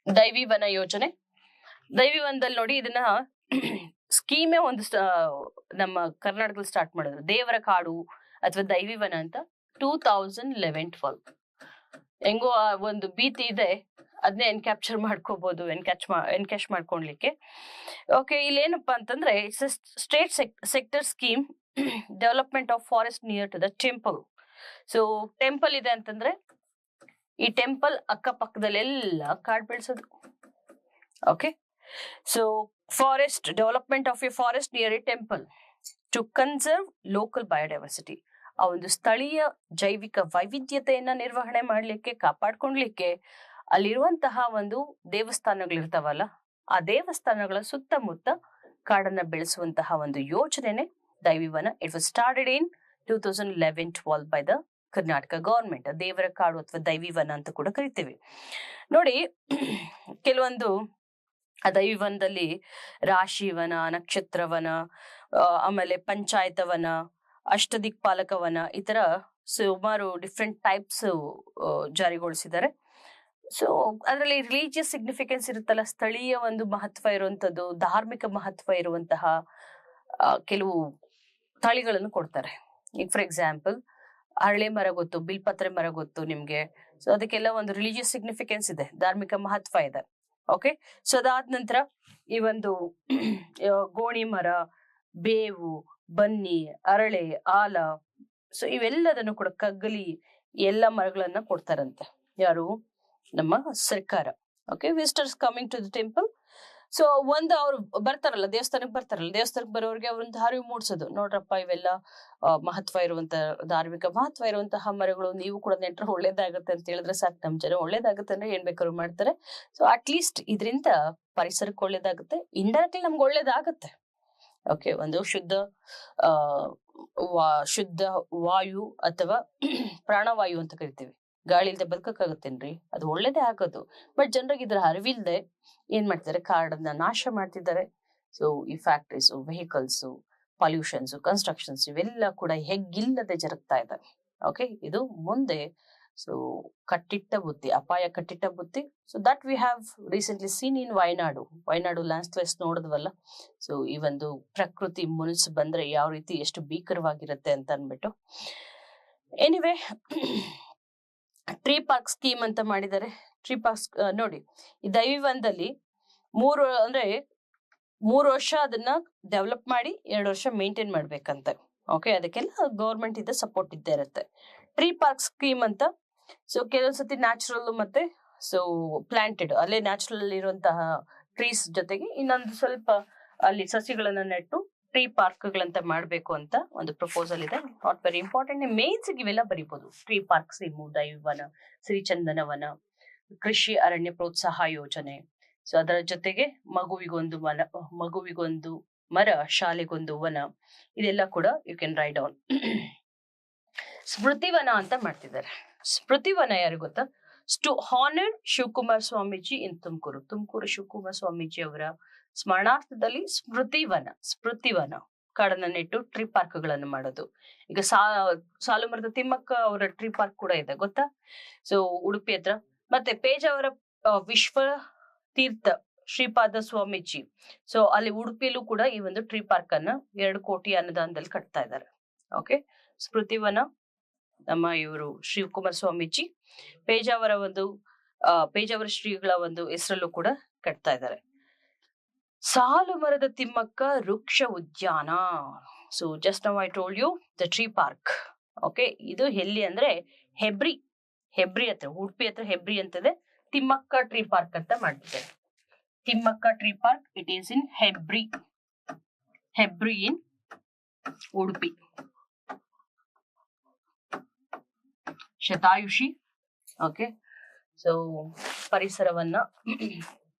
ದೈವಿ ವನ ಯೋಜನೆ. ದೈವಿ ವನದಲ್ಲಿ ನೋಡಿ, ಇದನ್ನ ಸ್ಕೀಮೇ ಒಂದು ನಮ್ಮ ಕರ್ನಾಟಕದಲ್ಲಿ ಸ್ಟಾರ್ಟ್ ಮಾಡಿದ್ರು. ದೇವರ ಕಾಡು ಅಥವಾ ದೈವಿ ವನ ಅಂತ 2011-12. ಹೆಂಗೋ ಒಂದು ಭೀತಿ ಇದೆ, ಅದನ್ನೇ ಎನ್ಕ್ಯಾಪ್ಚರ್ ಮಾಡ್ಕೋಬಹುದು, ಎನ್ಕ್ಯಾಶ್ ಮಾಡ್ಕೊಳ್ಲಿಕ್ಕೆ. ಓಕೆ, ಇಲ್ಲಿ ಏನಪ್ಪಾ ಅಂತಂದ್ರೆ, it's state sector scheme development of forest near to the temple. So temple ಇದೆ ಅಂತಂದ್ರೆ, ಈ ಟೆಂಪಲ್ ಅಕ್ಕಪಕ್ಕದಲ್ಲೆಲ್ಲ ಕಾಡು ಬೆಳೆಸೋದು. Okay, so forest development of a forest near a temple to conserve local biodiversity. ಆ ಒಂದು ಸ್ಥಳೀಯ ಜೈವಿಕ ವೈವಿಧ್ಯತೆಯನ್ನ ನಿರ್ವಹಣೆ ಮಾಡ್ಲಿಕ್ಕೆ, ಕಾಪಾಡ್ಕೊಳ್ಲಿಕ್ಕೆ, ಅಲ್ಲಿರುವಂತಹ ಒಂದು ದೇವಸ್ಥಾನಗಳಿರ್ತಾವಲ್ಲ, ಆ ದೇವಸ್ಥಾನಗಳ ಸುತ್ತಮುತ್ತ ಕಾಡನ್ನ ಬೆಳೆಸುವಂತಹ ಒಂದು ಯೋಜನೆನೆ ದೈವಿವನ. It was started in 2011-12 by the Karnataka government. ದೇವರ ಕಾಡು ಅಥವಾ ದೈವಿವನ ಅಂತ ಕೂಡ ಕರಿತೀವಿ. ನೋಡಿ, ಕೆಲವೊಂದು ದೈವಿವನದಲ್ಲಿ ರಾಶಿವನ, ನಕ್ಷತ್ರವನ, ಆಮೇಲೆ ಪಂಚಾಯತವನ, ಅಷ್ಟದಿಕ್ಪಾಲಕವನ, ಈ ತರ ಸುಮಾರು ಡಿಫ್ರೆಂಟ್ ಟೈಪ್ಸ್ ಜಾರಿಗೊಳಿಸಿದ್ದಾರೆ. ಸೊ ಅದರಲ್ಲಿ ರಿಲಿಜಿಯಸ್ ಸಿಗ್ನಿಫಿಕೆನ್ಸ್ ಇರುತ್ತಲ್ಲ, ಸ್ಥಳೀಯ ಒಂದು ಮಹತ್ವ ಇರುವಂತದ್ದು, ಧಾರ್ಮಿಕ ಮಹತ್ವ ಇರುವಂತಹ ಕೆಲವು ತಳಿಗಳನ್ನು ಕೊಡ್ತಾರೆ. ಈಗ ಫಾರ್ ಎಕ್ಸಾಂಪಲ್ ಅರಳೆ ಮರ ಗೊತ್ತು, ಬಿಲ್ಪತ್ರೆ ಮರ ಗೊತ್ತು ನಿಮ್ಗೆ. ಸೊ ಅದಕ್ಕೆಲ್ಲ ಒಂದು ರಿಲಿಜಿಯಸ್ ಸಿಗ್ನಿಫಿಕೆನ್ಸ್ ಇದೆ, ಧಾರ್ಮಿಕ ಮಹತ್ವ ಇದೆ. ಓಕೆ, ಸೊ ಅದಾದ ನಂತರ ಈ ಒಂದು ಗೋಣಿ ಮರ, ಬೇವು, ಬನ್ನಿ, ಅರಳೆ, ಆಲ, ಸೊ ಇವೆಲ್ಲದನ್ನು ಕೂಡ ಕಗ್ಗಲಿ, ಎಲ್ಲ ಮರಗಳನ್ನ ಕೊಡ್ತಾರಂತೆ. ಯಾರು? ನಮ್ಮ ಸರ್ಕಾರ. Okay, visitors coming to the temple. So ಒಂದು ಅವ್ರು ಬರ್ತಾರಲ್ಲ, ದೇವಸ್ಥಾನಕ್ಕೆ ಬರೋರಿಗೆ ಅವ್ರನ್ನ ಅರಿವು ಮೂಡಿಸೋದು. ನೋಡ್ರಪ್ಪ, ಇವೆಲ್ಲ ಮಹತ್ವ ಇರುವಂತ, ಧಾರ್ಮಿಕ ಮಹತ್ವ ಇರುವಂತಹ ಮರಗಳು, ನೀವು ಕೂಡ ನೆಟ್ರೆ ಒಳ್ಳೇದಾಗುತ್ತೆ ಅಂತ ಹೇಳಿದ್ರೆ ಸಾಕು. ನಮ್ ಜನ ಒಳ್ಳೇದಾಗುತ್ತೆ ಅಂದ್ರೆ ಏನ್ ಬೇಕಾದ್ರು ಮಾಡ್ತಾರೆ. ಸೊ ಅಟ್ ಲೀಸ್ಟ್ ಇದರಿಂದ ಪರಿಸರಕ್ಕೆ ಒಳ್ಳೇದಾಗುತ್ತೆ, ಇಂಡೈರೆಕ್ಟ್ಲಿ ನಮ್ಗೆ ಒಳ್ಳೇದಾಗುತ್ತೆ. ಓಕೆ, ಒಂದು ಶುದ್ಧ ವಾಯು ಅಥವಾ ಪ್ರಾಣವಾಯು ಅಂತ ಕರಿತೀವಿ. ಗಾಳಿ ಇಲ್ದೆ ಬದುಕಕ್ಕಾಗತ್ತೇನ್ರಿ? ಅದು ಒಳ್ಳೇದೇ ಆಗೋದು. ಬಟ್ ಜನರಿಗೆ ಇದ್ರ ಅರಿವಿಲ್ದೆ ಏನ್ ಮಾಡ್ತಾರೆ, ಕಾಡನ್ನ ನಾಶ ಮಾಡ್ತಿದ್ದಾರೆ. ಸೊ ಈ ಫ್ಯಾಕ್ಟ್ರೀಸ್, ವೆಹಿಕಲ್ಸ್, ಪೊಲ್ಯೂಷನ್ಸ್, ಕನ್ಸ್ಟ್ರಕ್ಷನ್ಸ್ ಇವೆಲ್ಲ ಕೂಡ ಹೆಗ್ಗಿಲ್ಲದೆ ಜರುಗ್ತಾ ಇದೆ. ಓಕೆ, ಇದು ಮುಂದೆ ಸೊ ಕಟ್ಟಿಟ್ಟ ಬುದ್ಧಿ, ಅಪಾಯ ಕಟ್ಟಿಟ್ಟ ಬುದ್ಧಿ. So that we have recently seen in Wayanad landslides ನೋಡಿದ್ವಲ್ಲ. ಸೊ ಈ ಒಂದು ಪ್ರಕೃತಿ ಮುನಿಸು ಬಂದ್ರೆ ಯಾವ ರೀತಿ ಎಷ್ಟು ಭೀಕರವಾಗಿರುತ್ತೆ ಅಂತ ಅನ್ಬಿಟ್ಟು. ಎನಿವೆ, ಟ್ರೀ ಪಾರ್ಕ್ ಸ್ಕೀಮ್ ಅಂತ ಮಾಡಿದ್ದಾರೆ. ಟ್ರೀ ಪಾರ್ಕ್ ನೋಡಿ, ಈ ದೈವಿವನದಲ್ಲಿ 3 ವರ್ಷ ಅದನ್ನ ಡೆವಲಪ್ ಮಾಡಿ 2 ವರ್ಷ ಮೇಂಟೈನ್ ಮಾಡ್ಬೇಕಂತೆ. ಓಕೆ, ಅದಕ್ಕೆಲ್ಲ ಗವರ್ಮೆಂಟ್ ಇಂದ ಸಪೋರ್ಟ್ ಇದ್ದೇ ಇರುತ್ತೆ. ಟ್ರೀ ಪಾರ್ಕ್ ಸ್ಕೀಮ್ ಅಂತ. ಸೊ ಕೆಲವೊಂದ್ಸತಿ ನ್ಯಾಚುರಲ್ ಮತ್ತೆ ಸೊ ಪ್ಲಾಂಟೆಡ್, ಅಲ್ಲೇ ನ್ಯಾಚುರಲ್ ಇರುವಂತಹ ಟ್ರೀಸ್ ಜೊತೆಗೆ ಇನ್ನೊಂದು ಸ್ವಲ್ಪ ಅಲ್ಲಿ ಸಸಿಗಳನ್ನ ನೆಟ್ಟು ಟ್ರೀ ಪಾರ್ಕ್ ಗಳಂತ ಮಾಡ್ಬೇಕು ಅಂತ ಒಂದು ಪ್ರಪೋಸಲ್ ಇದೆ. Not very important. ಮೇನ್ಸ್ ಇವೆಲ್ಲ ಬರೀಬಹುದು. ಟ್ರೀ ಪಾರ್ಕ್ ಸ್ಕೀಮು, ದೈವವನ, ಶ್ರೀಚಂದನವನ, ಕೃಷಿ ಅರಣ್ಯ ಪ್ರೋತ್ಸಾಹ ಯೋಜನೆ. ಸೊ ಅದರ ಜೊತೆಗೆ ಮಗುವಿಗೊಂದು ಮರ, ಶಾಲೆಗೊಂದು ವನ, ಇದೆಲ್ಲ ಕೂಡ ಯು ಕ್ಯಾನ್ ರೈಟ್ ಡೌನ್. ಸ್ಮೃತಿವನ ಅಂತ ಮಾಡ್ತಿದ್ದಾರೆ. ಸ್ಮೃತಿವನ ಯಾರು ಗೊತ್ತಾ? ಟು ಹಾನರ್ ಶಿವಕುಮಾರ್ ಸ್ವಾಮೀಜಿ ಇನ್ ತುಮಕೂರು ಶಿವಕುಮಾರ್ ಸ್ವಾಮೀಜಿ ಅವರ ಸ್ಮರಣಾರ್ಥದಲ್ಲಿ ಸ್ಮೃತಿವನ ಕಾಡನ್ನ ನೆಟ್ಟು ಟ್ರೀ ಪಾರ್ಕ್ ಗಳನ್ನು ಮಾಡೋದು. ಈಗ ಸಾಲುಮರದ ತಿಮ್ಮಕ್ಕ ಅವರ ಟ್ರೀ ಪಾರ್ಕ್ ಕೂಡ ಇದೆ ಗೊತ್ತಾ? ಸೊ ಉಡುಪಿ ಹತ್ರ. ಮತ್ತೆ ಪೇಜಾವರ ವಿಶ್ವ ತೀರ್ಥ ಶ್ರೀಪಾದ ಸ್ವಾಮೀಜಿ, ಸೊ ಅಲ್ಲಿ ಉಡುಪಿಯಲ್ಲೂ ಕೂಡ ಈ ಒಂದು ಟ್ರೀ ಪಾರ್ಕ್ ಅನ್ನ 2 ಕೋಟಿ ಅನುದಾನದಲ್ಲಿ ಕಟ್ತಾ ಇದ್ದಾರೆ. ಓಕೆ, ಸ್ಮೃತಿವನ ನಮ್ಮ ಇವರು ಶಿವಕುಮಾರ್ ಸ್ವಾಮೀಜಿ, ಪೇಜಾವರ ಶ್ರೀಗಳ ಒಂದು ಹೆಸರಲ್ಲೂ ಕೂಡ ಕಟ್ತಾ ಇದ್ದಾರೆ. ಸಾಲು ಮರದ ತಿಮ್ಮಕ್ಕ ವೃಕ್ಷ ಉದ್ಯಾನ. So just now I told you the tree park. Okay, ಇದು ಎಲ್ಲಿ ಅಂದ್ರೆ ಹೆಬ್ರಿ ಹತ್ರ, ಉಡುಪಿ ಹತ್ರ ಹೆಬ್ರಿ ಅಂತದೆ. ತಿಮ್ಮಕ್ಕ ಟ್ರೀ ಪಾರ್ಕ್ ಅಂತ ಮಾಡ್ತಿದ್ದಾರೆ. Thimmakka tree park, it is in Hebri in Udupi. ಶತಾಯುಷಿ. ಓಕೆ, ಸೊ ಪರಿಸರವನ್ನ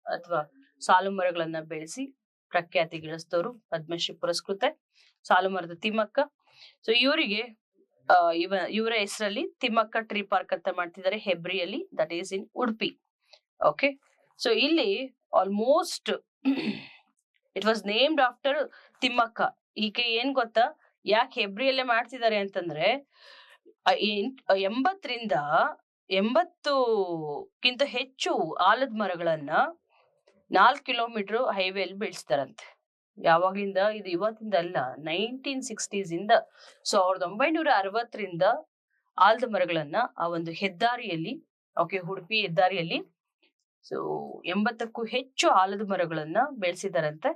ಅಥವಾ ಸಾಲು ಮರಗಳನ್ನ ಬೆಳೆಸಿ ಪ್ರಖ್ಯಾತಿ ಗಳಿಸಿದವರು, ಪದ್ಮಶ್ರೀ ಪುರಸ್ಕೃತ ಸಾಲು ಮರದ ತಿಮ್ಮಕ್ಕ. ಸೊ ಇವರಿಗೆ ಇವರ ಹೆಸರಲ್ಲಿ ತಿಮ್ಮಕ್ಕ ಟ್ರೀ ಪಾರ್ಕ್ ಅಂತ ಮಾಡ್ತಿದ್ದಾರೆ ಹೆಬ್ರಿಯಲ್ಲಿ, that is in Udupi. Okay, so ಇಲ್ಲಿ almost it was named after Thimmakka. ಈಕೆ ಏನ್ ಗೊತ್ತಾ, ಯಾಕೆ ಹೆಬ್ರಿಯಲ್ಲೇ ಮಾಡ್ತಿದ್ದಾರೆ ಅಂತಂದ್ರೆ 80 ಹೆಚ್ಚು ಆಲದ ಮರಗಳನ್ನ 4 ಕಿಲೋಮೀಟರ್ ಹೈವೇಲಿ ಬೆಳೆಸ್ತಾರಂತೆ. ಯಾವಾಗ್ಲಿಂದ? ಇದು ಇವತ್ತಿಂದ ಅಲ್ಲ, 1960s ಇಂದ. ಸೊ 1960ರಿಂದ ಆಲದ ಮರಗಳನ್ನ ಆ ಒಂದು ಹೆದ್ದಾರಿಯಲ್ಲಿ, ಓಕೆ, ಉಡುಪಿ ಹೆದ್ದಾರಿಯಲ್ಲಿ ಸೊ 80ಕ್ಕೂ ಹೆಚ್ಚು ಆಲದ ಮರಗಳನ್ನ ಬೆಳೆಸಿದಾರಂತೆ.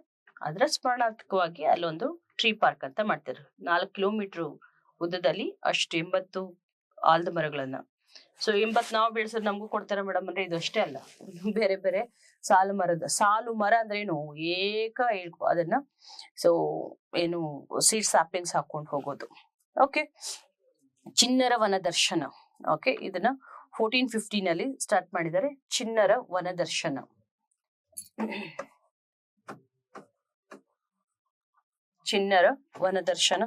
ಅದರ ಸ್ಮರಣಾರ್ಥಕವಾಗಿ ಅಲ್ಲೊಂದು ಟ್ರೀ ಪಾರ್ಕ್ ಅಂತ ಮಾಡ್ತಾರೆ. 4 ಕಿಲೋಮೀಟರ್ ಉದ್ದದಲ್ಲಿ ಅಷ್ಟು 80 ಆಲದ ಮರಗಳನ್ನ. ಸೊ 80 ನಾವು ಬೆಳೆಸೋದು ನಮಗೂ ಕೊಡ್ತಾರೆ ಮೇಡಮ್ ಅಂದ್ರೆ ಇದು ಅಷ್ಟೇ ಅಲ್ಲ, ಬೇರೆ ಬೇರೆ ಸಾಲು ಮರ ಅಂದ್ರೆ ಏನು, ಅದನ್ನ ಸೊ ಏನು ಸೀಡ್ ಸ್ಯಾಪ್ಲಿಂಗ್ಸ್ ಹಾಕೊಂಡು ಹೋಗೋದು. ಓಕೆ, ಚಿಣ್ಣರ ವನ ದರ್ಶನ. ಓಕೆ, ಇದನ್ನ 1415 ಅಲ್ಲಿ ಸ್ಟಾರ್ಟ್ ಮಾಡಿದ್ದಾರೆ, ಚಿಣ್ಣರ ವನ ದರ್ಶನ. ಚಿಣ್ಣರ ವನದರ್ಶನ.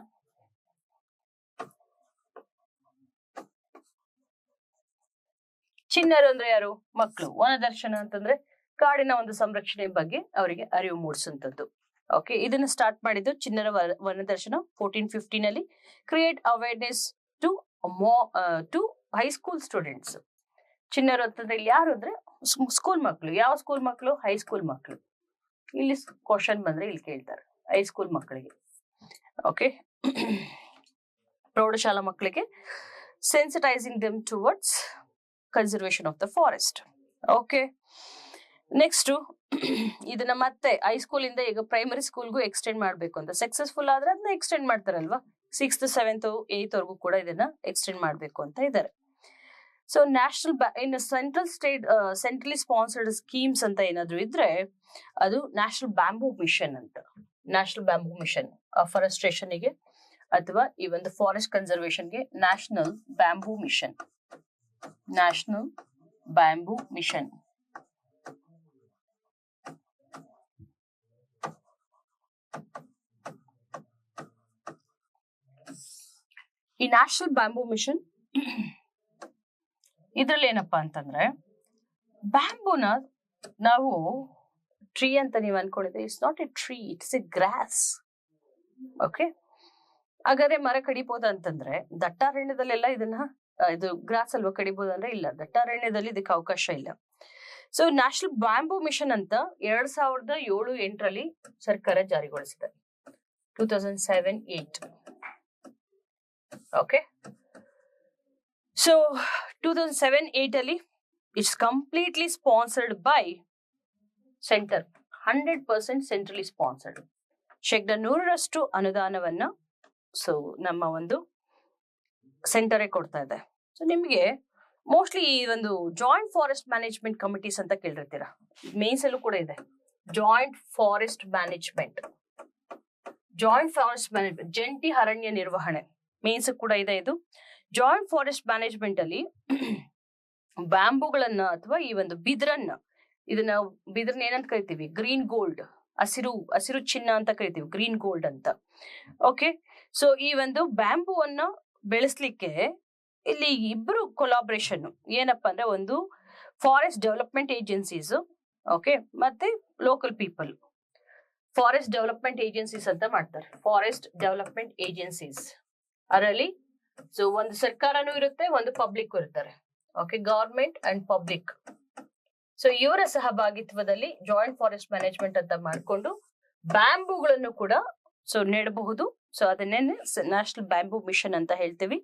ಚಿಣ್ಣರು ಅಂದ್ರೆ ಯಾರು? ಮಕ್ಕಳು. ವನದರ್ಶನ ಅಂತಂದ್ರೆ ಕಾಡಿನ ಒಂದು ಸಂರಕ್ಷಣೆ ಬಗ್ಗೆ ಅವರಿಗೆ ಅರಿವು ಮೂಡಿಸುವಂತದ್ದು. ಓಕೆ, ಇದನ್ನ ಸ್ಟಾರ್ಟ್ ಮಾಡಿದ್ದು ಚಿಣ್ಣರ ವನದರ್ಶನ 1415 ಅಲ್ಲಿ. Create awareness to high school students. ಚಿಣ್ಣರು ಅಂತಂದ್ರೆ ಇಲ್ಲಿ ಯಾರು ಅಂದ್ರೆ ಸ್ಕೂಲ್ ಮಕ್ಕಳು. ಯಾವ ಸ್ಕೂಲ್ ಮಕ್ಕಳು? ಹೈಸ್ಕೂಲ್ ಮಕ್ಕಳು. ಇಲ್ಲಿ ಕ್ವಶನ್ ಬಂದ್ರೆ ಇಲ್ಲಿ ಕೇಳ್ತಾರೆ ಹೈಸ್ಕೂಲ್ ಮಕ್ಕಳಿಗೆ. ಓಕೆ, ಪ್ರೌಢಶಾಲಾ ಮಕ್ಕಳಿಗೆ sensitising them towards conservation of the forest. Okay, next ಇದನ್ನ ಮತ್ತೆ ಹೈಸ್ಕೂಲ್ ಇಂದ ಈಗ ಪ್ರೈಮರಿ ಸ್ಕೂಲ್ಗೂ ಎಕ್ಸ್ಟೆಂಡ್ ಮಾಡ್ಬೇಕು ಅಂತ. ಸಕ್ಸಸ್ಫುಲ್ ಆದ್ರೆ ಅದನ್ನ ಎಕ್ಸ್ಟೆಂಡ್ ಮಾಡ್ತಾರಲ್ವಾ, 6th 7th 8th ವರೆಗೂ ಕೂಡ ಇದನ್ನ ಎಕ್ಸ್ಟೆಂಡ್ ಮಾಡ್ಬೇಕು ಅಂತ ಇದ್ದಾರೆ. So national in centrally sponsored schemes ಅಂತ ಏನಾದ್ರು ಇದ್ರೆ ಅದು ನ್ಯಾಷನಲ್ ಬ್ಯಾಂಬೂ ಮಿಷನ್ ಅಂತ. ನ್ಯಾಷನಲ್ ಬ್ಯಾಂಬೂ ಮಿಷನ್ ಫಾರೆಸ್ಟ್ರೇಷನ್ ಗೆ ಅಥವಾ ಈ ಒಂದು ಫಾರೆಸ್ಟ್ ಕನ್ಸರ್ವೇಷನ್ ಗೆ national bamboo mission. National bamboo mission. ಈ ನ್ಯಾಷನಲ್ ಬ್ಯಾಂಬೂ ಮಿಷನ್ ಇದ್ರಲ್ಲಿ ಏನಪ್ಪಾ ಅಂತಂದ್ರೆ ಬ್ಯಾಂಬೂನ ನಾವು ಟ್ರೀ ಅಂತ ನೀವು ಅನ್ಕೊಂಡಿದ್ರೆ it's not a tree, it's a grass. Okay, ಹಾಗಾದ್ರೆ ಮರ ಕಡಿಬಹುದು ಅಂತಂದ್ರೆ ದಟ್ಟಾರಣ್ಯದಲ್ಲೆಲ್ಲ ಇದನ್ನ ಇದು ಗ್ರಾಸ್ ಅಲ್ವಾ ಕಡಿಬಹುದು ಅಂದ್ರೆ ಇಲ್ಲ, ದಟ್ಟಾರಣ್ಯದಲ್ಲಿ ಇದಕ್ಕೆ ಅವಕಾಶ ಇಲ್ಲ. ಸೊ ನ್ಯಾಷನಲ್ ಬ್ಯಾಂಬೂ ಮಿಷನ್ ಅಂತ 2007-8 ಸರ್ಕಾರ ಜಾರಿಗೊಳಿಸಿದೆ. 2007-8. ಓಕೆ, ಸೊ 2007-8 ಅಲ್ಲಿ it's completely sponsored by centre. 100% centrally sponsored. 100% ಅನುದಾನವನ್ನ ಸೊ ನಮ್ಮ ಒಂದು ಸೆಂಟರೇ ಕೊಡ್ತಾ ಇದೆ. ಸೊ ನಿಮ್ಗೆ ಮೋಸ್ಟ್ಲಿ ಈ ಒಂದು ಜಾಯಿಂಟ್ ಫಾರೆಸ್ಟ್ ಮ್ಯಾನೇಜ್ಮೆಂಟ್ ಕಮಿಟೀಸ್ ಅಂತ ಕೇಳಿರ್ತೀರಾ. ಮೇನ್ಸ್ ಅಲ್ಲೂ ಕೂಡ ಇದೆ joint forest management. Joint forest management, ಜಂಟಿ ಅರಣ್ಯ ನಿರ್ವಹಣೆ, ಮೇನ್ಸ್ ಕೂಡ ಇದೆ ಇದು. ಜಾಯಿಂಟ್ ಫಾರೆಸ್ಟ್ ಮ್ಯಾನೇಜ್ಮೆಂಟ್ ಅಲ್ಲಿ ಬ್ಯಾಂಬೂಗಳನ್ನ ಅಥವಾ ಈ ಒಂದು ಬಿದಿರನ್ನ, ಇದನ್ನ ಬಿದಿರನ್ನ ಏನಂತ ಕರಿತೀವಿ? ಗ್ರೀನ್ ಗೋಲ್ಡ್, ಹಸಿರು ಚಿನ್ನ ಅಂತ ಕರಿತೀವಿ, ಗ್ರೀನ್ ಗೋಲ್ಡ್ ಅಂತ. ಓಕೆ, ಸೊ ಈ ಒಂದು ಬ್ಯಾಂಬೂ ಅನ್ನ ಬೆಳೆಸ್ಲಿಕ್ಕೆ ಇಲ್ಲಿ ಇಬ್ರು ಕೊಲಾಬ್ರೇಷನ್. ಏನಪ್ಪಾ ಅಂದ್ರೆ ಒಂದು ಫಾರೆಸ್ಟ್ ಡೆವಲಪ್ಮೆಂಟ್ ಏಜೆನ್ಸೀಸ್, ಓಕೆ, ಮತ್ತೆ local people. Forest development agencies ಅಂತ ಮಾಡ್ತಾರೆ. ಫಾರೆಸ್ಟ್ ಡೆವಲಪ್ಮೆಂಟ್ ಏಜೆನ್ಸೀಸ್ ಅದರಲ್ಲಿ ಸೊ ಒಂದು ಸರ್ಕಾರನೂ ಇರುತ್ತೆ, ಒಂದು ಪಬ್ಲಿಕ್ ಇರ್ತಾರೆ. Okay, government and public. So ಇವರ ಸಹಭಾಗಿತ್ವದಲ್ಲಿ ಜಾಯಿಂಟ್ ಫಾರೆಸ್ಟ್ ಮ್ಯಾನೇಜ್ಮೆಂಟ್ ಅಂತ ಮಾಡ್ಕೊಂಡು ಬ್ಯಾಂಬೂಗಳನ್ನು ಕೂಡ ಸೊ ನೆಡಬಹುದು. ಸೊ ಅದನ್ನೇ ನ್ಯಾಷನಲ್ ಬ್ಯಾಂಬೂ ಮಿಷನ್ ಅಂತ ಹೇಳ್ತೀವಿ.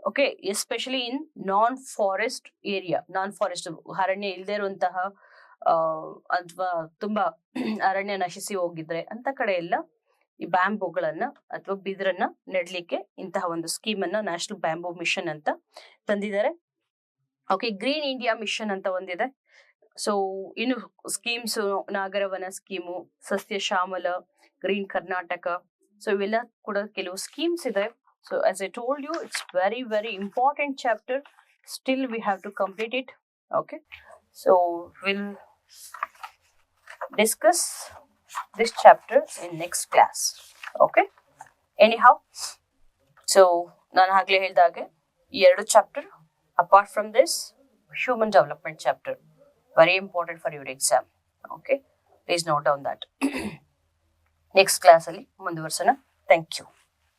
Okay, especially in non forest area. Non forest ಅರಣ್ಯ ಇಲ್ಲದೆ ಇರುವಂತಹ ಅಥವಾ ತುಂಬಾ ಅರಣ್ಯ ನಶಿಸಿ ಹೋಗಿದ್ರೆ ಅಂತ ಕಡೆ ಎಲ್ಲ ಈ ಬ್ಯಾಂಬೂಗಳನ್ನ ಅಥವಾ ಬಿದಿರನ್ನ ನೆಡ್ಲಿಕ್ಕೆ ಇಂತಹ ಒಂದು ಸ್ಕೀಮ್ ಅನ್ನ ನ್ಯಾಷನಲ್ ಬ್ಯಾಂಬೂ ಮಿಷನ್ ಅಂತ ತಂದಿದ್ದಾರೆ. ಓಕೆ, ಗ್ರೀನ್ ಇಂಡಿಯಾ ಮಿಷನ್ ಅಂತ ಒಂದಿದೆ. ಸೊ ಇನ್ನು ಸ್ಕೀಮ್ಸ್ ನಾಗರವನ ಸ್ಕೀಮು, ಸಸ್ಯ ಶ್ಯಾಮಲ, ಗ್ರೀನ್ ಕರ್ನಾಟಕ. ಸೊ ಇವೆಲ್ಲ ಕೂಡ ಕೆಲವು ಸ್ಕೀಮ್ಸ್ ಇದೆ. So as I told you, it's very important chapter. Still we have to complete it. Okay, so we'll discuss this chapter in next class. Okay, anyhow, so ನಾನು ಆಗ್ಲೇ ಹೇಳಿದಾಗೆ ಈ 2 chapter apart from this human development chapter very important for your exam. Okay, please note down that. Next class ಅಲ್ಲಿ ಮುಂದುವರ್ಸೋಣ. Thank you.